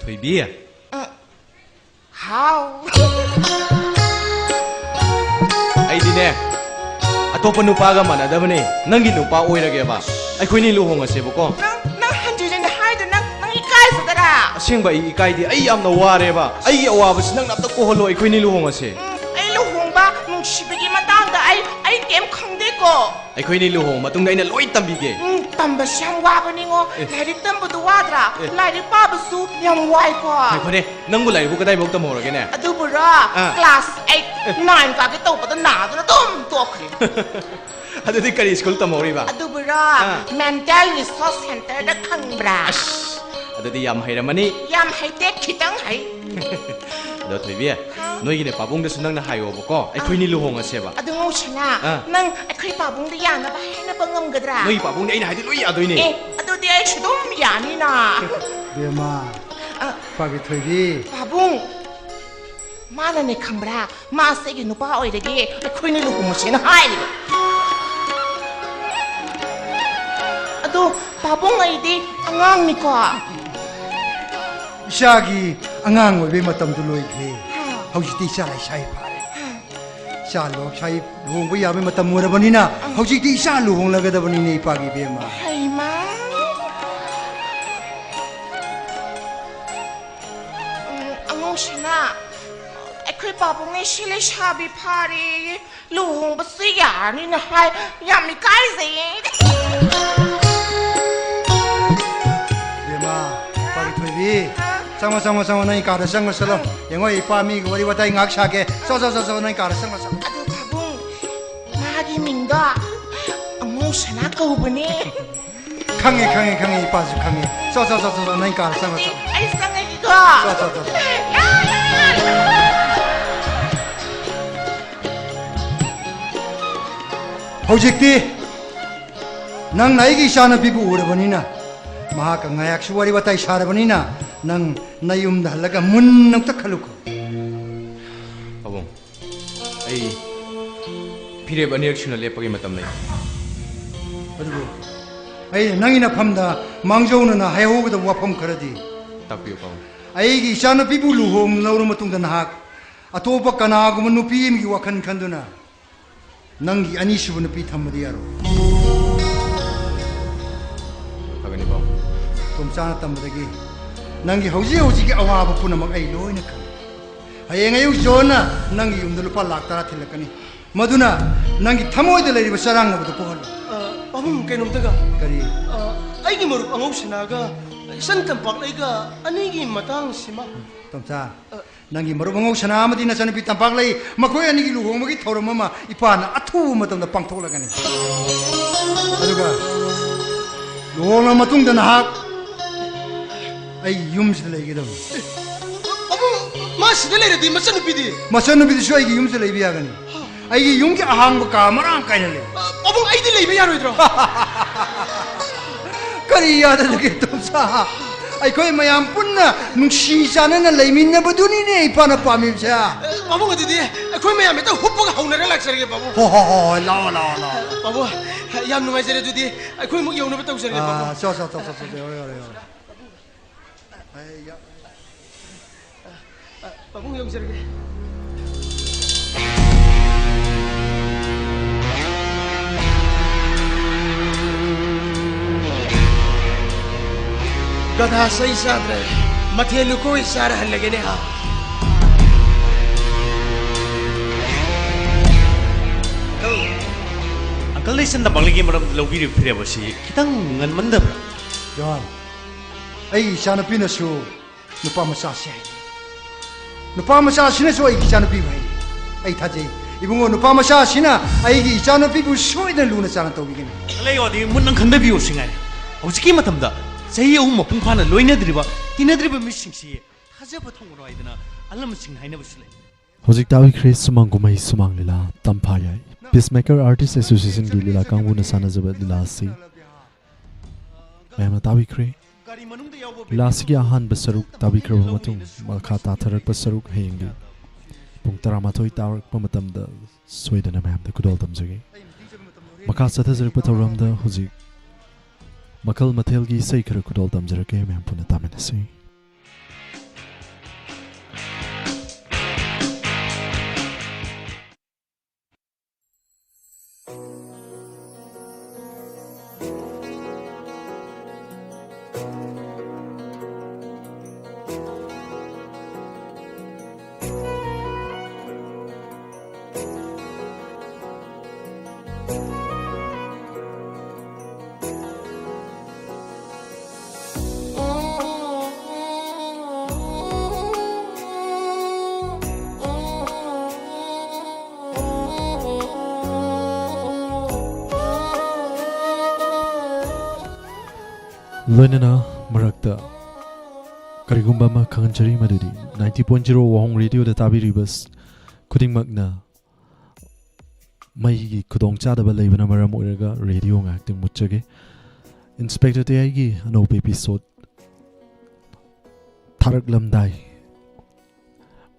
thoibi how ai dine ꯑꯇꯣꯞꯄ ꯅꯨꯄꯥꯒ ꯃꯥꯟꯅꯗꯕꯅꯦ ꯅꯪꯒꯤ ꯅꯨꯄꯥ ꯑꯣꯏꯔꯒꯦꯕ ꯑꯩꯈꯣꯏꯅꯤ ꯂꯨꯍꯣꯡꯉꯁꯦꯕꯀꯣ ꯅꯪ ꯍꯟꯖꯤꯟꯖꯟ ꯍꯥꯏꯗꯣ ꯅꯪ ꯏꯀꯥꯏꯖꯗꯔꯥ ꯑꯁꯦꯡꯕ ꯑꯩ ꯏꯀꯥꯏꯗꯦ ꯑꯩ ꯌꯥꯝꯅ ꯋꯥꯔꯦꯕ ꯑꯩꯒꯤ ꯑꯋꯥꯕꯁꯤ ꯅꯪꯅ ꯑꯝꯇ ꯀꯣꯍꯜꯂꯣ ꯑꯩꯈꯣꯏꯅꯤ ꯂꯨꯍꯣꯡꯉꯁꯦ ꯑꯩ ꯂꯨꯍꯣꯡꯕ ꯅꯨꯡꯁꯤꯕꯒꯤ ꯃꯇꯥꯡꯗ ꯑꯩ ꯀꯩꯝ ꯈꯪꯗꯦꯀꯣ ꯑꯩꯈꯣꯏꯅꯤ ꯂꯨꯍꯣꯡ ꯃꯇꯨꯡꯗ ꯑꯩꯅ ꯂꯣꯏ ꯇꯝꯕꯤꯒꯦ ꯇꯝꯕꯁꯤ ꯌꯥꯝ ꯋꯥꯕꯅꯤꯉꯣ ꯂꯥꯏꯔꯤꯛ ꯇꯝꯕꯗꯨ ꯋꯥꯗ꯭ꯔꯥ ꯂꯥꯏꯔꯤꯛ ꯄꯥꯕꯁꯨ ꯌꯥꯝ ꯋꯥꯏꯀꯣ ꯈꯣꯏꯅꯦ ꯅꯪꯕꯨ ꯂꯥꯏꯔꯤꯛꯕꯨ ꯀꯗꯥꯏꯐꯥꯎ ꯇꯝꯍꯧꯔꯒꯦꯅꯦ ꯑꯗꯨꯕꯨꯔꯣ ꯀ꯭ꯂꯥꯁ 8 9 ꯀꯥꯒꯦ ꯇꯧꯕꯗ ꯅꯥꯗꯨꯅ ꯑꯗꯨꯝ ꯇꯣꯛꯈ꯭ꯔꯦ ꯑꯗꯨꯗꯤ ꯀꯔꯤ ꯁ꯭ꯀꯨꯜ ꯇꯝꯍꯧꯔꯤꯕ ꯑꯗꯨꯕꯨꯔꯣ ꯃꯦꯟꯇꯦꯜ ꯔꯤꯁꯣꯔꯁ ꯁꯦꯟꯇꯔꯗ ꯈꯪꯕ꯭ꯔꯥ ꯑꯗꯨꯗꯤ ꯌꯥꯝ ꯍꯩꯔꯝꯃꯅꯤ ꯌꯥꯝ ꯍꯩꯇꯦ ꯈꯤꯇꯪ ꯍꯩ ꯑꯗꯣ ꯊꯣꯏꯕꯤ ꯅꯣꯏꯒꯤꯅꯦ ꯄꯥꯕꯨꯡꯗꯁꯨ ꯅꯪꯅ ꯍꯥꯏꯌꯣꯕꯀꯣ ꯑꯩꯈꯣꯏꯅꯤ ꯂꯨꯍꯣꯡꯉꯁꯦꯕ ꯑꯗꯨ ꯉꯧꯁꯤꯅ ꯅꯪ ꯑꯩꯈꯣꯏ ꯄꯥꯕꯨꯡꯗ ꯌꯥꯅꯕ ꯍꯥꯏꯅꯕ ꯉꯝꯒꯗ꯭ꯔꯥ ꯅꯣꯏꯒꯤ ꯄꯥꯕꯨꯡꯗꯤ ꯑꯩꯅ ꯍꯥꯏꯗꯤ ꯂꯣꯏ ꯌꯥꯗꯣꯏꯅꯦ ꯑꯗꯨꯗꯤ ꯑꯩꯁꯨ ꯑꯗꯨꯝ ꯌꯥꯅꯤꯅ ꯕꯦꯝꯃ ꯄꯥꯒꯤ ꯊꯣꯏꯕꯤ ꯄꯥꯕꯨꯡ ꯃꯥꯅꯅꯦ ꯈꯪꯕ꯭ꯔꯥ ꯃꯥꯁꯦ ꯑꯩꯒꯤ ꯅꯨꯄꯥ ꯑꯣꯏꯔꯒꯦ ꯑꯩꯈꯣꯏꯅ ꯂꯨꯍꯣꯡꯉꯁꯦꯅ ꯍꯥꯏꯔꯤꯕ ꯑꯗꯣ ꯄꯥꯕꯨꯡ ꯑꯩꯗꯤ ꯑꯉꯥꯡꯅꯤꯀꯣ ꯏꯆꯥꯒꯤ ꯑꯉꯥꯡ ꯑꯣꯏꯕꯩ ꯃꯇꯝꯗꯨ ꯂꯣꯏꯈ꯭ꯔꯦ ꯍꯧꯖꯤꯛꯇꯤ ꯏꯆꯥ ꯂꯩꯁꯥꯏ ꯐꯥꯔꯦ ꯏꯆꯥ ꯂꯩꯁꯥꯏ ꯂꯨꯍꯣꯡꯕ ꯌꯥꯕꯩ ꯃꯇꯝ ꯑꯣꯏꯔꯕꯅꯤꯅ ꯍꯧꯖꯤꯛꯇꯤ ꯏꯆꯥ ꯂꯨꯍꯣꯡꯂꯒꯗꯕꯅꯤꯅꯦ ꯏꯄꯥꯒꯤ ꯕꯦꯝꯃ ꯍꯩꯃꯥ ꯑꯉꯥꯡꯁꯤꯅ ꯑꯩꯈꯣꯏ ꯄꯥꯕꯨꯡꯅ ꯁꯤ ꯂꯩꯁꯥꯕꯤ ꯐꯥꯔꯦ ꯂꯨꯍꯣꯡꯕꯁꯨ ꯌꯥꯔꯅꯤꯅ ꯍꯥꯏ ꯌꯥꯝ ꯏꯀꯥꯏꯖꯩꯌꯦ ꯕꯦꯝꯃ ꯄꯥꯒꯤ ꯊꯣꯏꯕꯤ ꯆꯪꯉꯣ ꯅꯪ ꯀꯥꯗ ꯆꯪꯉꯣ ꯆꯠꯂꯣ ꯌꯦꯡꯉꯣ ꯏꯄꯥ ꯃꯤꯒ ꯋꯥꯔꯤ ꯋꯥꯇꯥꯏ ꯉꯥꯛ ꯁꯥꯒꯦ ꯆꯣ ꯅꯪ ꯀꯥꯗ ꯆꯪꯉꯣ ꯆꯠꯂꯣ ꯑꯗꯨ ꯄꯥꯕꯨꯡ ꯃꯥꯒꯤ ꯃꯤꯡꯗꯣ ꯑꯉꯧꯁꯅꯥ ꯀꯧꯕꯅꯦ ꯈꯪꯉꯦ ꯏꯄꯥꯁꯨ ꯈꯪꯉꯦ ꯆꯣ ꯅꯪ ꯀꯥꯗ ꯆꯪꯉꯣ ꯆꯠꯂꯣ ꯑꯩ ꯆꯪꯉꯒꯦꯀꯣ ꯆꯣ ꯍꯧꯖꯤꯛꯇꯤ ꯅꯪꯅ ꯑꯩꯒꯤ ꯏꯆꯥꯅꯨꯄꯤꯕꯨ ꯎꯔꯕꯅꯤꯅ ꯃꯍꯥꯛꯀ ꯉꯥꯌꯥꯛꯁꯨ ꯋꯥꯔꯤ ꯋꯥꯇꯥꯏ ꯁꯥꯔꯕꯅꯤꯅ ꯅꯪ ꯅꯌꯨꯝꯗ ꯍꯜꯂꯒ ꯃꯨꯟꯅ ꯑꯝꯇ ꯈꯜꯂꯨꯀꯣ ꯄꯥꯕꯨꯡ ꯑꯩ ꯐꯤꯔꯦꯞ ꯑꯅꯤꯔꯛ ꯁꯨꯅ ꯂꯦꯞꯄꯒꯤ ꯃꯇꯝ ꯂꯩ ꯑꯗꯨꯕꯨ ꯑꯩꯅ ꯅꯪꯒꯤ ꯅꯐꯝꯗ ꯃꯥꯡꯖꯧꯅꯅ ꯍꯥꯏꯍꯧꯒꯗꯕ ꯋꯥꯐꯝ ꯈꯔꯗꯤ ꯇꯥꯛꯄꯤꯌꯨ ꯄꯥꯕꯨꯡ ꯑꯩꯒꯤ ꯏꯆꯥꯅꯨꯄꯤꯕꯨ ꯂꯨꯍꯣꯡꯂꯕ ꯃꯇꯨꯡꯗ ꯅꯍꯥꯛ ꯑꯇꯣꯞꯄ ꯀꯅꯥꯒꯨꯝꯕ ꯅꯨꯄꯤ ꯑꯃꯒꯤ ꯋꯥꯈꯜ ꯈꯟꯗꯨꯅ ꯅꯪꯒꯤ ꯑꯅꯤꯁꯨꯕ ꯅꯨꯄꯤ ꯊꯝꯕꯗꯤ ꯌꯥꯔꯣꯏ ꯐꯒꯅꯤ ꯄꯥꯕꯨꯡ ꯇꯣꯝꯆꯥꯅ ꯇꯝꯕꯗꯒꯤ ꯅꯪꯒꯤ ꯍꯧꯖꯤꯛꯀꯤ ꯑꯋꯥꯕ ꯄꯨꯝꯅꯃꯛ ꯑꯩ ꯂꯣꯏꯅ ꯈꯪꯉꯤ ꯍꯌꯦꯡ ꯑꯌꯨꯛ ꯖꯣꯟꯅ ꯅꯪꯒꯤ ꯌꯨꯝꯗ ꯂꯨꯄꯥ ꯂꯥꯛ 10 ꯊꯤꯜꯂꯛꯀꯅꯤ ꯃꯗꯨꯅ ꯅꯪꯒꯤ ꯊꯃꯣꯏꯗ ꯂꯩꯔꯤꯕ ꯆꯔꯥꯡꯅꯕꯗꯨ ꯄꯣꯛꯍꯜꯂꯨ ꯄꯥꯕꯨꯡ ꯀꯩꯅꯣꯝꯇꯒ ꯀꯔꯤ ꯑꯩꯒꯤ ꯃꯔꯨꯞ ꯑꯉꯧꯁꯅꯥꯒ ꯏꯆꯟ ꯇꯝꯄꯥꯛꯂꯩꯒ ꯑꯅꯤꯒꯤ ꯃꯇꯥꯡꯁꯤꯃ ꯇꯣꯝꯆꯥ ꯅꯪꯒꯤ ꯃꯔꯨꯞ ꯑꯉꯧꯁꯅꯥ ꯑꯃꯗꯤ ꯅꯆꯥꯅꯨꯄꯤ ꯇꯝꯄꯥꯛꯂꯩ ꯃꯈꯣꯏ ꯑꯅꯤꯒꯤ ꯂꯨꯍꯣꯡꯕꯒꯤ ꯊꯧꯔꯝ ꯑꯃ ꯏꯄꯥꯅ ꯑꯊꯨꯕ ꯃꯇꯝꯗ ꯄꯥꯡꯊꯣꯛꯂꯒꯅꯤ ꯑꯗꯨꯒ ꯂꯨꯍꯣꯡꯂ ꯃꯇꯨꯡꯗ ꯅꯍꯥꯛ ꯑꯩ ꯌꯨꯝꯁꯤꯗ ꯂꯩꯒꯗꯕꯅꯤ ꯃꯥ ꯁꯤꯗ ꯂꯩꯔꯗꯤ ꯃꯆꯟꯅꯨꯄꯤꯗꯨꯁꯨ ꯑꯩꯒꯤ ꯌꯨꯝꯁꯤꯗ ꯂꯩꯕ ꯌꯥꯒꯅꯤ ꯑꯩꯒꯤ ꯌꯨꯝꯒꯤ ꯑꯍꯥꯡꯕ ꯀꯥ ꯃꯔꯥꯡ ꯀꯥꯏꯅ ꯂꯩ ꯄꯥꯕꯨꯡ ꯑꯩꯗꯤ ꯂꯩꯕ ꯌꯥꯔꯣꯏꯗ꯭ꯔꯣ ꯀꯔꯤ ꯌꯥꯗꯒꯦ ꯇꯣꯝꯆꯥ ꯑꯩꯈꯣꯏ ꯃꯌꯥꯝ ꯄꯨꯟꯅ ꯅꯨꯡꯁꯤ ꯆꯥꯟꯅꯅ ꯂꯩꯃꯤꯟꯅꯕꯗꯨꯅꯤꯅꯦ ꯏꯄꯥꯅ ꯄꯥꯝꯃꯤꯕꯁꯦ ꯄꯥꯕꯨꯡ ꯑꯗꯨꯗꯤ ꯑꯩꯈꯣꯏ ꯃꯌꯥꯝ ꯍꯦꯛꯇ ꯍꯨꯞꯄꯒ ꯍꯧꯅꯔ ꯂꯥꯛꯆꯔꯒꯦ ꯄꯥꯕꯨꯡ ꯍꯣꯏ ꯂꯥꯛꯑꯣ ꯄꯥꯕꯨꯡ ꯌꯥꯝ ꯅꯨꯡꯉꯥꯏꯖꯔꯦ ꯑꯗꯨꯗꯤ ꯑꯩꯈꯣꯏꯃꯨꯛ ꯌꯧꯅꯕ ꯇꯧꯖꯔꯒꯦ ꯄꯥꯕꯨꯡ ꯆꯣ ꯄꯥꯕꯨꯡ ꯌꯧꯖꯔꯒꯦ गधा सही साथ रहे मथेलू को इशारा हल लगे ने हाँ अंकल ने संदा बंगले की मरम लोगी रे फिरे बसी कितंग ngन मंदब John ai ichanupi na su nupa macha se sina su ai ichanupi bai ai thaje ibungo nupa macha sina ai gi ichanupi bu soida luna chana tawbigini lei odi mun nang khanda biu singai hojiki matamda sahi ahum mapung phana loinadriba tinadriba misingsi thajaba thongro aidana alam sing haina busle Hojik tawi Chris sumangumai sumang lila tampayai Peacemaker Artist Association gi lila kangbu na sana jabat lila si Mema tawi Chris lila sigi ahan basaruk tawi Chris matung makha tatharak basaruk hengi pung 13 tarak pamatamda soidana mem da kudol tamjagi makha sathazar patawramda hojik Makal Mathelgi say khara kudol tamjarake mem puna taminasi loinana marakta karigumba ma khanjari madudi 90.0 wahong radio da tabiribas khudingmakna mai gi khudong chadaba leibana maram oiraga radio ngakting muchage inspector te gi anop episode tharak lamdai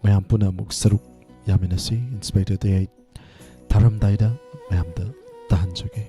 mayam puna muk saruk yaminasi inspector te tharam daida mayam da tahanjage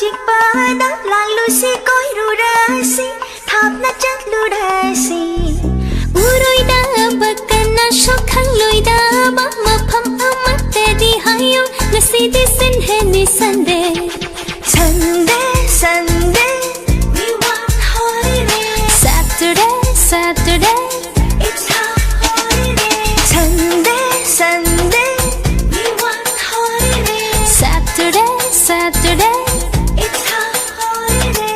चिकपादा लालुसी कोइरुरासी थापना चटलुरासी उरोइदा बकना शोखang लोइदा मफम अमत्तेदी हायो नसीदी सिन्हेनी Sunday Sunday Sunday we want holiday Saturday Saturday it's our holiday Sunday Sunday we want holiday Saturday Saturday it's our holiday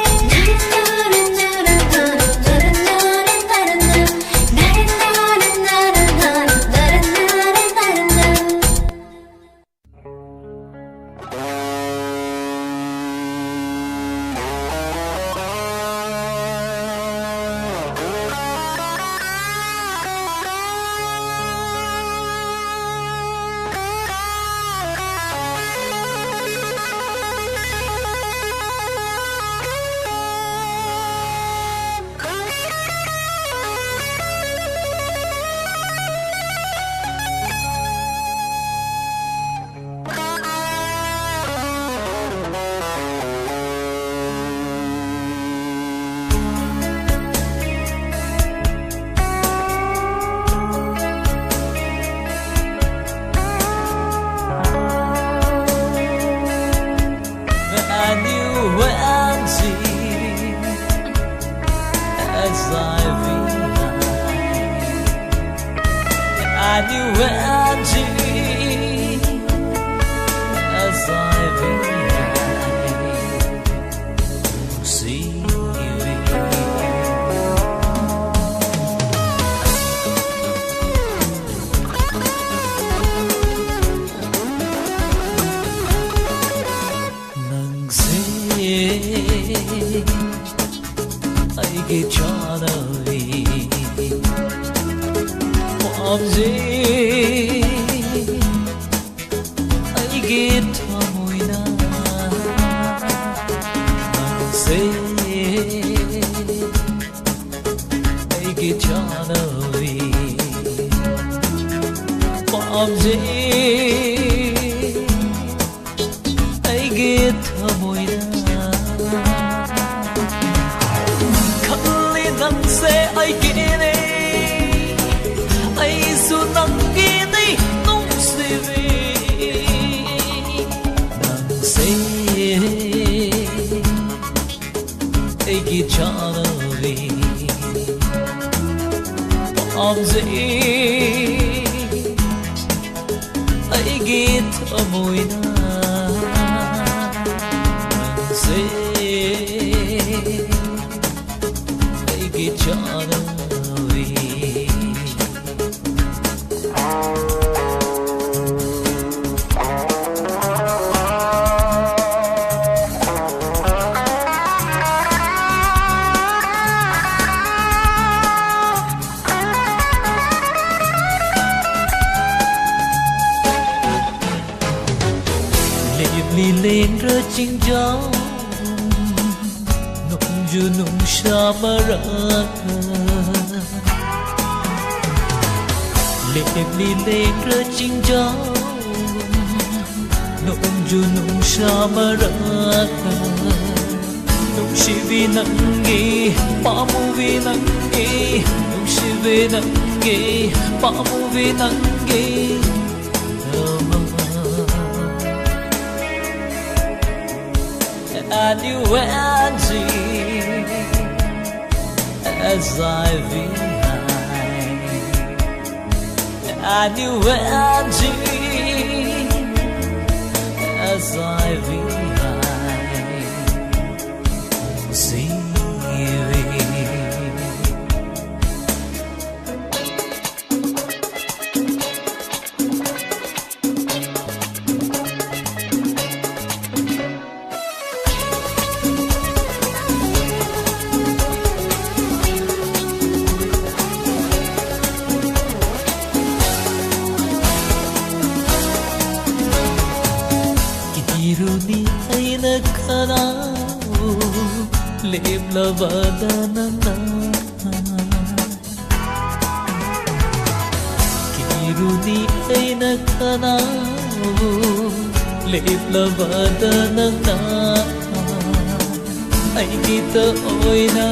aigita oina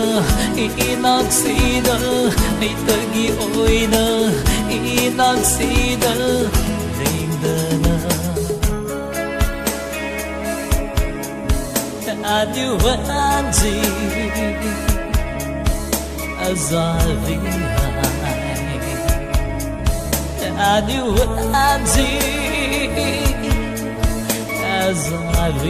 inaksida aitagi oina inaksida lengdana aduanji azalihai aduanji azalihai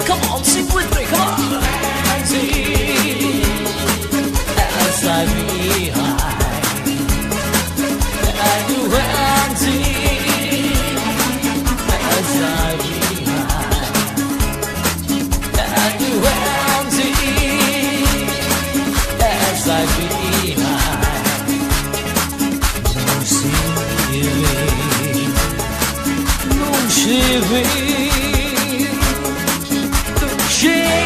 Come on, sing with me, come on. As I be high, I do as I be high, I do as I be high. No shivering, no shivering.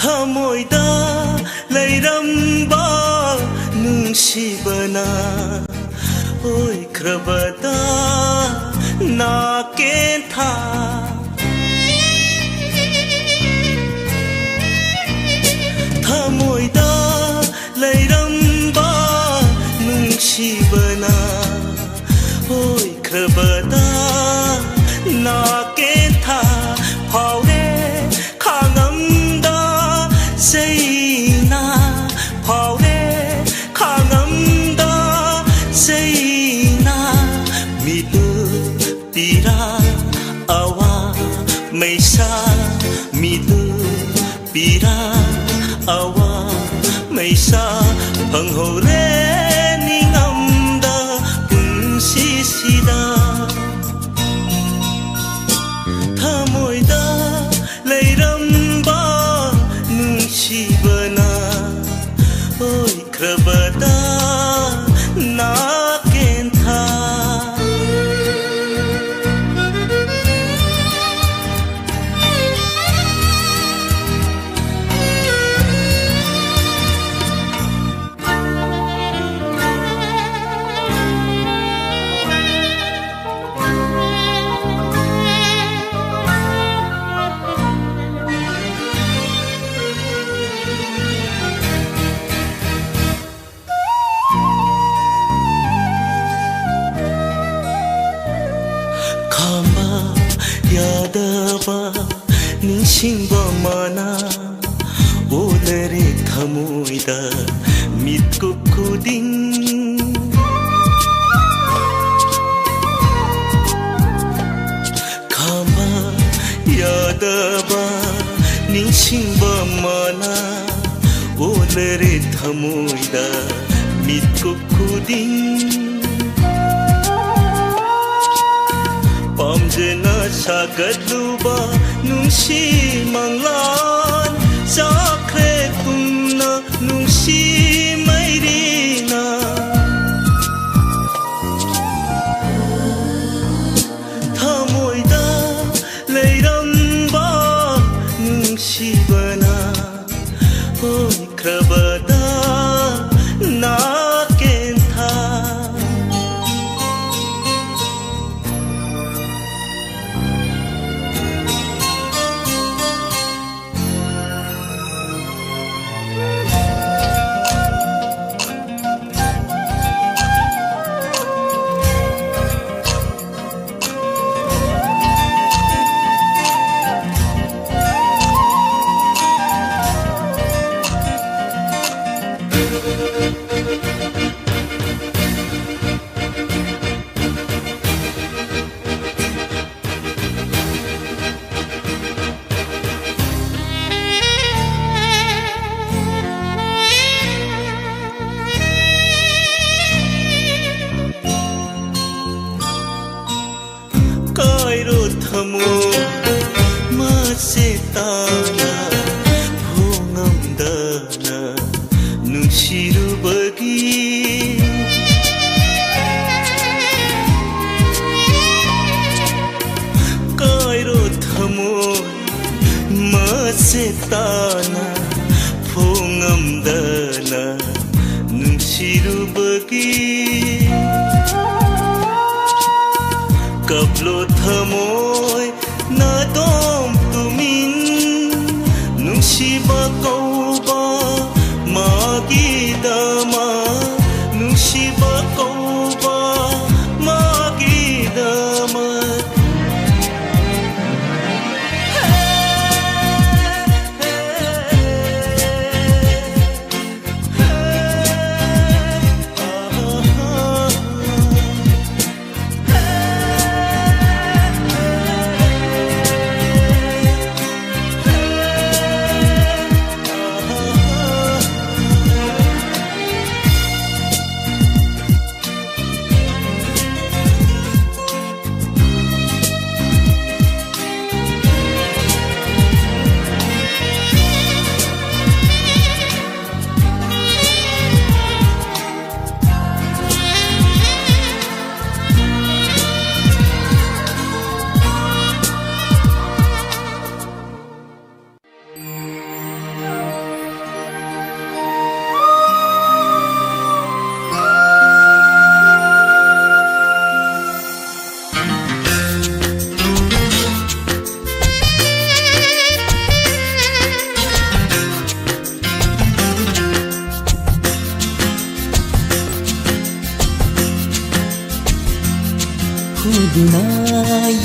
Thamoida leiramba nungsibana oi krabada na kentha Thamoida leiramba nungsibana oi krabada na kentha phaure khangamda Sayna phaure khangamda Sayna milu tira awa maisa milu tira awa maisa panghore ningamda punsi sida thamoida leiramba nungsibana oi krabada na kentha yadaba nishingba mana olare thamoida mitko kuding khama yadaba nishingba mana olare thamoida mitko kuding 사갓루바 뭉시 망란 사크레 꿈나 뭉시 마이리나 타모이다 레이람바 뭉시바나 오이 크라바다 나켄타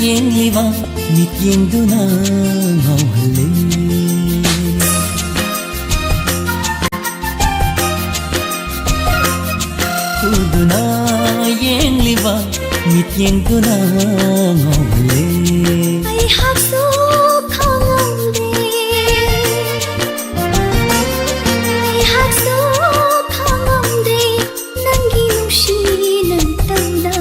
Yengliwa mit yengduna ngawhale Huduna yengliwa mit yengduna ngawhale Ai haksu khangamde Ai haksu khangamde nangi nushi nantanda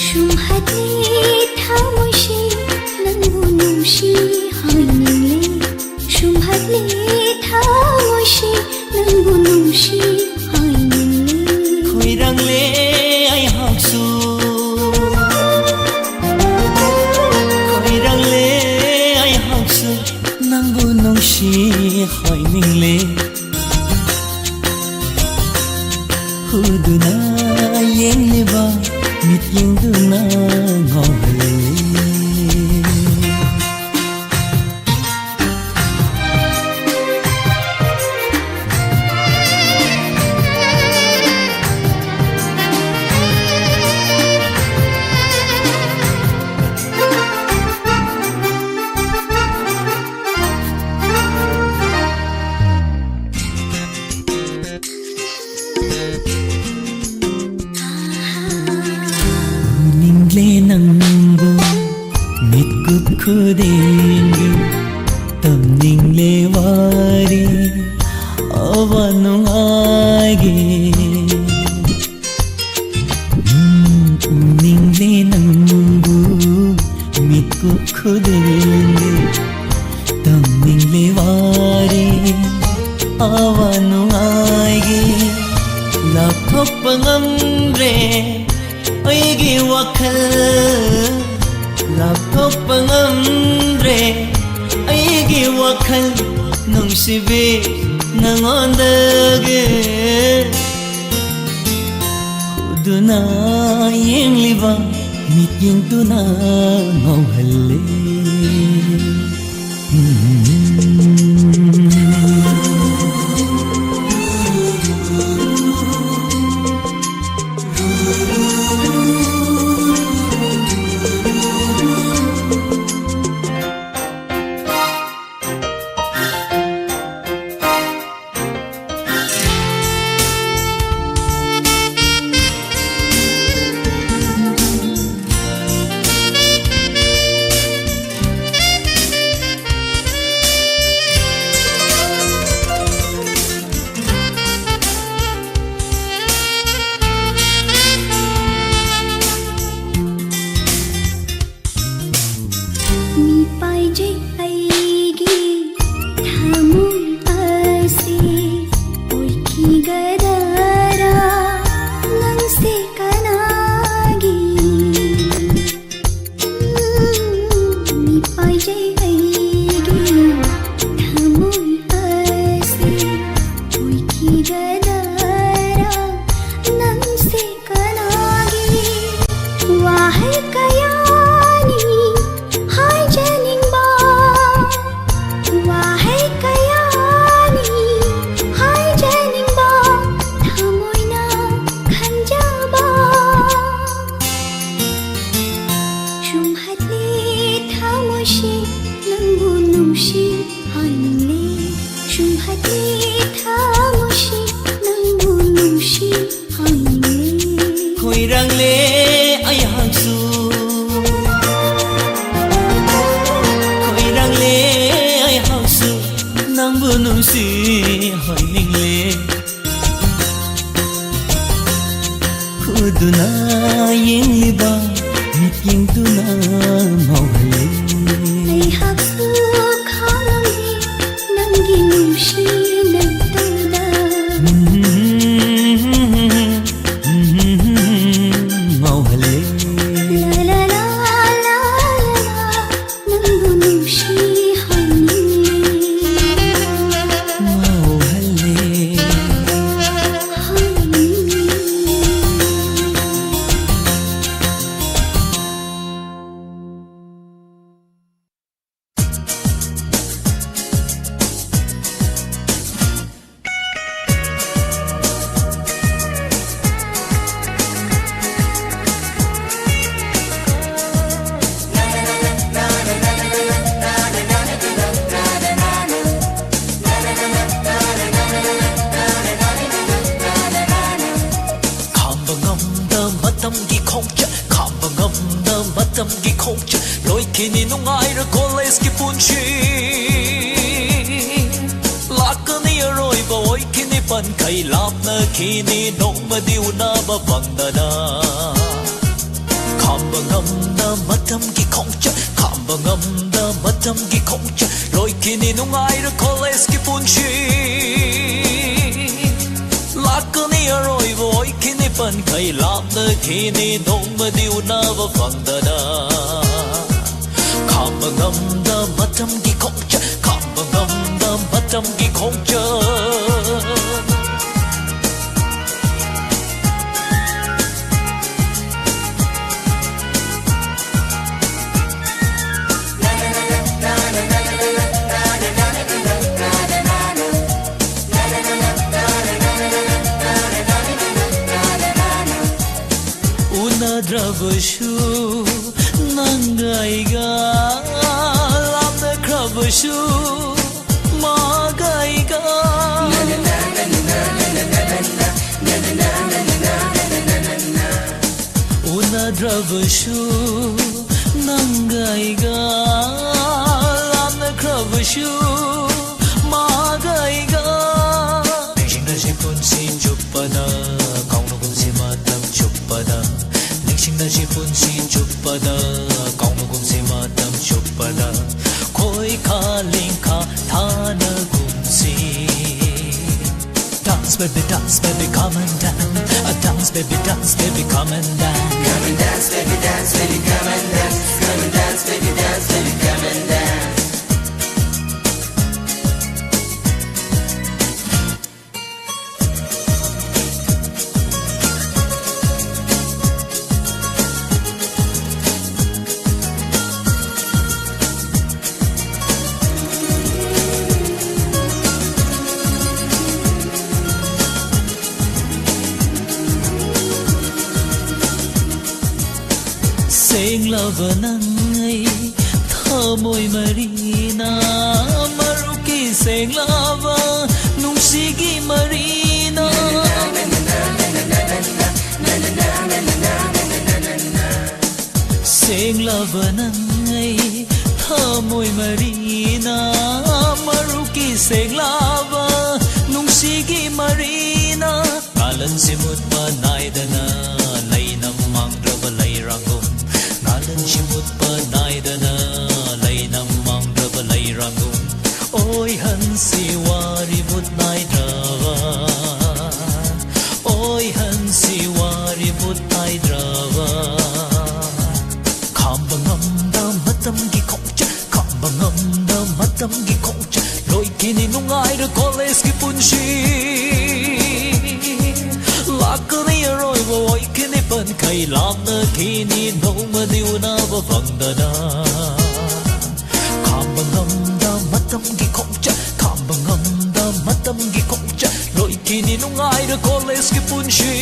Shumhati thamoshi nangu nushi hainle Shumhati thamoshi nangu nushi hainle Khoirangle ai haksu Khoirangle ai haksu nangu nushi hainle Huduna yengliwa mit yengduna ngawhale Kudengu tamningle wari avanungage ningle nang खुदेंगे तमनिंगले वारे आवानु आएगे लापप ngamre aigi wakal lapop ngamre aigi wakal nungsibe nangondage khuduna yengliba mityeng tuna ngauhalle Punsi chupada, kaunu kun si matam dance, baby, come and dance. Dance, baby, come and dance. Come and dance, baby, come and dance. Come and dance, baby, come and dance. Love nangai thamoi marina maruki seng lava nungsigi marina seng lava nangai thamoi marina maruki seng lava nungsigi marina alan simut panaidana lainam mangdraba lairangom Shimut panaidana lainam mangdraba lairangum Oi hansi wari but naidrava Oi hansi wari but naidrava Kambangamda matam gi kokcha Kambangamda matam gi kokcha Loi kini nungaira college ki punshi Lakani aroi voi kini pan kai lamna kini noma diuna va vangdana Kambangamda matam gi kokcha Kambangamda matam gi kokcha Loi kini nungaira college ki punshi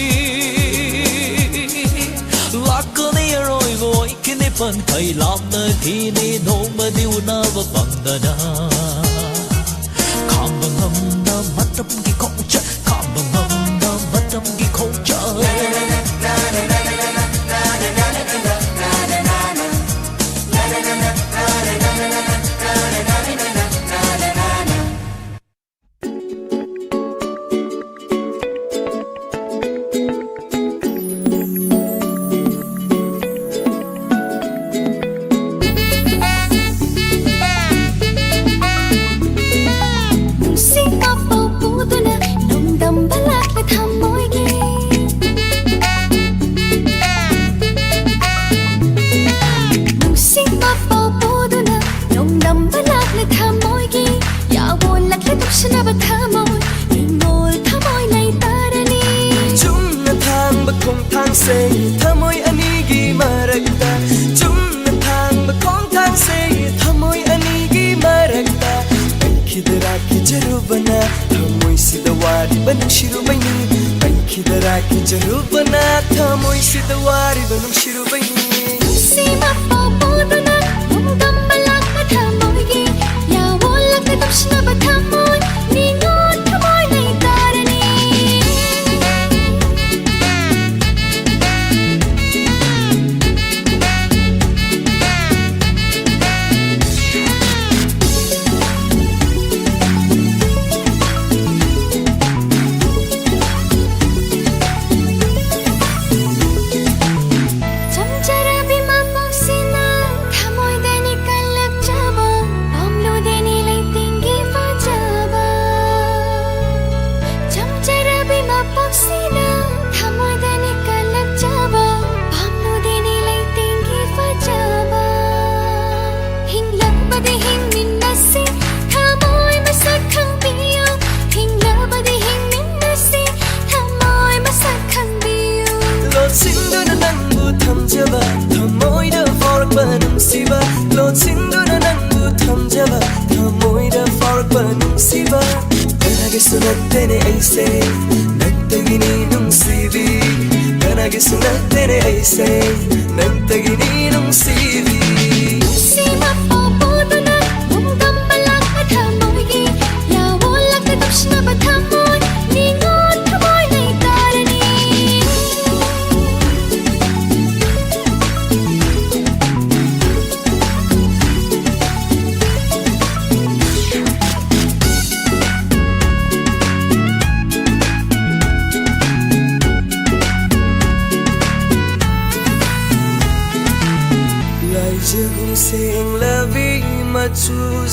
Lakani aroi voi kini pan kai lamna kini noma diuna va vangdana Kambangamda matam gi kokcha Kambangamda matam gi kokcha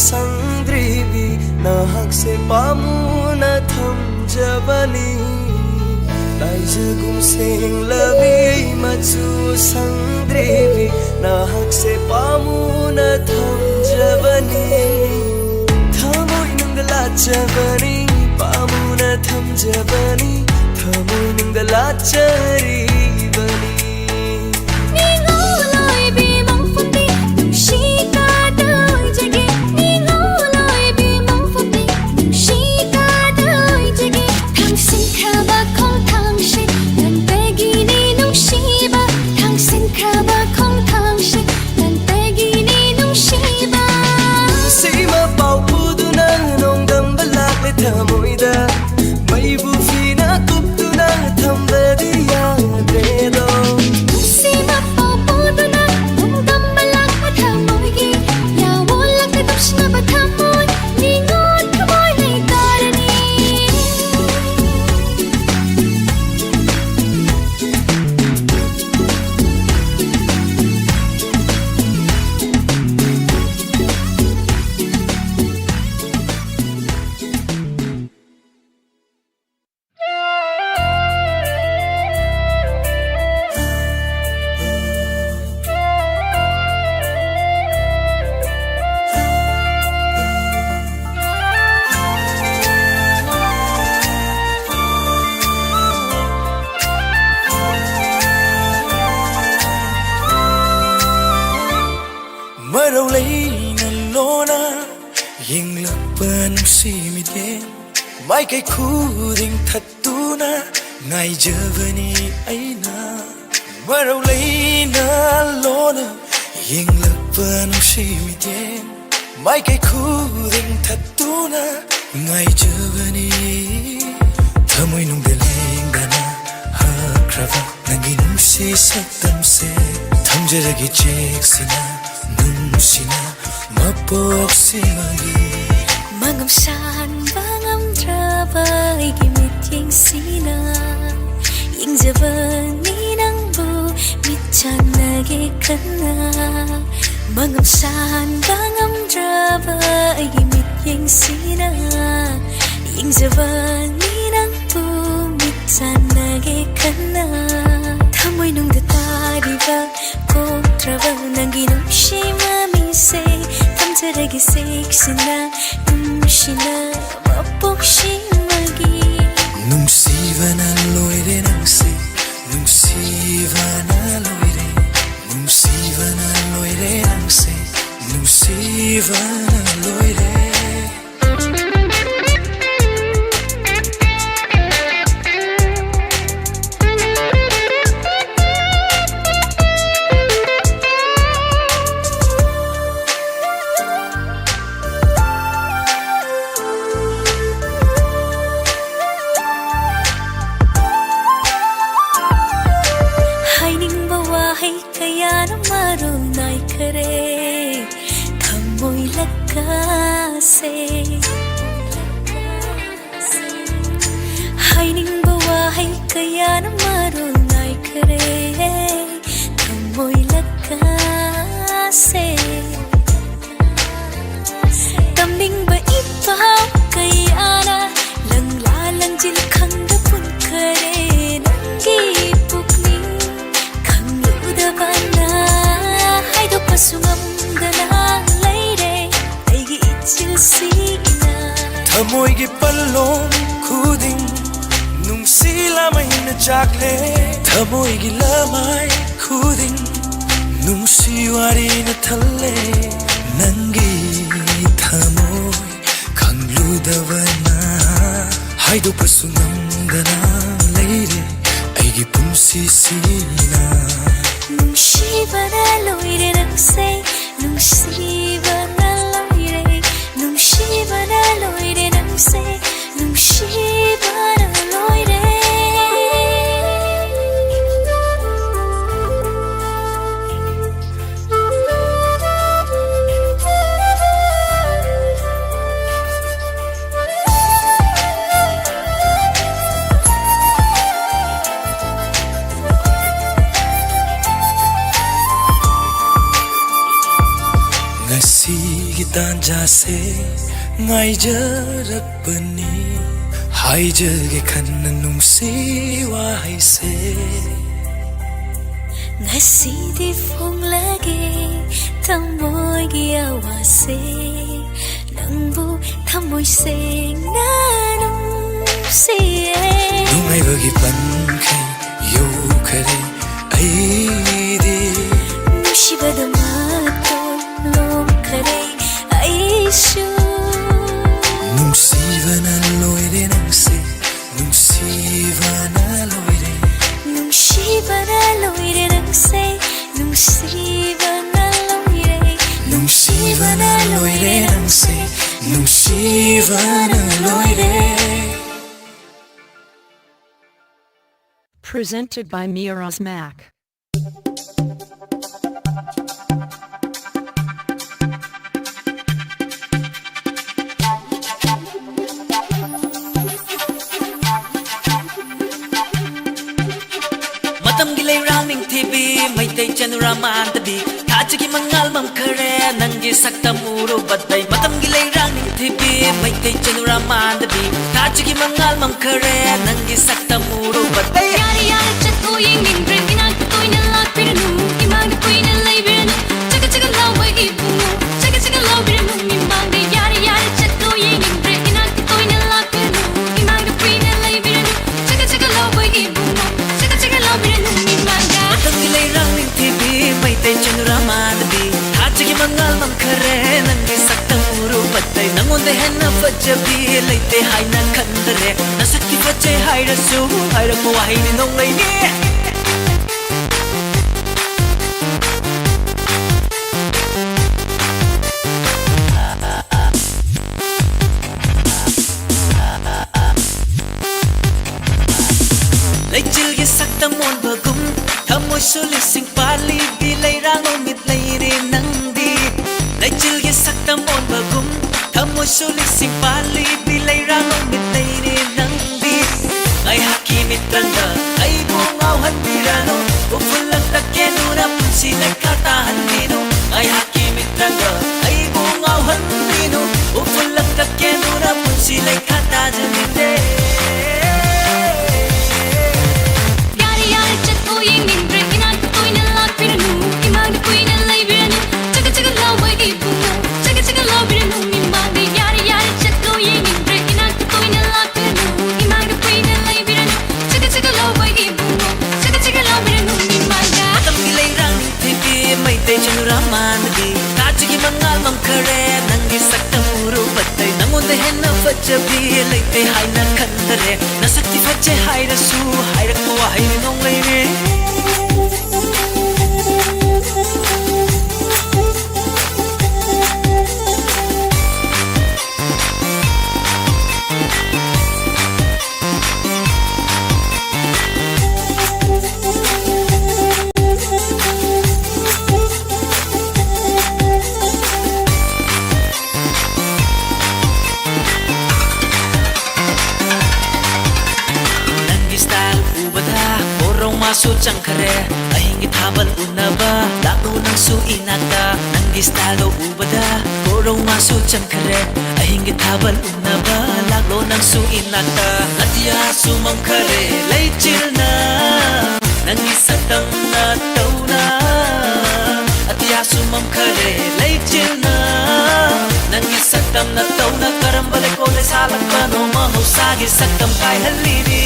Sangdribi nahak se pamuna tham jabani Laijagum sing labi machu sangdrevi nahak se pamuna thamjavani thamoi nungdala chavani pamuna thamjavani thamoi nungdala chari bani Mai kai khuding thattuna ngai javani aina marau leina lona yinglak panu simiten mai kai khuding thattuna ngai javani thamoi nung deleng dana hakrava nangi nusi saktam se thamjaragi cheksina nungsina mapok simagi mangam san bangam traba igimit yeng sina ingjavani nangbu michanage kana mangam san bangam traba igimit yeng sina ingjavani nangbu michanage kana thamoi nungda tariba koktraba nangi nushi mami se thamjaragi seksina nungsina mapok shimagi Nungsivana loire nangse Nungsivana loire Nungsivana loire nangse Nungsivana loire Hainingba wahay kaya na marol nai kare thamoy lakase tamningba ipaw kaya na langlalang jil khangda pun kare nangi pukling khangluda na haido pasungam dana leire aigi ichil sina thamoy gi pallom khuding nungsi lamai na chakle thamoy gi lamai khuding nungsi wari na thalle nangi thamoy khangludavana haido pasungam leire aigi pumsi sina nungsibana loire nangse nungsibana loire nungsibana loire nangse nungsibana loire ngasi gitan jase ngai jarak pani 하이즈게 칸는 뭉시와 하이세 ngasi phong lagi thamoy awase nangbu thamoy seng nanung siye nungai bagi pankhay yo khare aidi nushibada mato lom khare aishu nungsivana loire nangse nungsivana loire nushibada loire nangse nushibana loire nungsivana loire nangse nungsivana loire. Presented by Miraz Mac. Matam gilay raming TV may tay chanuraman tabi Kachiki mangal mam kare nangi saktam uro batay Matam gilay raming TV may tay chanuraman tabi Kachiki mangal mam kare nangi saktam uro batay Yari yari chatko ying ning brin inag toy na lag piranu imag toy na lay biranu Chaka chaka law way ipungu Chaka chaka law biranu imag de yari yari chatko ying ning brin inag toy na lag piranu imag toy na lay biranu Chaka chaka law way ipungu Chaka chaka law biranu imag Matam gilay raming TV may tay chanuraman tabi Kachiki mangal mam kare nangi saktam uro batay Nangonde henna fajabi layte hay na kandare Nasakti fajay hay rasu hay rakmo wahay ni nong lay ni Lay chilgi sakta mon bagum Thamoy sulit sing pali Di lay rango mit lay rin nang di Lay chilgi sakta mon bagum Thamoy sulit sing pali Di lay rango mit lay rin nang di Ay hakimit randa Ay bungaw handirano Ufulang takeno na punsi nagkatahan dino Ay hakimit randa Ay bungaw handino Ufulang takeno na punsi nagkatahan dino Fajabi layte hay na kandare Nasakti fajay hay rasu hay rakmo wahay ni nong lay ni Maso changkare ahingi thabal unaba lato nang su inaka nangi stalo ubada koro maso changkare ahingi thabal unaba lato nang su inaka atia su mamkare leichilna nangi satam na tauna atia su mamkare leichilna nangi satam na tauna karambale ko le salak pano mahusagi satam kai halini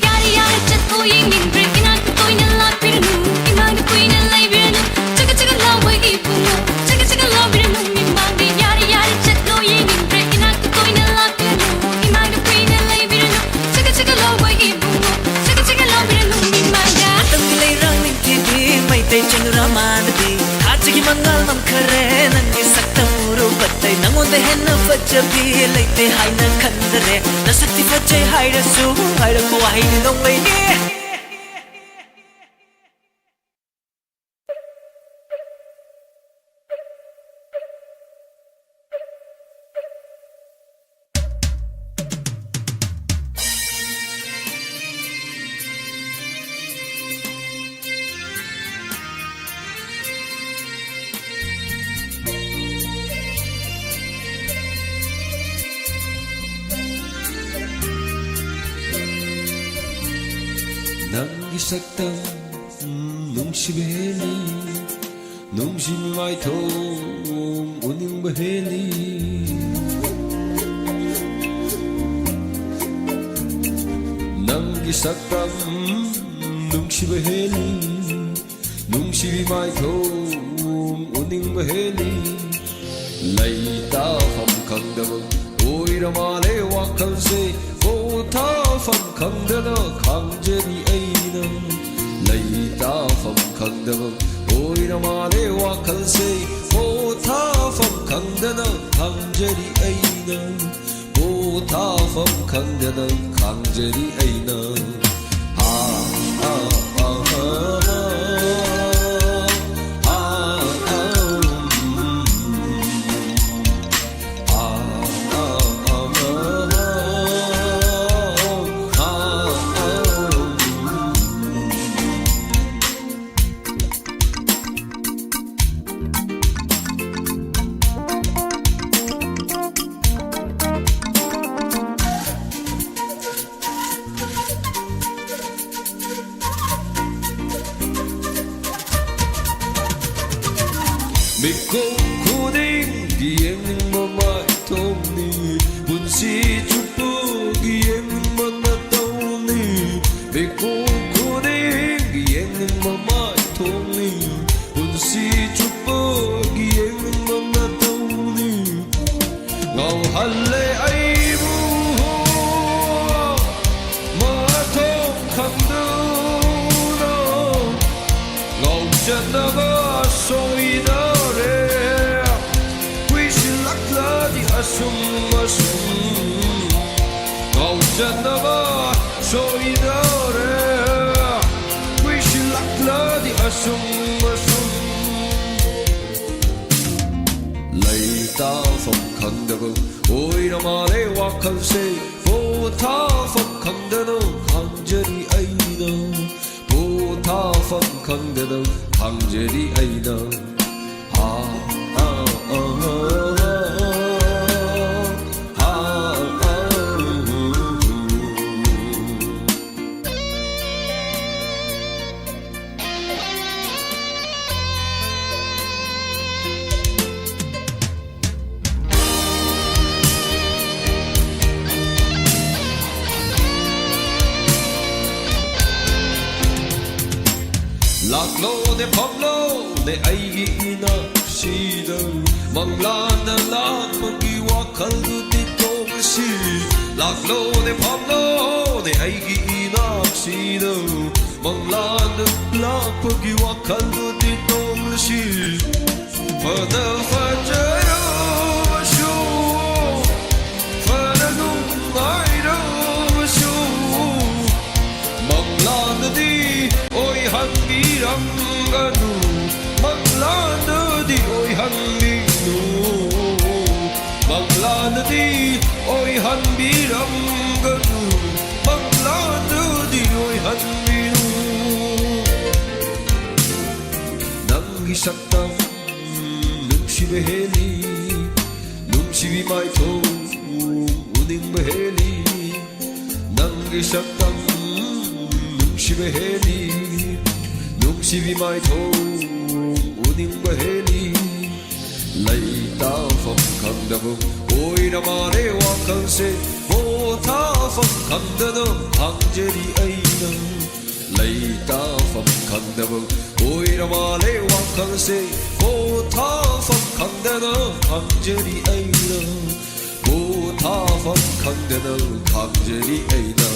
Yari chatko ying ning brin inag toy na lag piranu imag toy na lay biranu Chaka chaka law way ipungu Chaka chaka law biranu imag de yari chatko ying ning brin inag toy na lag piranu imag toy na lay biranu Chaka chaka law way ipungu Chaka chaka law biranu imag Matam gilay raming TV may tay chanuraman tabi Kachiki mangal mam kare nangi saktam uro batay Nangonde henna fajabi layte hay na kandare Nasakti fajay hay rasu hay rakmo wahay ni nong lay ni ꯅꯪꯒꯤ ꯁꯛꯇꯝ ꯅꯨꯡꯁꯤꯕ ꯍꯦꯜꯂꯤ ꯅꯨꯡꯁꯤꯕ ꯃꯥꯏꯊꯣꯡ ꯎꯅꯤꯡꯕ ꯍꯦꯜꯂꯤ ꯅꯪꯒꯤ ꯁꯛꯇꯝ ꯅꯨꯡꯁꯤꯕ ꯍꯦꯜꯂꯤ ꯅꯨꯡꯁꯤꯕꯤ 마이ꯊꯣꯡ 우닝ꯕ ꯍꯦꯜꯂꯤ ꯂꯩꯇꯥꯐꯝ ꯈꯪꯗꯕ ꯑꯣꯏꯔꯃꯥꯜꯂꯦ ꯋꯥꯈꯜꯁꯦ ꯄꯣꯊꯥꯐꯝ ꯈꯪꯗꯅ ꯈꯥꯡꯖꯔꯤ ꯑꯩꯅ ꯂꯩꯇꯥꯐꯝ ꯈꯪꯗꯕ ꯑꯣꯏꯔꯃꯥꯜꯂꯦ ꯋꯥꯈꯜꯁꯦ ꯄꯣꯊꯥꯐꯝ ꯈꯪꯗꯅ ꯈꯥꯡꯖꯔꯤ ꯑꯩꯅ ꯄꯣꯊꯥꯐꯝ ꯈꯪꯗꯅ ꯈꯥꯡꯖꯔꯤ ꯑꯩꯅ Mikong kuning giyeng mamatoni Bunsi chupu giyeng manatoni Mikong kuning giyeng mamatoni Bunsi chupu giyeng manatoni Ngau halle ay buho matong kamduna Ngau janaga soida asum asum ngau janaba soidare wishilakla di asum asum leita from khandaba oiramale wakalse pota from khandano khanjari aina pota from khandano khanjari aina Laklo de Pablo de aigi ina shida Manglana lak mangi wakal di togasi Laklo de Pablo de aigi ina shida Manglana lak mangi wakal di togasi Fada fajara bashu Fada numayra bashu Manglana di Oi hangiranganu Manglana di oi hanginu Manglana di oi hangiranganu Manglana di oi hanginu Nangi saktam nungsibe heli Nungsibi maithong uningbe heli Nangi saktam nungsibe heli Nungsibi maithong uningba heli Leitafam khandaba oiramale wakalse Pothafam khandana khangjari aina Leitafam khandaba oiramale wakalse Pothafam khandana khangjari aina Pothafam khandana khangjari aina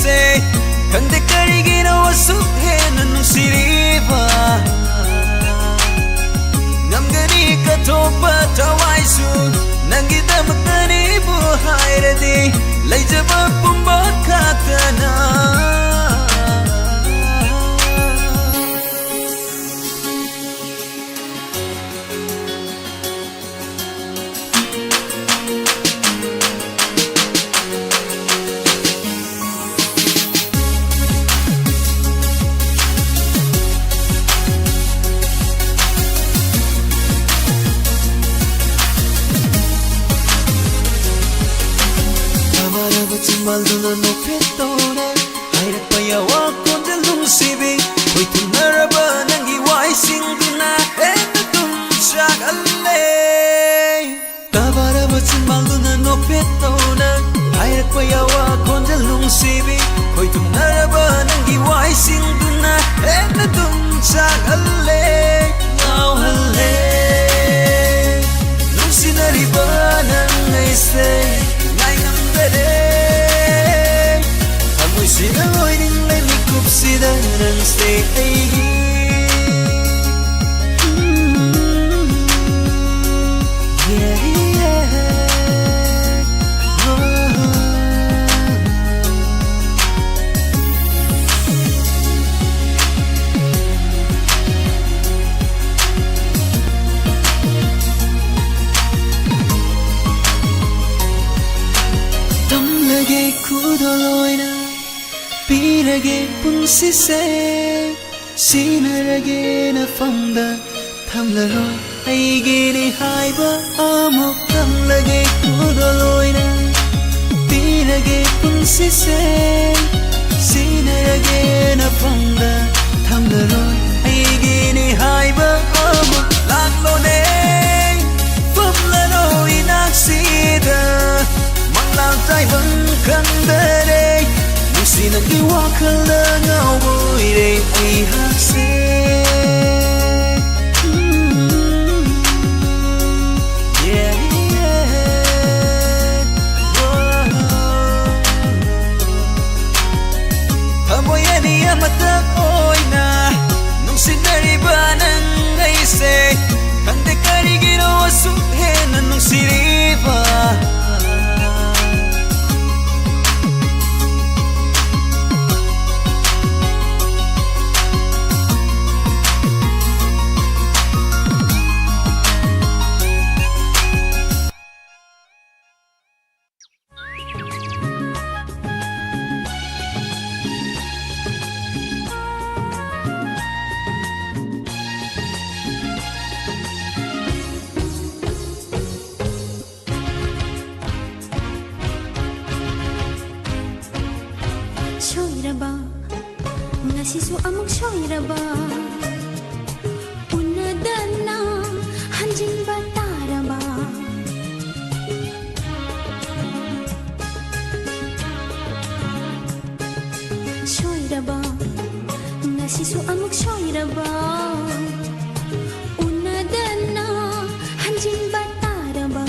से खंदे करिगिनो असुक हेना नुसिरिबा Namgani katopa tawaisu Nangidamagani buhairadi Laijaba pumbakatana Malduna no petona Aira payawa konde lungsibi Hoy tunaraba nangi wai singduna Ena dum shagalle Tabaraba malduna no petona Aira payawa konde lungsibi Hoy tunaraba nangi wai singduna Ena dum shagalle Now halle Lungsinariba nangai say Ngai namdare Sina oiring lai mi kup sida nang stay aigi Yeah yeah Tam lage kudoloina Pirage punsi se Sinarage na famda Thamlaroi aige ni haiba amok Thamlage kudoloina Pirage punsi se Sinarage na famda Thamlaroi aige ni haiba amok Laklo ne Famlaroi naksida Manglang tai bang kandare Sinang iwakal na ngawboy day ay hase Yeah, yeah Hamoyan niya matakoy na Nung sinariba ng ayse Kante karigino asukhen na nung siriba Ngasisu amok shoiraba Unadana hanjin bataraba Shoiraba Ngasisu amok shoiraba Unadana hanjin bataraba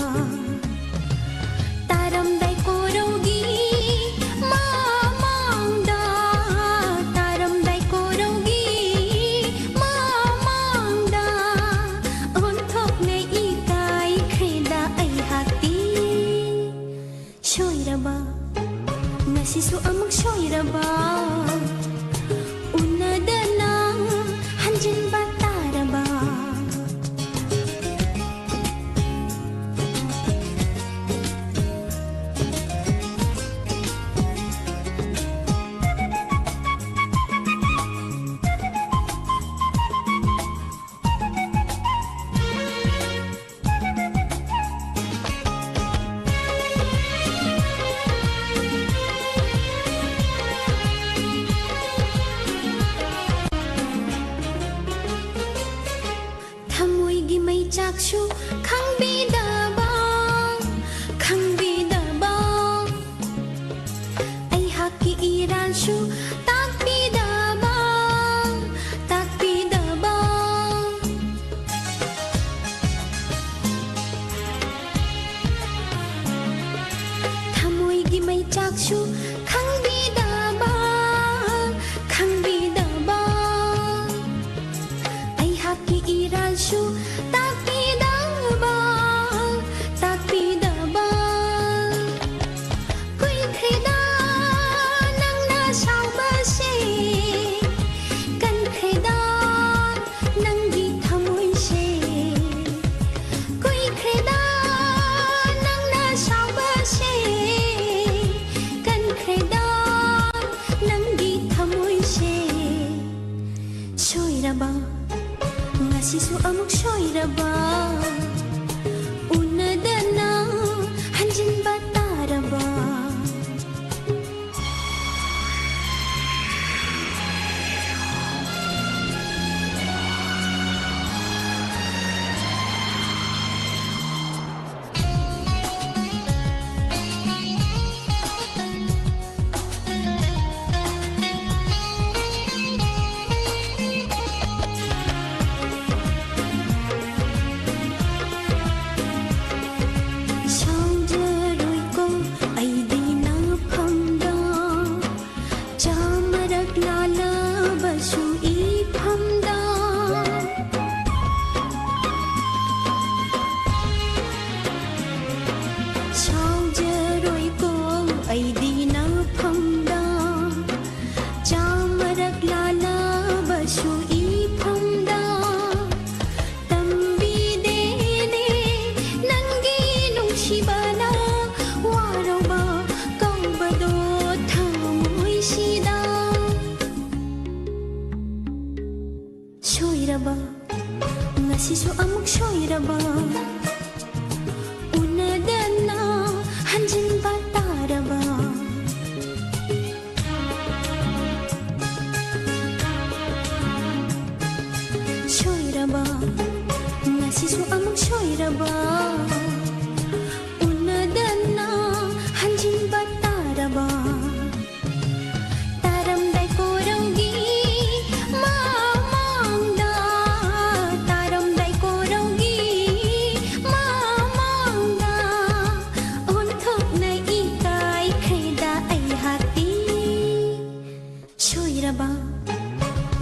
Taram dai korogi Sisu amok shoiraba Unadana hanjin bataraba Chakshu khangbidaba khangbidaba ai haki iranshu takbidaba takbidaba thamoi gi mai chakshu khangbidaba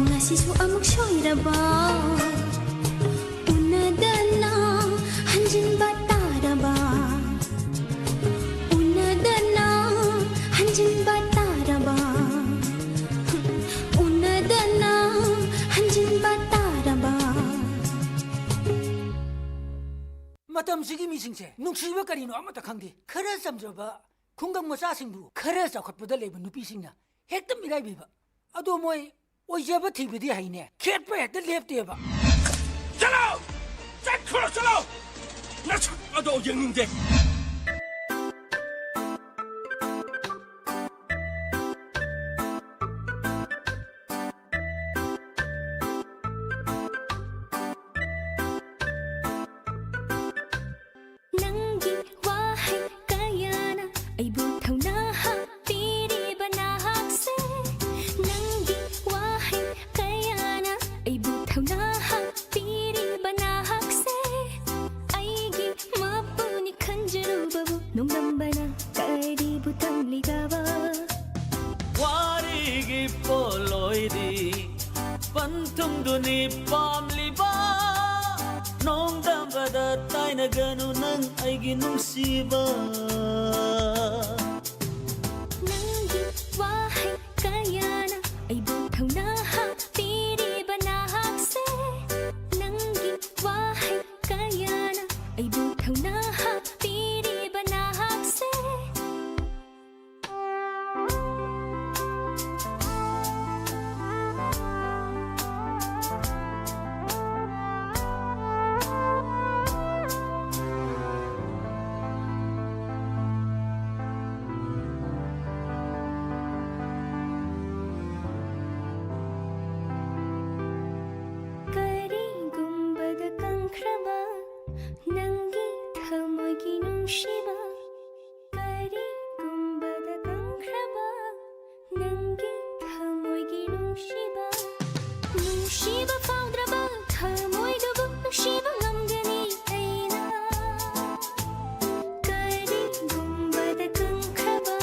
ngasisu amuk soiraba unadana hanjin bataraba unadana hanjin bataraba unadana hanjin bataraba 마담시기 미싱세 농시바 까리노 아무다 강디 खरा समझबा खुंगम मचासिंबु खरा जाखतबदा लेब नुपीसिंगना हेक्ट मिराइबिबा अदो मोय ओइजेबा थिबिदि हाइने खेतपा हेक्ट लेपतेबा चलो चलो नच अदो यंगनिंगे Nangi wahai kayana aibu thauna hapiri bana hakse Nangi wahai kayana aibu thauna hapiri bana hakse Aigi mapuni khanjaru babu nongdambana karibu tamligaba Warigi poloidi pantungduni pamliba Nongdambada taina ganu nang aigi nungsiba Nangi wahai kayana aibu thauna hapiri bana hakse Nangi wahai kayana aibu thauna hapiri bana hakse Kari gumbada kankraba Nangi thamogi nungshiba Kari gumbada kankraba Nangi thamogi nungshiba Nungshiba faudraba thamoidubu nungshiba ngamgani aina Kari gumbada kankraba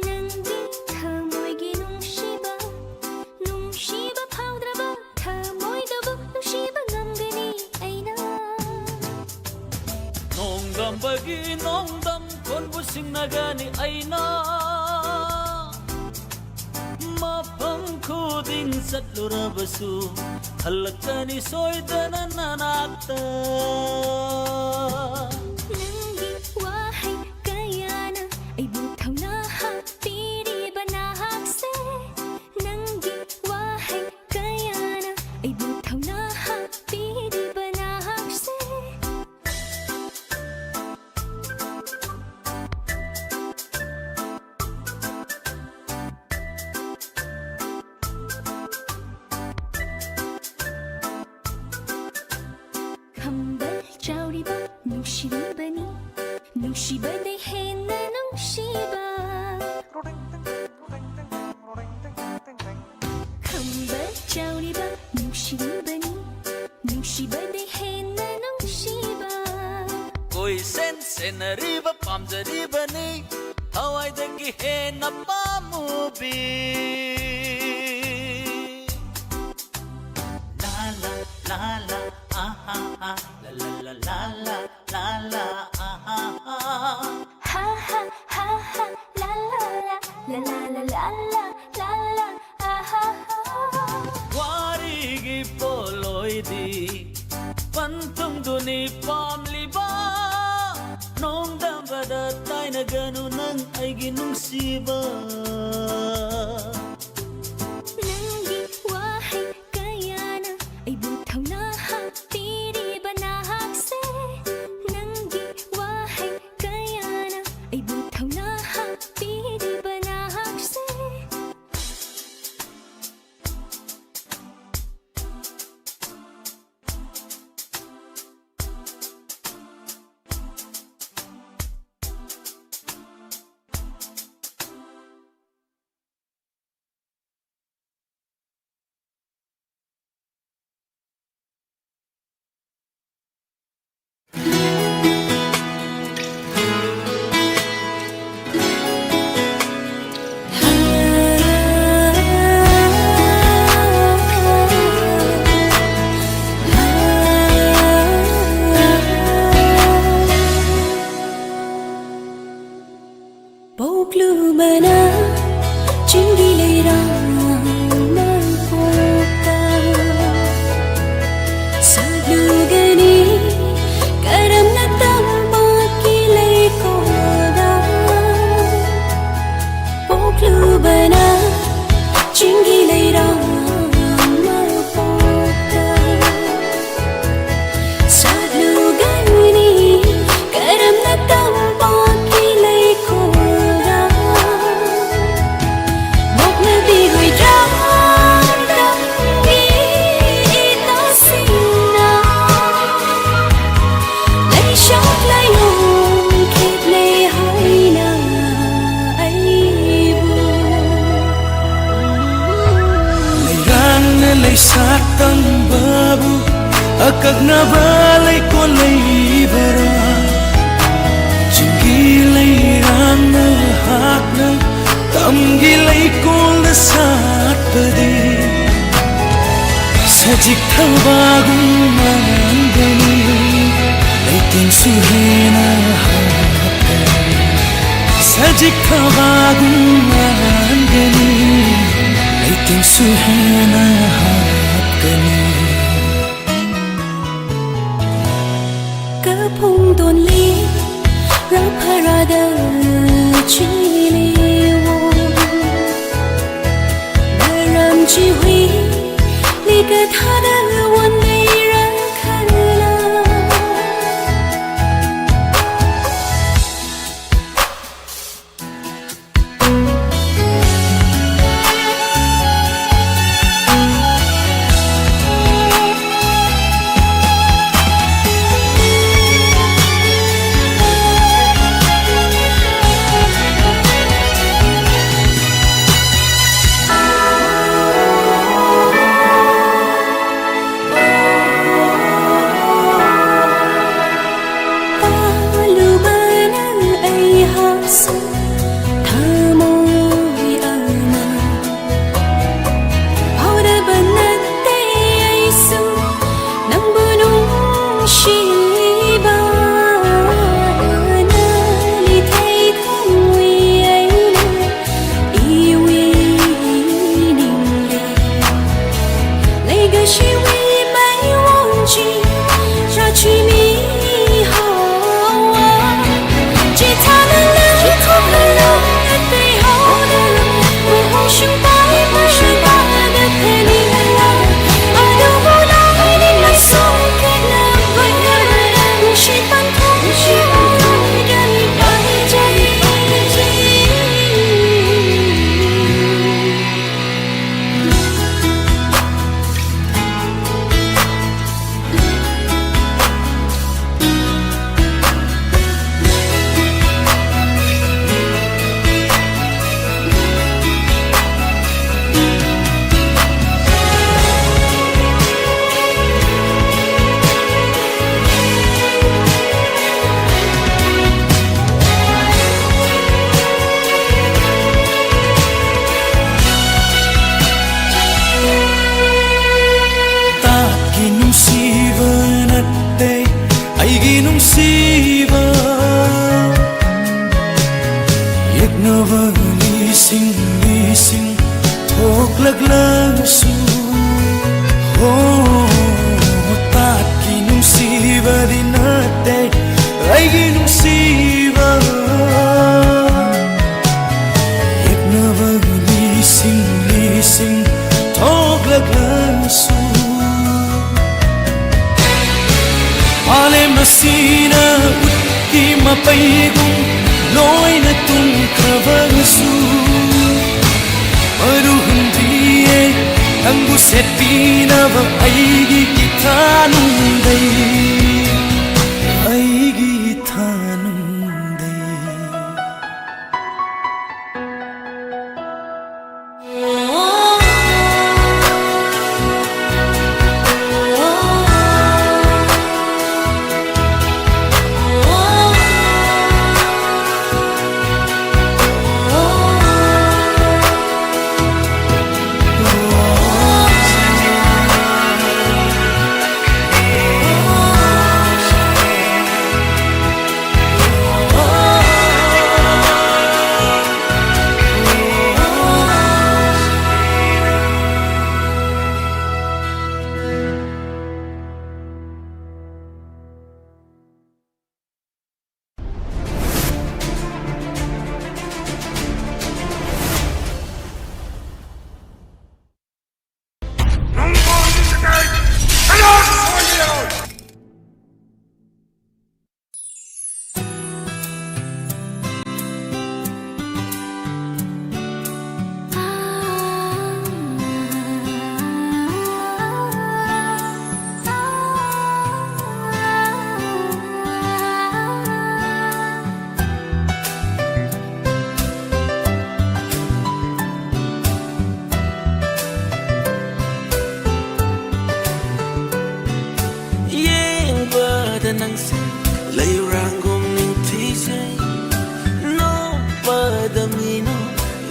Nangi thamogi nungshiba Nungshiba faudraba thamoidubu nungshiba ngamgani aina Nongdambagi nongdam konbu singnagani aina Mapam khuding satlurabasu halakani soidana nanakta Nangi wahai kayana aibu thauna hapiri bana hakse Nangi wahai kayana aibu thauna hapiri bana hakse Khambal chauriba nungsibani nungsibade hena nungsiba Khambal chauriba nungsibani nungsibade hena nungsiba Koi sen senariba pamjaribani hawaidagi hena pamubi La la aha ah la la la la la la la aha ah Ha ha ha ha la la la la la la la la la la ah ha ha Warigi poloidi pantungduni pamliba Nongdambada taina ganu nang aigi nungsiba Nangi wahai kayana aibu thauna hapiri bana hakse Nangi wahai kayana aibu thauna hapiri bana hakse lubana chingi leira marupota sadlu gani karam na tampa ki lei kora mok na di hui dra Satang babu akak na balay ko laybara Jinggilay rang na hak na Tamgilay ko lasat padi Sajik tabagong manggani Layting suhena hapkan Sajik tabagong manggani Layting suhena Kapung don li raparada chili wo Naram chi hui li ka thada wan nei ran khala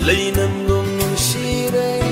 Lainamgum nungshire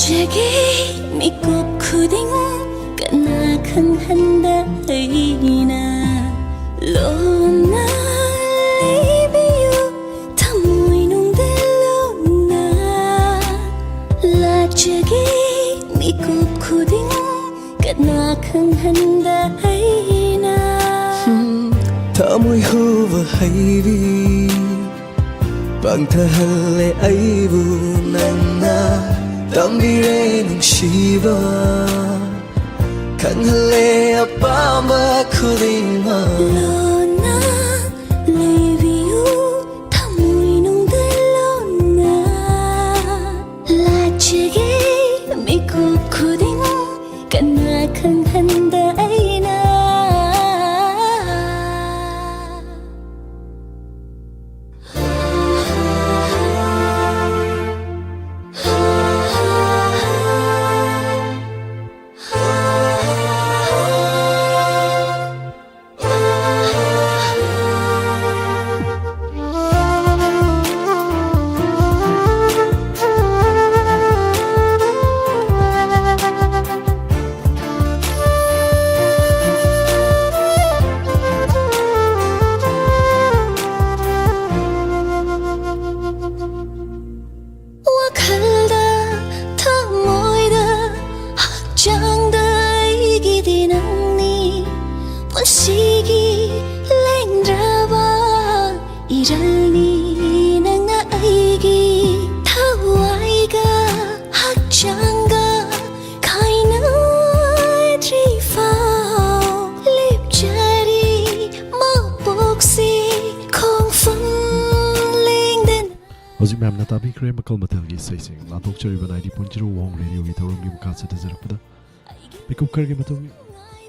갑자기 미국 쿠딩 끝나 큰 한다이나 로나 리비유 타무이 농델로나 갑자기 미국 쿠딩 끝나 큰 한다이나 타무이 후바 하이비 방타할래 아이부 난나 담비레 농시바 강할래 아빠마 쿠딩마 로나 리비유 타무이 농델로나 라치게 미국 쿠딩 끝나 큰 한다이나 시기 랭드라바 이랄니 낭나 아이기 타와이가 학장가 카이나 드리파 립자리 마복시 콩푼 랭den Hozim memna tabi kre makal matal gi sai sing la tok chari banai di punjiro wong radio gi thorum gi mukha sa tazar pada pick up kar gi matal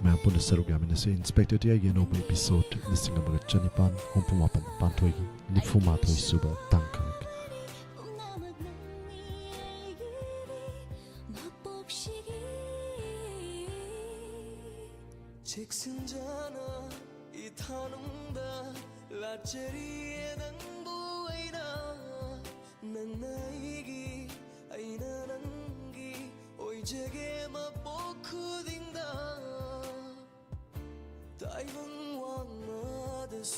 मैं police सरुगामी से inspector टिया ये नोबल episode लिस्टिंग number 55 hompumapan pantoigi nifumatoi suba tangkang 직승자나 이 타농다 라체리에 낭보이나 난 나이기 아이나 난기 오이제게 맛보쿠딩다 다이분 왕마드수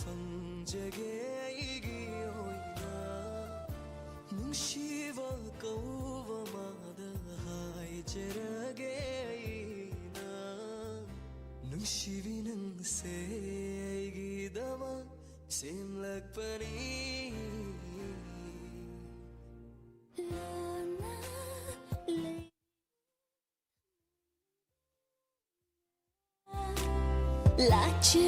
방제게 이기오이나 능시바 까우바마다 하이제라게이나 능시비는 세이기다마 심락바니 라치